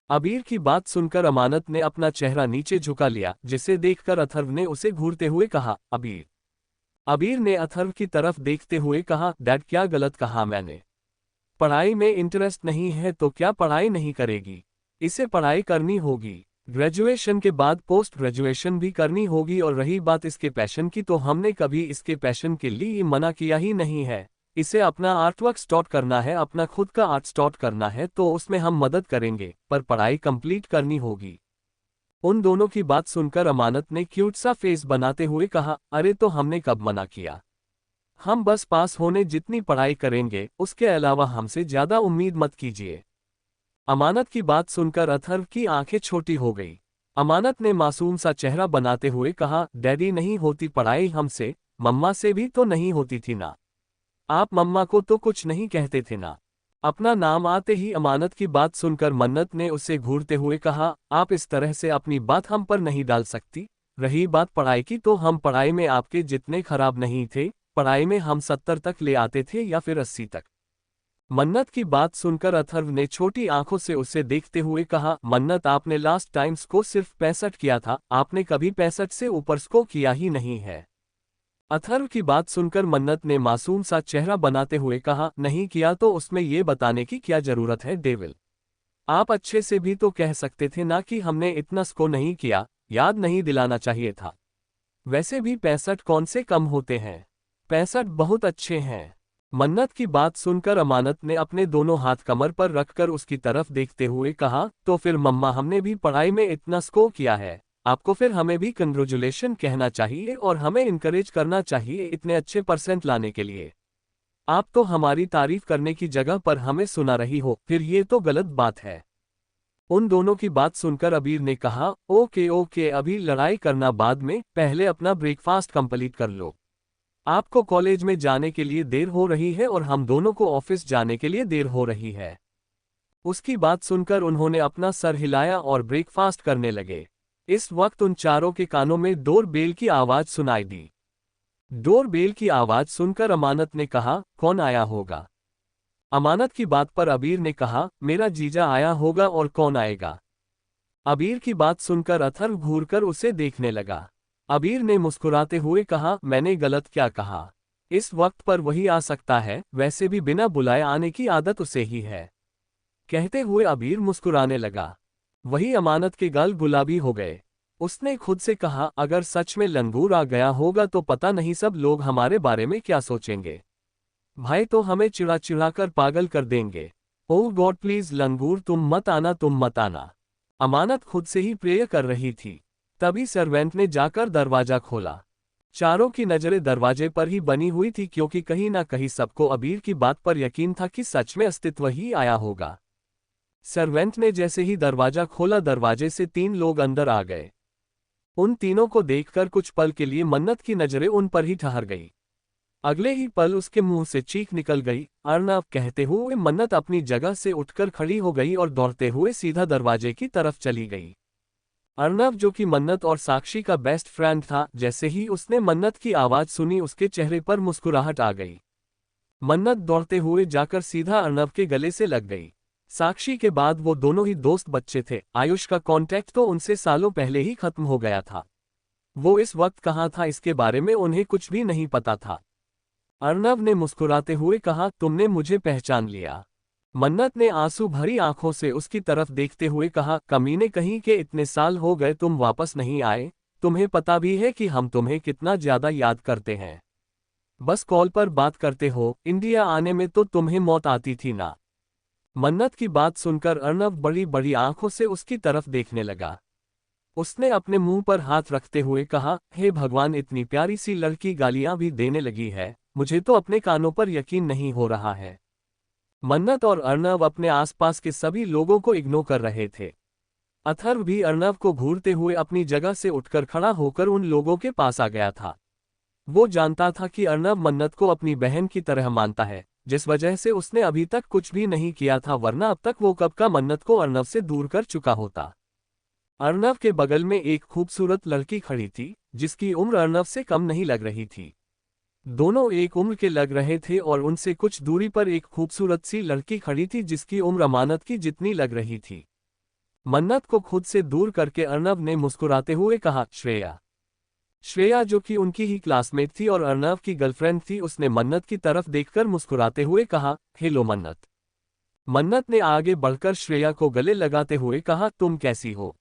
अबीर की बात सुनकर अमानत ने अपना चेहरा नीचे झुका लिया, जिसे देखकर अथर्व ने उसे घूरते हुए कहा, अबीर। अबीर ने अथर्व की तरफ देखते हुए कहा, डैड क्या गलत कहा मैंने? पढ़ाई में इंटरेस्ट नहीं है तो क्या पढ़ाई नहीं करेगी? इसे पढ़ाई करनी होगी। ग्रेजुएशन के बाद पोस्ट ग्रेजुएशन भी करनी होगी, और रही बात इसके पैशन की, तो हमने कभी इसके पैशन के लिए मना किया ही नहीं है। इसे अपना आर्टवर्क स्टार्ट करना है, अपना खुद का आर्ट स्टार्ट करना है तो उसमें हम मदद करेंगे, पर पढ़ाई कंप्लीट करनी होगी। उन दोनों की बात सुनकर अमानत ने क्यूट सा फेस बनाते हुए कहा, अरे तो हमने कब मना किया? हम बस पास होने जितनी पढ़ाई करेंगे, उसके अलावा हमसे ज्यादा उम्मीद मत कीजिए। अमानत की बात सुनकर अथर्व की आंखें छोटी हो गई। अमानत ने मासूम सा चेहरा बनाते हुए कहा, डैडी नहीं होती पढ़ाई हमसे, मम्मा से भी तो नहीं होती थी ना। आप मम्मा को तो कुछ नहीं कहते थे ना। अपना नाम आते ही अमानत की बात सुनकर मन्नत ने उसे घूरते हुए कहा, आप इस तरह से अपनी बात हम पर नहीं डाल सकती। रही बात पढ़ाई की, तो हम पढ़ाई में आपके जितने खराब नहीं थे, पढ़ाई में हम 70 तक ले आते थे या फिर 80 तक। मन्नत की बात सुनकर अथर्व ने छोटी आंखों से उसे देखते हुए कहा, मन्नत आपने लास्ट टाइम स्कोर सिर्फ 65 किया था, आपने कभी 65 से ऊपर स्कोर किया ही नहीं है। अथर्व की बात सुनकर मन्नत ने मासूम सा चेहरा बनाते हुए कहा, नहीं किया तो उसमें ये बताने की क्या जरूरत है डेविल? आप अच्छे से भी तो कह सकते थे ना कि हमने इतना स्कोर नहीं किया, याद नहीं दिलाना चाहिए था। वैसे भी 65 कौन से कम होते हैं, 65 बहुत अच्छे हैं। मन्नत की बात सुनकर अमानत ने अपने दोनों हाथ कमर पर रखकर उसकी तरफ देखते हुए कहा, तो फिर मम्मा हमने भी पढ़ाई में इतना स्कोर किया है, आपको फिर हमें भी कंग्रेचुलेशन कहना चाहिए और हमें इनकरेज करना चाहिए इतने अच्छे परसेंट लाने के लिए। आप तो हमारी तारीफ करने की जगह पर हमें सुना रही हो, फिर ये तो गलत बात है। उन दोनों की बात सुनकर अबीर ने कहा, ओके ओके, अभी लड़ाई करना बाद में, पहले अपना ब्रेकफास्ट कंप्लीट कर लो। आपको कॉलेज में जाने के लिए देर हो रही है और हम दोनों को ऑफिस जाने के लिए देर हो रही है। उसकी बात सुनकर उन्होंने अपना सर हिलाया और ब्रेकफास्ट करने लगे। इस वक्त उन चारों के कानों में डोर बेल की आवाज सुनाई दी। डोर बेल की आवाज सुनकर अमानत ने कहा, कौन आया होगा? अमानत की बात पर अबीर ने कहा, मेरा जीजा आया होगा और कौन आएगा? अबीर की बात सुनकर अथर्व घूरकर उसे देखने लगा। अबीर ने मुस्कुराते हुए कहा, मैंने गलत क्या कहा? इस वक्त पर वही आ सकता है, वैसे भी बिना बुलाए आने की आदत उसे ही है। कहते हुए अबीर मुस्कुराने लगा। वही अमानत के गाल गुलाबी हो गए। उसने खुद से कहा, अगर सच में लंगूर आ गया होगा तो पता नहीं सब लोग हमारे बारे में क्या सोचेंगे। भाई तो हमें चिढ़ा चिढ़ा कर पागल कर देंगे। ओह गॉड प्लीज लंगूर तुम मत आना, तुम मत आना। अमानत खुद से ही प्रे कर रही थी। तभी सर्वेंट ने जाकर दरवाजा खोला। चारों की नजरें दरवाजे पर ही बनी हुई थी, क्योंकि कहीं ना कहीं सबको अबीर की बात पर यकीन था कि सच में अस्तित्व ही आया होगा। सर्वेंट ने जैसे ही दरवाजा खोला, दरवाजे से 3 लोग अंदर आ गए। उन तीनों को देखकर कुछ पल के लिए मन्नत की नजरें उन पर ही ठहर गई। अगले ही पल उसके मुंह से चीख निकल गई, अर्नव। कहते हुए मन्नत अपनी जगह से उठकर खड़ी हो गई और दौड़ते हुए सीधा दरवाजे की तरफ चली गई। अर्नव, जो कि मन्नत और साक्षी का बेस्ट फ्रेंड था, जैसे ही उसने मन्नत की आवाज सुनी उसके चेहरे पर मुस्कुराहट आ गई। मन्नत दौड़ते हुए जाकर सीधा अर्नव के गले से लग गई। साक्षी के बाद वो दोनों ही दोस्त बच्चे थे। आयुष का कांटेक्ट तो उनसे सालों पहले ही खत्म हो गया था। वो इस वक्त कहाँ था इसके बारे में उन्हें कुछ भी नहीं पता था। अर्नव ने मुस्कुराते हुए कहा, तुमने मुझे पहचान लिया? मन्नत ने आंसू भरी आंखों से उसकी तरफ देखते हुए कहा, कमीने कहीं के, इतने साल हो गए तुम वापस नहीं आए। तुम्हें पता भी है कि हम तुम्हें कितना ज्यादा याद करते हैं। बस कॉल पर बात करते हो, इंडिया आने में तो तुम्हें मौत आती थी ना। मन्नत की बात सुनकर अर्नव बड़ी बड़ी आंखों से उसकी तरफ देखने लगा। उसने अपने मुंह पर हाथ रखते हुए कहा, हे भगवान, इतनी प्यारी सी लड़की गालियां भी देने लगी है, मुझे तो अपने कानों पर यकीन नहीं हो रहा है। मन्नत और अर्नव अपने आसपास के सभी लोगों को इग्नोर कर रहे थे। अथर्व भी अर्नव को घूरते हुए अपनी जगह से उठकर खड़ा होकर उन लोगों के पास आ गया था। वो जानता था कि अर्नव मन्नत को अपनी बहन की तरह मानता है, जिस वजह से उसने अभी तक कुछ भी नहीं किया था, वरना अब तक वो कब का मन्नत को अर्नव से दूर कर चुका होता। अर्नव के बगल में एक खूबसूरत लड़की खड़ी थी, जिसकी उम्र अर्नव से कम नहीं लग रही थी। दोनों एक उम्र के लग रहे थे और उनसे कुछ दूरी पर एक खूबसूरत सी लड़की खड़ी थी जिसकी उम्र अमानत की जितनी लग रही थी। मन्नत को खुद से दूर करके अर्नव ने मुस्कुराते हुए कहा, श्रेया। श्रेया, जो कि उनकी ही क्लासमेट थी और अर्नव की गर्लफ्रेंड थी, उसने मन्नत की तरफ देखकर मुस्कुराते हुए कहा, हेलो मन्नत। मन्नत ने आगे बढ़कर श्रेया को गले लगाते हुए कहा, तुम कैसी हो?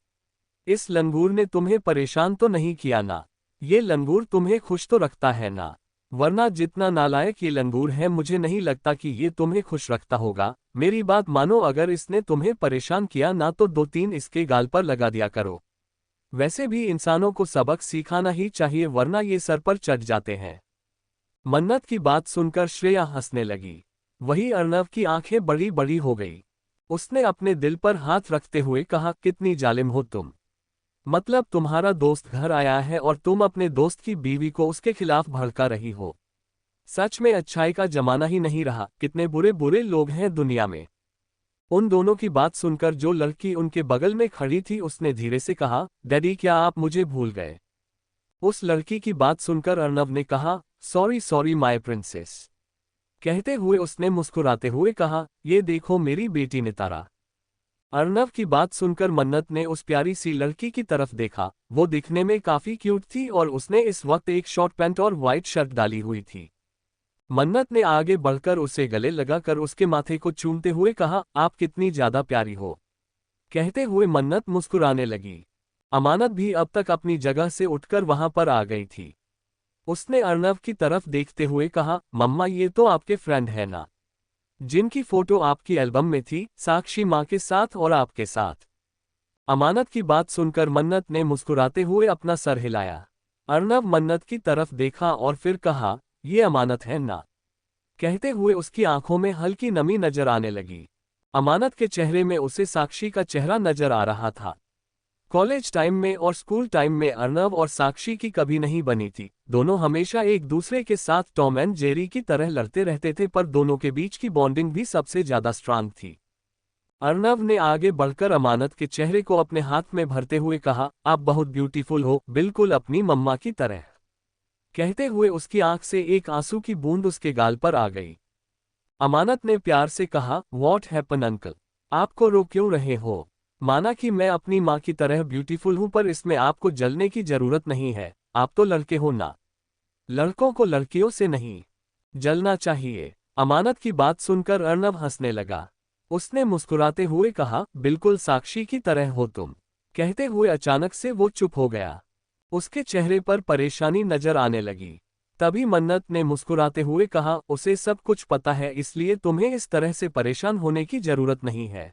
इस लंगूर ने तुम्हें परेशान तो नहीं किया ना? ये लंगूर तुम्हें खुश तो रखता है ना? वरना जितना नालायक ये लंगूर है, मुझे नहीं लगता कि ये तुम्हें खुश रखता होगा। मेरी बात मानो, अगर इसने तुम्हें परेशान किया ना तो 2-3 इसके गाल पर लगा दिया करो। वैसे भी इंसानों को सबक सिखाना ही चाहिए, वरना ये सर पर चढ़ जाते हैं। मन्नत की बात सुनकर श्रेया हंसने लगी। वही अर्नव की आंखें बड़ी बड़ी हो गई। उसने अपने दिल पर हाथ रखते हुए कहा, कितनी जालिम हो तुम। मतलब तुम्हारा दोस्त घर आया है और तुम अपने दोस्त की बीवी को उसके खिलाफ भड़का रही हो। सच में अच्छाई का जमाना ही नहीं रहा, कितने बुरे बुरे लोग हैं दुनिया में। उन दोनों की बात सुनकर जो लड़की उनके बगल में खड़ी थी उसने धीरे से कहा, डैडी, क्या आप मुझे भूल गए? उस लड़की की बात सुनकर अर्नव ने कहा, सॉरी सॉरी माय प्रिंसेस। कहते हुए उसने मुस्कुराते हुए कहा, ये देखो मेरी बेटी नितारा। अर्नव की बात सुनकर मन्नत ने उस प्यारी सी लड़की की तरफ देखा। वो दिखने में काफी क्यूट थी और उसने इस वक्त एक शॉर्ट पैंट और व्हाइट शर्ट डाली हुई थी। मन्नत ने आगे बढ़कर उसे गले लगाकर उसके माथे को चूमते हुए कहा, आप कितनी ज्यादा प्यारी हो। कहते हुए मन्नत मुस्कुराने लगी। अमानत भी अब तक अपनी जगह से उठकर वहां पर आ गई थी। उसने अर्नव की तरफ देखते हुए कहा, मम्मा, ये तो आपके फ्रेंड है ना, जिनकी फोटो आपकी एल्बम में थी, साक्षी माँ के साथ और आपके साथ। अमानत की बात सुनकर मन्नत ने मुस्कुराते हुए अपना सर हिलाया। अर्नव मन्नत की तरफ देखा और फिर कहा, ये अमानत है ना? कहते हुए उसकी आंखों में हल्की नमी नजर आने लगी। अमानत के चेहरे में उसे साक्षी का चेहरा नजर आ रहा था। कॉलेज टाइम में और स्कूल टाइम में अर्नव और साक्षी की कभी नहीं बनी थी। दोनों हमेशा एक दूसरे के साथ टॉम एंड जेरी की तरह लड़ते रहते थे, पर दोनों के बीच की बॉन्डिंग भी सबसे ज्यादा स्ट्रांग थी। अर्नव ने आगे बढ़कर अमानत के चेहरे को अपने हाथ में भरते हुए कहा, आप बहुत ब्यूटीफुल हो, बिल्कुल अपनी मम्मा की तरह। कहते हुए उसकी आंख से एक आंसू की बूंद उसके गाल पर आ गई। अमानत ने प्यार से कहा, व्हाट हैपन अंकल, आपको रो क्यों रहे हो? माना कि मैं अपनी माँ की तरह ब्यूटीफुल हूं, पर इसमें आपको जलने की जरूरत नहीं है। आप तो लड़के हो ना। लड़कों को लड़कियों से नहीं जलना चाहिए। अमानत की बात सुनकर अर्नव हंसने लगा। उसने मुस्कुराते हुए कहा, बिल्कुल साक्षी की तरह हो तुम। कहते हुए अचानक से वो चुप हो गया। उसके चेहरे पर परेशानी नजर आने लगी। तभी मन्नत ने मुस्कुराते हुए कहा, उसे सब कुछ पता है, इसलिए तुम्हें इस तरह से परेशान होने की जरूरत नहीं है।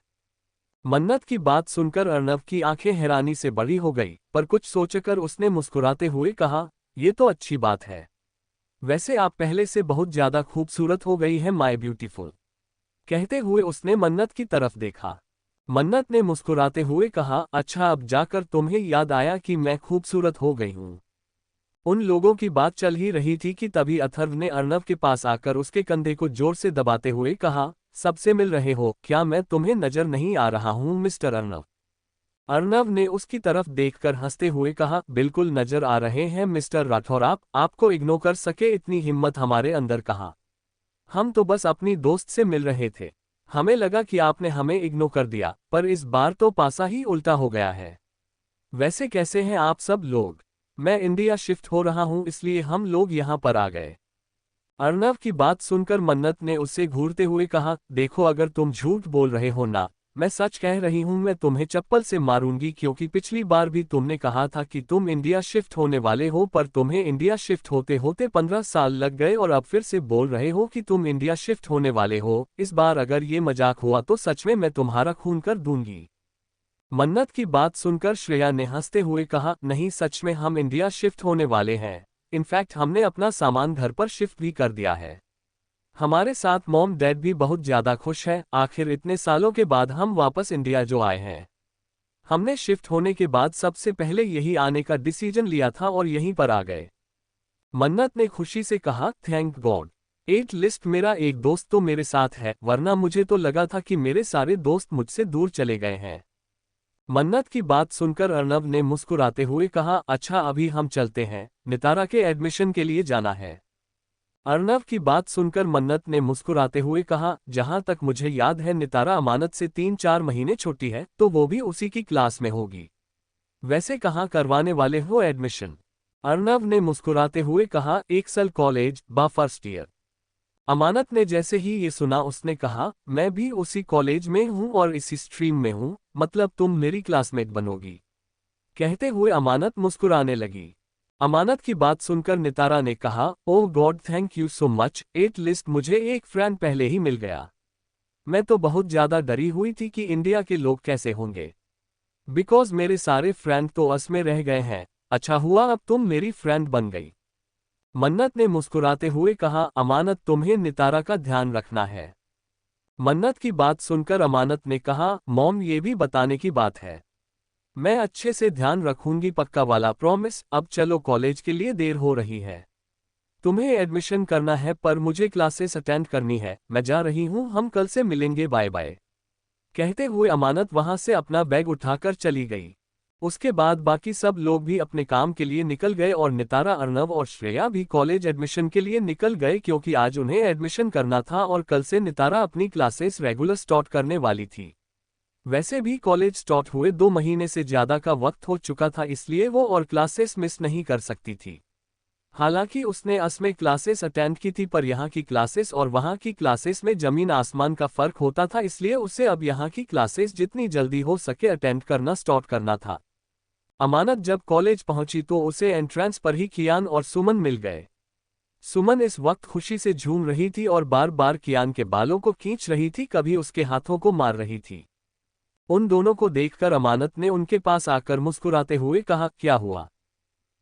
मन्नत की बात सुनकर अर्नव की आंखें हैरानी से बड़ी हो गई, पर कुछ सोचकर उसने मुस्कुराते हुए कहा, ये तो अच्छी बात है। वैसे आप पहले से बहुत ज्यादा खूबसूरत हो गई है माय ब्यूटीफुल। कहते हुए उसने मन्नत की तरफ देखा। मन्नत ने मुस्कुराते हुए कहा, अच्छा, अब जाकर तुम्हें याद आया कि मैं खूबसूरत हो गई हूँ। उन लोगों की बात चल ही रही थी कि तभी अथर्व ने अर्नव के पास आकर उसके कंधे को जोर से दबाते हुए कहा, सबसे मिल रहे हो क्या? मैं तुम्हें नजर नहीं आ रहा हूं मिस्टर अर्नव? अर्नव ने उसकी तरफ देखकर हंसते हुए कहा, बिल्कुल नजर आ रहे हैं मिस्टर राठौर। आपको इग्नोर कर सके इतनी हिम्मत हमारे अंदर कहाँ? हम तो बस अपनी दोस्त से मिल रहे थे। हमें लगा कि आपने हमें इग्नोर कर दिया, पर इस बार तो पासा ही उल्टा हो गया है। वैसे कैसे हैं आप सब लोग? मैं इंडिया शिफ्ट हो रहा हूं, इसलिए हम लोग यहां पर आ गए। अर्नव की बात सुनकर मन्नत ने उससे घूरते हुए कहा, देखो, अगर तुम झूठ बोल रहे हो ना, मैं सच कह रही हूँ, मैं तुम्हें चप्पल से मारूंगी क्योंकि पिछली बार भी तुमने कहा था कि तुम इंडिया शिफ्ट होने वाले हो, पर तुम्हें इंडिया शिफ्ट होते होते 15 साल लग गए और अब फिर से बोल रहे हो कि तुम इंडिया शिफ्ट होने वाले हो। इस बार अगर ये मजाक हुआ तो सच में मैं तुम्हारा खून कर दूंगी। मन्नत की बात सुनकर श्रेया ने हंसते हुए कहा, नहीं सच में हम इंडिया शिफ्ट होने वाले हैं। इनफैक्ट हमने अपना सामान घर पर शिफ्ट भी कर दिया है। हमारे साथ मॉम डैड भी बहुत ज्यादा खुश हैं, आखिर इतने सालों के बाद हम वापस इंडिया जो आए हैं। हमने शिफ्ट होने के बाद सबसे पहले यही आने का डिसीजन लिया था और यहीं पर आ गए। मन्नत ने खुशी से कहा, थैंक गॉड। एट लिस्ट मेरा एक दोस्त तो मेरे साथ है, वरना मुझे तो लगा था कि मेरे सारे दोस्त मुझसे दूर चले गए हैं। मन्नत की बात सुनकर अर्नव ने मुस्कुराते हुए कहा, अच्छा अभी हम चलते हैं, नितारा के एडमिशन के लिए जाना है। अर्नव की बात सुनकर मन्नत ने मुस्कुराते हुए कहा, जहां तक मुझे याद है नितारा अमानत से 3-4 महीने छोटी है, तो वो भी उसी की क्लास में होगी। वैसे कहाँ करवाने वाले हो एडमिशन? अर्नव ने मुस्कुराते हुए कहा, एक साल कॉलेज बा फर्स्ट ईयर। अमानत ने जैसे ही ये सुना उसने कहा, मैं भी उसी कॉलेज में हूँ और इसी स्ट्रीम में हूँ, मतलब तुम मेरी क्लासमेट बनोगी। कहते हुए अमानत मुस्कुराने लगी। अमानत की बात सुनकर नितारा ने कहा, oh God thank you so much, at least मुझे एक फ्रेंड पहले ही मिल गया। मैं तो बहुत ज्यादा डरी हुई थी कि इंडिया के लोग कैसे होंगे, बिकॉज मेरे सारे फ्रेंड तो अस में रह गए हैं। अच्छा हुआ अब तुम मेरी फ्रेंड बन गई। मन्नत ने मुस्कुराते हुए कहा, अमानत तुम्हें नितारा का ध्यान रखना है। मन्नत की बात सुनकर अमानत ने कहा, मॉम ये भी बताने की बात है। मैं अच्छे से ध्यान रखूंगी, पक्का वाला प्रॉमिस। अब चलो कॉलेज के लिए देर हो रही है। तुम्हें एडमिशन करना है पर मुझे क्लासेस अटेंड करनी है, मैं जा रही हूँ, हम कल से मिलेंगे, बाय बाय। कहते हुए अमानत वहां से अपना बैग उठाकर चली गई। उसके बाद बाकी सब लोग भी अपने काम के लिए निकल गए और नितारा, अर्नव और श्रेया भी कॉलेज एडमिशन के लिए निकल गए क्योंकि आज उन्हें एडमिशन करना था और कल से नितारा अपनी क्लासेस रेगुलर स्टार्ट करने वाली थी। वैसे भी कॉलेज स्टार्ट हुए 2 महीने से ज्यादा का वक्त हो चुका था, इसलिए वो और क्लासेस मिस नहीं कर सकती थी। हालांकि उसने असमें क्लासेस अटेंड की थी, पर यहाँ की क्लासेस और वहाँ की क्लासेस में जमीन आसमान का फर्क होता था, इसलिए उसे अब यहाँ की क्लासेस जितनी जल्दी हो सके अटेंड करना स्टार्ट करना था। अमानत जब कॉलेज पहुंची तो उसे एंट्रेंस पर ही कियान और सुमन मिल गए। सुमन इस वक्त खुशी से झूम रही थी और बार बार कियान के बालों को खींच रही थी, कभी उसके हाथों को मार रही थी। उन दोनों को देखकर अमानत ने उनके पास आकर मुस्कुराते हुए कहा, क्या हुआ?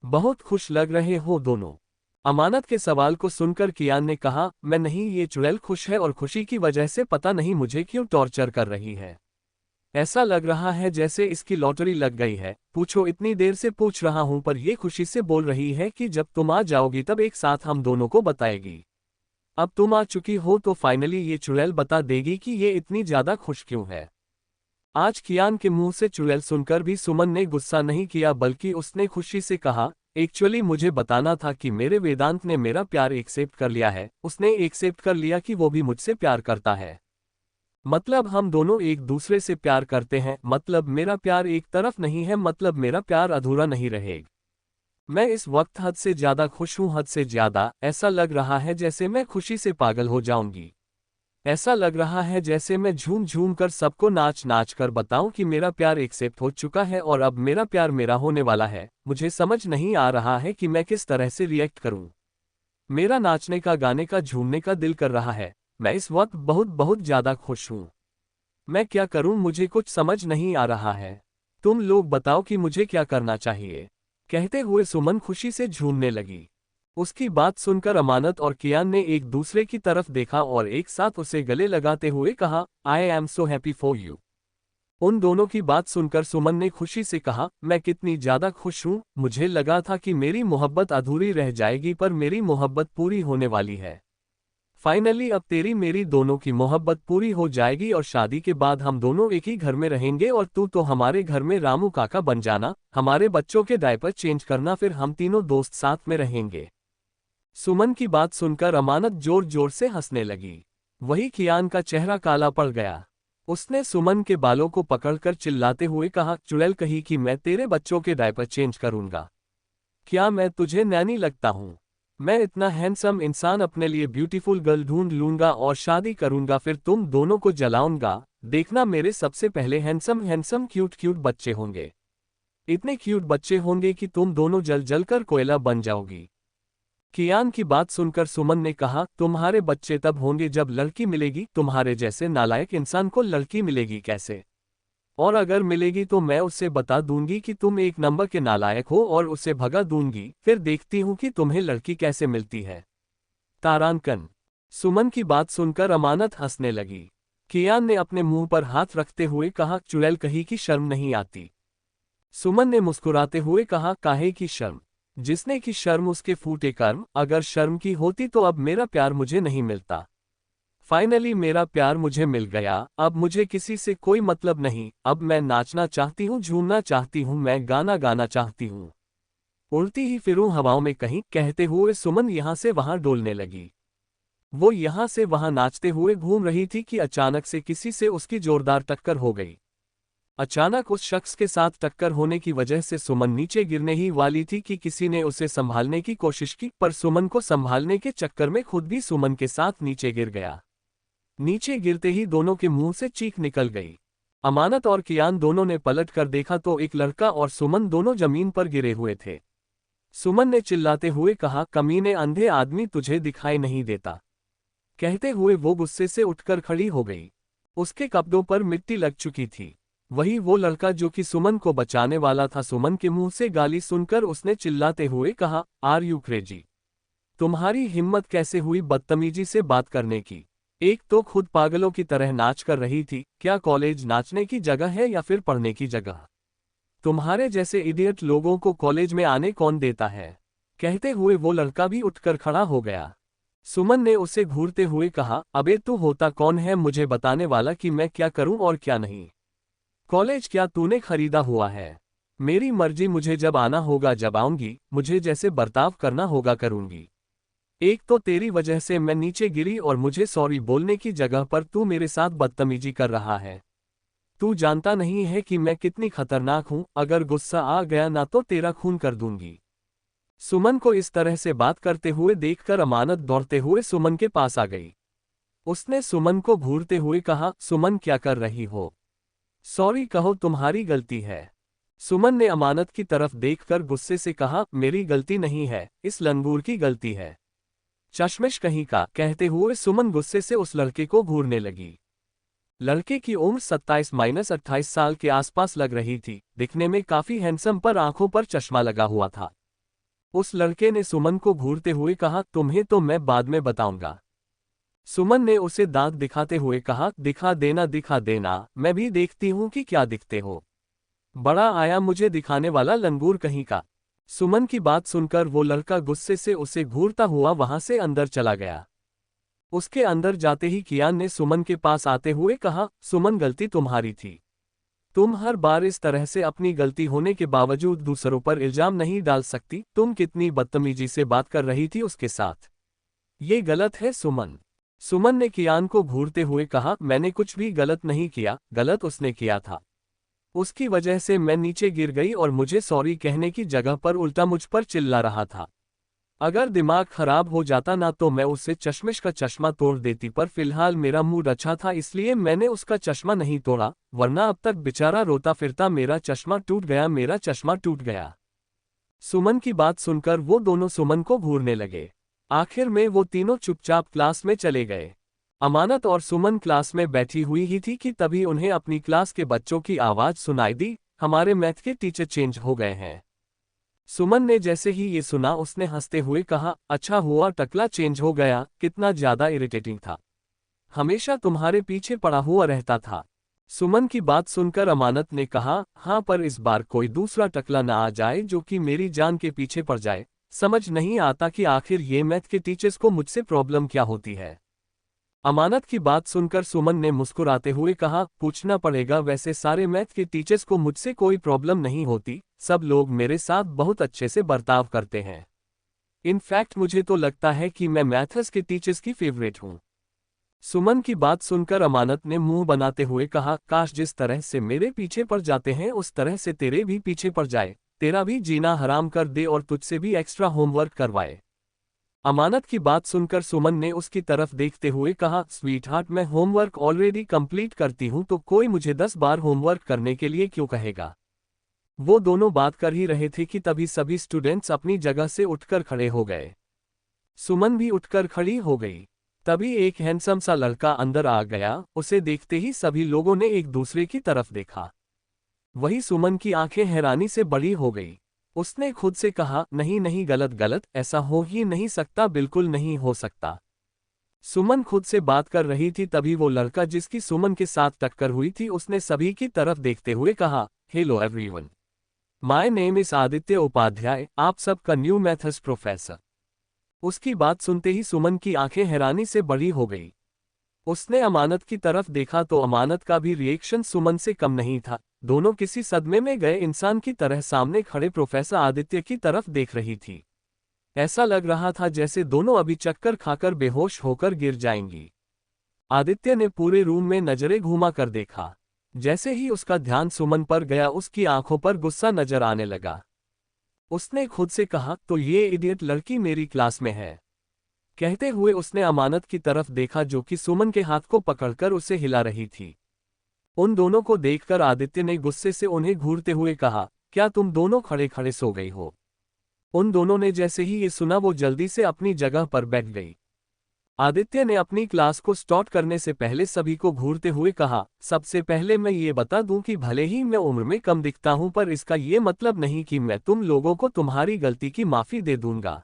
बहुत खुश लग रहे हो दोनों। अमानत के सवाल को सुनकर कियान ने कहा, मैं नहीं, ये चुड़ैल खुश है और खुशी की वजह से पता नहीं मुझे क्यों टॉर्चर कर रही है। ऐसा लग रहा है जैसे इसकी लॉटरी लग गई है। पूछो, इतनी देर से पूछ रहा हूं पर यह खुशी से बोल रही है कि जब तुम आ जाओगी तब एक साथ हम दोनों को बताएगी। अब तुम आ चुकी हो तो फाइनली ये चुड़ैल बता देगी कि ये इतनी ज्यादा खुश क्यों है। आज कियान के मुंह से चुड़ैल सुनकर भी सुमन ने गुस्सा नहीं किया, बल्कि उसने खुशी से कहा, एक्चुअली मुझे बताना था कि मेरे वेदांत ने मेरा प्यार एक्सेप्ट कर लिया है। उसने एक्सेप्ट कर लिया कि वो भी मुझसे प्यार करता है। मतलब हम दोनों एक दूसरे से प्यार करते हैं, मतलब मेरा प्यार एक तरफ नहीं है, मतलब मेरा प्यार अधूरा नहीं रहेगा। मैं इस वक्त हद से ज्यादा खुश हूं, हद से ज्यादा। ऐसा लग रहा है जैसे मैं खुशी से पागल हो जाऊंगी। ऐसा लग रहा है जैसे मैं झूम झूम कर सबको नाच नाच कर बताऊं कि मेरा प्यार एक्सेप्ट हो चुका है और अब मेरा प्यार मेरा होने वाला है। मुझे समझ नहीं आ रहा है कि मैं किस तरह से रिएक्ट करूं। मेरा नाचने का, गाने का, झूमने का दिल कर रहा है। मैं इस वक्त बहुत बहुत ज्यादा खुश हूं। मैं क्या करूं, मुझे कुछ समझ नहीं आ रहा है। तुम लोग बताओ कि मुझे क्या करना चाहिए। कहते हुए सुमन खुशी से झूमने लगी। उसकी बात सुनकर अमानत और कियान ने एक दूसरे की तरफ देखा और एक साथ उसे गले लगाते हुए कहा, I am so happy for you. उन दोनों की बात सुनकर सुमन ने खुशी से कहा, मैं कितनी ज्यादा खुश हूं। मुझे लगा था कि मेरी मोहब्बत अधूरी रह जाएगी, पर मेरी मोहब्बत पूरी होने वाली है। फाइनली अब तेरी मेरी दोनों की मोहब्बत पूरी हो जाएगी और शादी के बाद हम दोनों एक ही घर में रहेंगे और तू तो हमारे घर में रामू काका बन जाना, हमारे बच्चों के डायपर चेंज करना, फिर हम तीनों दोस्त साथ में रहेंगे। सुमन की बात सुनकर अमानत जोर जोर से हंसने लगी। वही कियान का चेहरा काला पड़ गया। उसने सुमन के बालों को पकड़कर चिल्लाते हुए कहा, चुड़ैल कही कि मैं तेरे बच्चों के डायपर चेंज करूंगा। क्या मैं तुझे नैनी लगता हूं? मैं इतना हैंडसम इंसान अपने लिए ब्यूटीफुल गर्ल ढूंढ लूंगा और शादी करूंगा, फिर तुम दोनों को जलाऊंगा। देखना मेरे सबसे पहले हैंडसम हैंडसम क्यूट क्यूट बच्चे होंगे। इतने क्यूट बच्चे होंगे कि तुम दोनों जल जल कर कोयला बन जाओगी। कियान की बात सुनकर सुमन ने कहा, तुम्हारे बच्चे तब होंगे जब लड़की मिलेगी, तुम्हारे जैसे नालायक इंसान को लड़की मिलेगी कैसे? और अगर मिलेगी तो मैं उससे बता दूंगी कि तुम एक नंबर के नालायक हो और उसे भगा दूंगी, फिर देखती हूं कि तुम्हें लड़की कैसे मिलती है। तारांकन। सुमन की बात सुनकर अमानत हंसने लगी। कियान ने अपने मुंह पर हाथ रखते हुए कहा, चुड़ैल कहीं की शर्म नहीं आती। सुमन ने मुस्कुराते हुए कहा, काहे की शर्म? जिसने की शर्म उसके फूटे कर्म, अगर शर्म की होती तो अब मेरा प्यार मुझे नहीं मिलता। फाइनली मेरा प्यार मुझे मिल गया, अब मुझे किसी से कोई मतलब नहीं, अब मैं नाचना चाहती हूँ, झूमना चाहती हूँ, मैं गाना गाना चाहती हूँ। उड़ती ही फिरूं हवाओं में कहीं, कहते हुए सुमन यहाँ से वहां डोलने लगी। वो यहाँ से वहां नाचते हुए घूम रही थी कि अचानक से किसी से उसकी जोरदार टक्कर हो गई। अचानक उस शख्स के साथ टक्कर होने की वजह से सुमन नीचे गिरने ही वाली थी कि किसी ने उसे संभालने की कोशिश की, पर सुमन को संभालने के चक्कर में खुद भी सुमन के साथ नीचे गिर गया। नीचे गिरते ही दोनों के मुंह से चीख निकल गई। अमानत और कियान दोनों ने पलट कर देखा तो एक लड़का और सुमन दोनों जमीन पर गिरे हुए थे। सुमन ने चिल्लाते हुए कहा, कमीने अंधे आदमी, तुझे दिखाई नहीं देता? कहते हुए वो गुस्से से उठकर खड़ी हो गई। उसके कपड़ों पर मिट्टी लग चुकी थी। वही वो लड़का जो कि सुमन को बचाने वाला था। सुमन के मुंह से गाली सुनकर उसने चिल्लाते हुए कहा, आर यू क्रेजी? तुम्हारी हिम्मत कैसे हुई बदतमीजी से बात करने की? एक तो खुद पागलों की तरह नाच कर रही थी, क्या कॉलेज नाचने की जगह है या फिर पढ़ने की जगह? तुम्हारे जैसे इडियट लोगों को कॉलेज में आने कौन देता है? कहते हुए वो लड़का भी उठकर खड़ा हो गया। सुमन ने उसे घूरते हुए कहा, अबे तू होता कौन है मुझे बताने वाला कि मैं क्या करूं और क्या नहीं? कॉलेज क्या तूने खरीदा हुआ है? मेरी मर्जी, मुझे जब आना होगा जब आऊंगी, मुझे जैसे बर्ताव करना होगा करूंगी। एक तो तेरी वजह से मैं नीचे गिरी और मुझे सॉरी बोलने की जगह पर तू मेरे साथ बदतमीजी कर रहा है। तू जानता नहीं है कि मैं कितनी खतरनाक हूं, अगर गुस्सा आ गया ना तो तेरा खून कर दूंगी। सुमन को इस तरह से बात करते हुए देखकर अमानत दौड़ते हुए सुमन के पास आ गई। उसने सुमन को घूरते हुए कहा, सुमन क्या कर रही हो? सॉरी कहो, तुम्हारी गलती है। सुमन ने अमानत की तरफ देखकर गुस्से से कहा, मेरी गलती नहीं है, इस लंगूर की गलती है। चश्मिश कहीं का, कहते हुए सुमन गुस्से से उस लड़के को घूरने लगी। लड़के की उम्र 27-28 साल के आसपास लग रही थी, दिखने में काफी हैंडसम, पर आंखों पर चश्मा लगा हुआ था। उस लड़के ने सुमन को घूरते हुए कहा, तुम्हें तो मैं बाद में बताऊंगा। सुमन ने उसे दांत दिखाते हुए कहा, दिखा देना दिखा देना, मैं भी देखती हूं कि क्या दिखते हो। बड़ा आया मुझे दिखाने वाला लंगूर कहीं का। सुमन की बात सुनकर वो लड़का गुस्से से उसे घूरता हुआ वहां से अंदर चला गया। उसके अंदर जाते ही कियान ने सुमन के पास आते हुए कहा, सुमन गलती तुम्हारी थी। तुम हर बार इस तरह से अपनी गलती होने के बावजूद दूसरों पर इल्जाम नहीं डाल सकती। तुम कितनी बदतमीजी से बात कर रही थी उसके साथ, ये गलत है सुमन। सुमन ने कियान को घूरते हुए कहा, मैंने कुछ भी गलत नहीं किया, गलत उसने किया था। उसकी वजह से मैं नीचे गिर गई और मुझे सॉरी कहने की जगह पर उल्टा मुझ पर चिल्ला रहा था। अगर दिमाग खराब हो जाता ना तो मैं उससे चश्मिश का चश्मा तोड़ देती, पर फिलहाल मेरा मूड अच्छा था इसलिए मैंने उसका चश्मा नहीं तोड़ा, वरना अब तक बेचारा रोता फिरता। मेरा चश्मा टूट गया, मेरा चश्मा टूट गया। सुमन की बात सुनकर वो दोनों सुमन को घूरने लगे। आखिर में वो तीनों चुपचाप क्लास में चले गए। अमानत और सुमन क्लास में बैठी हुई ही थी कि तभी उन्हें अपनी क्लास के बच्चों की आवाज सुनाई दी, हमारे मैथ के टीचर चेंज हो गए हैं। सुमन ने जैसे ही ये सुना उसने हंसते हुए कहा, अच्छा हुआ टकला चेंज हो गया, कितना ज्यादा इरिटेटिंग था, हमेशा तुम्हारे पीछे पड़ा हुआ रहता था। सुमन की बात सुनकर अमानत ने कहा, हाँ पर इस बार कोई दूसरा टकला ना आ जाए जो कि मेरी जान के पीछे पड़ जाए। समझ नहीं आता कि आखिर ये मैथ के टीचर्स को मुझसे प्रॉब्लम क्या होती है। अमानत की बात सुनकर सुमन ने मुस्कुराते हुए कहा, पूछना पड़ेगा, वैसे सारे मैथ के टीचर्स को मुझसे कोई प्रॉब्लम नहीं होती, सब लोग मेरे साथ बहुत अच्छे से बर्ताव करते हैं। इनफैक्ट मुझे तो लगता है कि मैं मैथ्स के टीचर्स की फेवरेट हूँ। सुमन की बात सुनकर अमानत ने मुंह बनाते हुए कहा, काश जिस तरह से मेरे पीछे पड़ जाते हैं उस तरह से तेरे भी पीछे पड़ जाए, तेरा भी जीना हराम कर दे और तुझसे भी एक्स्ट्रा होमवर्क करवाए। अमानत की बात सुनकर सुमन ने उसकी तरफ देखते हुए कहा, स्वीट हार्ट, मैं होमवर्क ऑलरेडी कंप्लीट करती हूं तो कोई मुझे 10 बार होमवर्क करने के लिए क्यों कहेगा। वो दोनों बात कर ही रहे थे कि तभी सभी स्टूडेंट्स अपनी जगह से उठकर खड़े हो गए। सुमन भी उठकर खड़ी हो गई। तभी एक हैंडसम सा लड़का अंदर आ गया। उसे देखते ही सभी लोगों ने एक दूसरे की तरफ देखा। वही सुमन की आंखें हैरानी से बड़ी हो गई। उसने खुद से कहा, नहीं नहीं, गलत गलत, ऐसा हो ही नहीं सकता, बिल्कुल नहीं हो सकता। सुमन खुद से बात कर रही थी तभी वो लड़का जिसकी सुमन के साथ टक्कर हुई थी उसने सभी की तरफ देखते हुए कहा, hello everyone, my name is Aditya Upadhyay, आप सबका न्यू मैथ्स प्रोफेसर। उसकी बात सुनते ही सुमन की आंखें हैरानी से बड़ी हो गई। उसने अमानत की तरफ देखा तो अमानत का भी रिएक्शन सुमन से कम नहीं था। दोनों किसी सदमे में गए इंसान की तरह सामने खड़े प्रोफेसर आदित्य की तरफ देख रही थी। ऐसा लग रहा था जैसे दोनों अभी चक्कर खाकर बेहोश होकर गिर जाएंगी। आदित्य ने पूरे रूम में नजरें घुमा कर देखा। जैसे ही उसका ध्यान सुमन पर गया उसकी आंखों पर गुस्सा नजर आने लगा। उसने खुद से कहा, तो ये इडियट लड़की मेरी क्लास में है। कहते हुए उसने अमानत की तरफ देखा जो कि सुमन के हाथ को पकड़कर उसे हिला रही थी। उन दोनों को देखकर आदित्य ने गुस्से से उन्हें घूरते हुए कहा, क्या तुम दोनों खड़े खड़े सो गई हो। उन दोनों ने जैसे ही ये सुना वो जल्दी से अपनी जगह पर बैठ गई। आदित्य ने अपनी क्लास को स्टार्ट करने से पहले सभी को घूरते हुए कहा, सबसे पहले मैं ये बता दूं कि भले ही मैं उम्र में कम दिखता हूं पर इसका ये मतलब नहीं कि मैं तुम लोगों को तुम्हारी गलती की माफी दे दूंगा।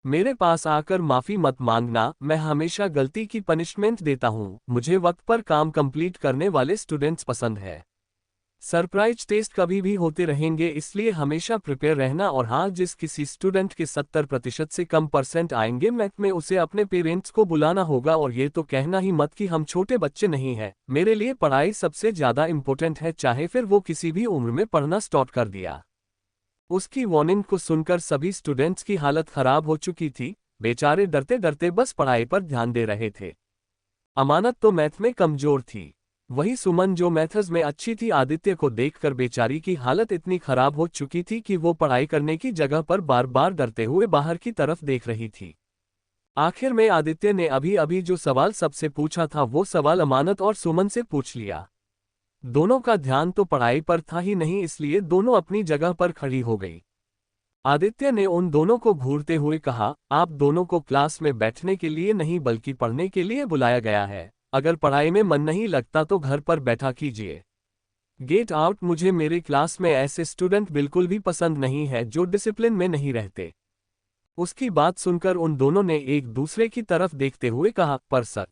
मेरे पास आकर माफी मत मांगना, मैं हमेशा गलती की पनिशमेंट देता हूं। मुझे वक्त पर काम कंप्लीट करने वाले स्टूडेंट्स पसंद है। सरप्राइज टेस्ट कभी भी होते रहेंगे इसलिए हमेशा प्रिपेयर रहना। और हाँ, जिस किसी स्टूडेंट के 70% से कम परसेंट आएंगे मैथ में उसे अपने पेरेंट्स को बुलाना होगा और ये तो कहना ही मत कि हम छोटे बच्चे नहीं हैं। मेरे लिए पढ़ाई सबसे ज्यादा इंपॉर्टेंट है, चाहे फिर वो किसी भी उम्र में पढ़ना स्टार्ट कर दिया। उसकी वार्निंग को सुनकर सभी स्टूडेंट्स की हालत खराब हो चुकी थी। बेचारे डरते डरते बस पढ़ाई पर ध्यान दे रहे थे। अमानत तो मैथ में कमजोर थी, वही सुमन जो मैथ्स में अच्छी थी। आदित्य को देखकर बेचारी की हालत इतनी खराब हो चुकी थी कि वो पढ़ाई करने की जगह पर बार बार डरते हुए बाहर की तरफ देख रही थी। आखिर में आदित्य ने अभी अभी जो सवाल सबसे पूछा था वो सवाल अमानत और सुमन से पूछ लिया। दोनों का ध्यान तो पढ़ाई पर था ही नहीं इसलिए दोनों अपनी जगह पर खड़ी हो गई। आदित्य ने उन दोनों को घूरते हुए कहा, आप दोनों को क्लास में बैठने के लिए नहीं बल्कि पढ़ने के लिए बुलाया गया है। अगर पढ़ाई में मन नहीं लगता तो घर पर बैठा कीजिए। Get out. मुझे मेरे क्लास में ऐसे स्टूडेंट बिल्कुल भी पसंद नहीं है जो डिसिप्लिन में नहीं रहते। उसकी बात सुनकर उन दोनों ने एक दूसरे की तरफ देखते हुए कहा, पर सर।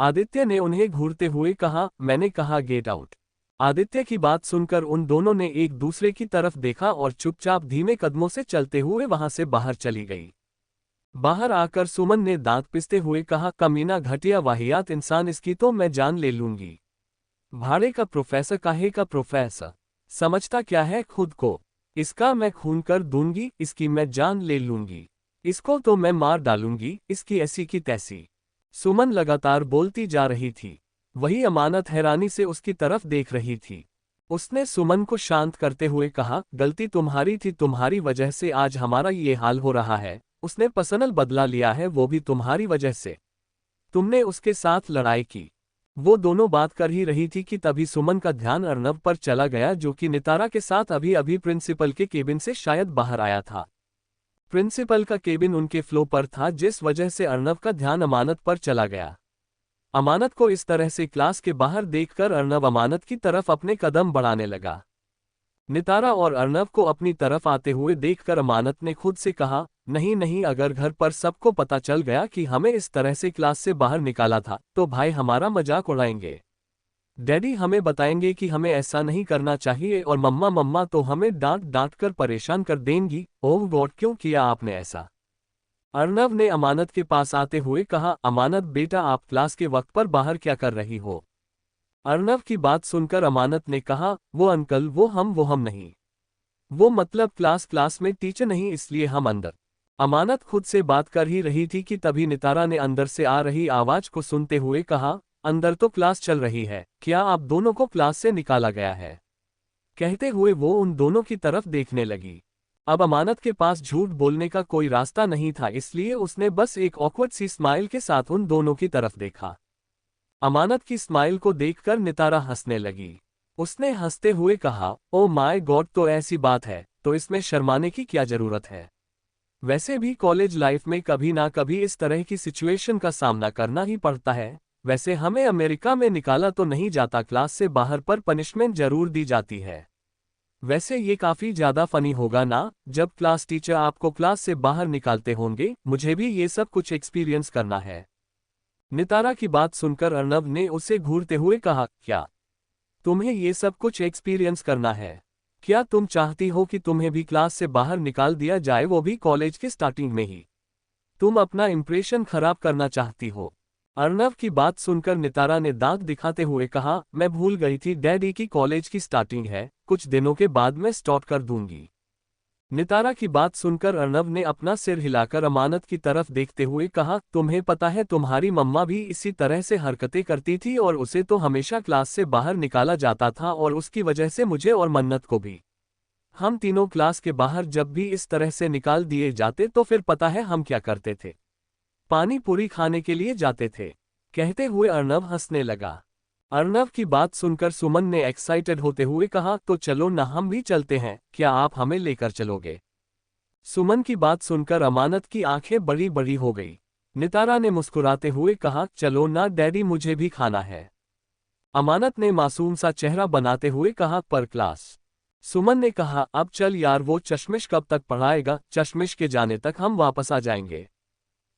आदित्य ने उन्हें घूरते हुए कहा, मैंने कहा गेट आउट। आदित्य की बात सुनकर उन दोनों ने एक दूसरे की तरफ देखा और चुपचाप धीमे कदमों से चलते हुए वहां से बाहर चली गई। बाहर आकर सुमन ने दांत पिसते हुए कहा, कमीना, घटिया, वाहियात इंसान, इसकी तो मैं जान ले लूंगी। भाड़े का प्रोफेसर, काहे का प्रोफेसर, समझता क्या है खुद को। इसका मैं खून कर दूंगी, इसकी मैं जान ले लूंगी। इसको तो मैं मार डालूंगी, इसकी ऐसी की तैसी। सुमन लगातार बोलती जा रही थी। वही अमानत हैरानी से उसकी तरफ देख रही थी। उसने सुमन को शांत करते हुए कहा, गलती तुम्हारी थी, तुम्हारी वजह से आज हमारा ये हाल हो रहा है। उसने पर्सनल बदला लिया है, वो भी तुम्हारी वजह से। तुमने उसके साथ लड़ाई की। वो दोनों बात कर ही रही थी कि तभी सुमन का ध्यान अर्नव पर चला गया जो कि नितारा के साथ अभी अभी प्रिंसिपल के केबिन से शायद बाहर आया था। प्रिंसिपल का केबिन उनके फ्लो पर था जिस वजह से अर्नव का ध्यान अमानत पर चला गया। अमानत को इस तरह से क्लास के बाहर देखकर अर्नव अमानत की तरफ अपने कदम बढ़ाने लगा। नितारा और अर्नव को अपनी तरफ आते हुए देखकर अमानत ने खुद से कहा, नहीं नहीं, अगर घर पर सबको पता चल गया कि हमें इस तरह से क्लास से बाहर निकाला था तो भाई हमारा मजाक उड़ाएंगे। डैडी हमें बताएंगे कि हमें ऐसा नहीं करना चाहिए और मम्मा मम्मा तो हमें डांट डांट कर परेशान कर देंगी। ओह गॉड, क्यों किया आपने ऐसा। अर्नव ने अमानत के पास आते हुए कहा, अमानत बेटा, आप क्लास के वक्त पर बाहर क्या कर रही हो। अर्नव की बात सुनकर अमानत ने कहा, वो अंकल, वो हम नहीं। वो मतलब क्लास में टीचर नहीं, इसलिए हम अंदर। अमानत खुद से बात कर ही रही थी कि तभी नितारा ने अंदर से आ रही आवाज को सुनते हुए कहा, अंदर तो क्लास चल रही है, क्या आप दोनों को क्लास से निकाला गया है। कहते हुए वो उन दोनों की तरफ देखने लगी। अब अमानत के पास झूठ बोलने का कोई रास्ता नहीं था, इसलिए उसने बस एक ऑकवर्ड सी स्माइल के साथ उन दोनों की तरफ देखा। अमानत की स्माइल को देखकर नितारा हंसने लगी। उसने हंसते हुए कहा, ओ माय गॉड, तो ऐसी बात है तो इसमें शर्माने की क्या जरूरत है। वैसे भी कॉलेज लाइफ में कभी ना कभी इस तरह की सिचुएशन का सामना करना ही पड़ता है। वैसे हमें अमेरिका में निकाला तो नहीं जाता क्लास से बाहर, पर पनिशमेंट जरूर दी जाती है। वैसे ये काफी ज्यादा फनी होगा ना, जब क्लास टीचर आपको क्लास से बाहर निकालते होंगे। मुझे भी ये सब कुछ एक्सपीरियंस करना है। नितारा की बात सुनकर अर्नव ने उसे घूरते हुए कहा, क्या तुम्हें ये सब कुछ एक्सपीरियंस करना है? क्या तुम चाहती हो कि तुम्हें भी क्लास से बाहर निकाल दिया जाए, वो भी कॉलेज के स्टार्टिंग में ही? तुम अपना इंप्रेशन खराब करना चाहती हो? अर्नव की बात सुनकर नितारा ने दांत दिखाते हुए कहा, मैं भूल गई थी डैडी की कॉलेज की स्टार्टिंग है, कुछ दिनों के बाद मैं स्टार्ट कर दूंगी। नितारा की बात सुनकर अर्नव ने अपना सिर हिलाकर अमानत की तरफ देखते हुए कहा, तुम्हें पता है तुम्हारी मम्मा भी इसी तरह से हरकतें करती थी और उसे तो हमेशा क्लास से बाहर निकाला जाता था, और उसकी वजह से मुझे और मन्नत को भी। हम तीनों क्लास के बाहर जब भी इस तरह से निकाल दिए जाते तो फिर पता है हम क्या करते थे? पानी पूरी खाने के लिए जाते थे। कहते हुए अर्नव हंसने लगा। अर्नव की बात सुनकर सुमन ने एक्साइटेड होते हुए कहा, तो चलो ना, हम भी चलते हैं, क्या आप हमें लेकर चलोगे? सुमन की बात सुनकर अमानत की आंखें बड़ी बड़ी हो गई। नितारा ने मुस्कुराते हुए कहा, चलो ना डैडी, मुझे भी खाना है। अमानत ने मासूम सा चेहरा बनाते हुए कहा, पर क्लास। सुमन ने कहा, अब चल यार, वो चश्मिश कब तक पढ़ाएगा? चश्मिश के जाने तक हम वापस आ जाएंगे।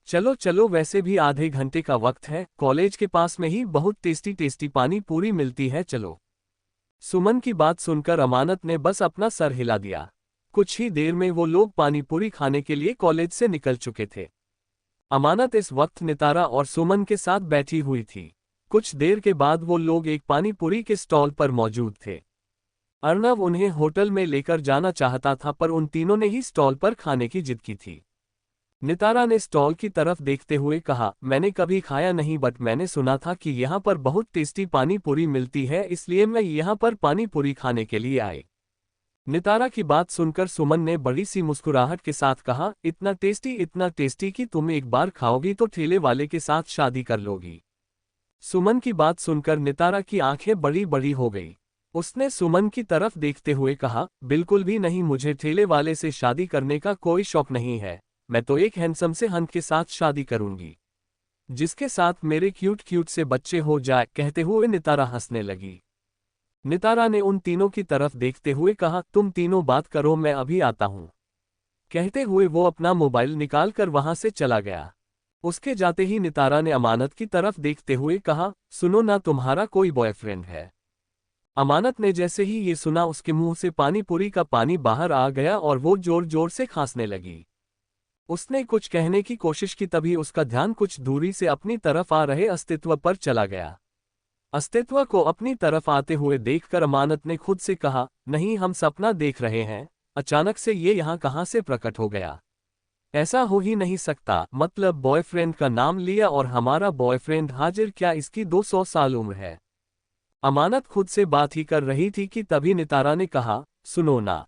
चलो चलो, वैसे भी आधे घंटे का वक्त है, कॉलेज के पास में ही बहुत टेस्टी टेस्टी पानी पूरी मिलती है, चलो। सुमन की बात सुनकर अमानत ने बस अपना सर हिला दिया। कुछ ही देर में वो लोग पानी पूरी खाने के लिए कॉलेज से निकल चुके थे। अमानत इस वक्त नितारा और सुमन के साथ बैठी हुई थी। कुछ देर के बाद वो लोग एक पानी पूरी के स्टॉल पर मौजूद थे। अर्नव उन्हें होटल में लेकर जाना चाहता था, पर उन तीनों ने ही स्टॉल पर खाने की जिद की थी। नितारा ने स्टॉल की तरफ देखते हुए कहा, मैंने कभी खाया नहीं, बट मैंने सुना था कि यहाँ पर बहुत टेस्टी पानी पूरी मिलती है, इसलिए मैं यहाँ पर पानी पूरी खाने के लिए आई। नितारा की बात सुनकर सुमन ने बड़ी सी मुस्कुराहट के साथ कहा, इतना टेस्टी कि तुम एक बार खाओगी तो ठेले वाले के साथ शादी कर लोगी। सुमन की बात सुनकर नितारा की आंखें बड़ी बड़ी हो गई। उसने सुमन की तरफ देखते हुए कहा, बिल्कुल भी नहीं, मुझे ठेले वाले से शादी करने का कोई शौक नहीं है। मैं तो एक हैंडसम से हंट के साथ शादी करूंगी, जिसके साथ मेरे क्यूट क्यूट से बच्चे हो जाए। कहते हुए नितारा हंसने लगी। नितारा ने उन तीनों की तरफ देखते हुए कहा, तुम तीनों बात करो, मैं अभी आता हूं। कहते हुए वो अपना मोबाइल निकालकर वहां से चला गया। उसके जाते ही नितारा ने अमानत की तरफ देखते हुए कहा, सुनो ना, तुम्हारा कोई बॉयफ्रेंड है? अमानत ने जैसे ही ये सुना, उसके मुंह से पानी पूरी का पानी बाहर आ गया और वो जोर जोर से खांसने लगी। उसने कुछ कहने की कोशिश की, तभी उसका ध्यान कुछ दूरी से अपनी तरफ आ रहे अस्तित्व पर चला गया। अस्तित्व को अपनी तरफ आते हुए देखकर अमानत ने खुद से कहा, नहीं, हम सपना देख रहे हैं, अचानक से ये यहाँ कहाँ से प्रकट हो गया? ऐसा हो ही नहीं सकता। मतलब बॉयफ्रेंड का नाम लिया और हमारा बॉयफ्रेंड हाजिर? क्या इसकी 200 साल उम्र है? अमानत खुद से बात ही कर रही थी कि तभी नितारा ने कहा, सुनो ना।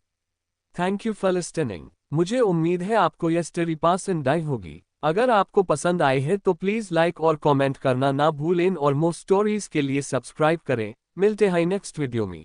Thank you for listening. मुझे उम्मीद है आपको यह स्टोरी पसंद आई होगी। अगर आपको पसंद आई है तो प्लीज़ लाइक और कमेंट करना ना भूलें, और मोर स्टोरीज के लिए सब्सक्राइब करें। मिलते हैं नेक्स्ट वीडियो में।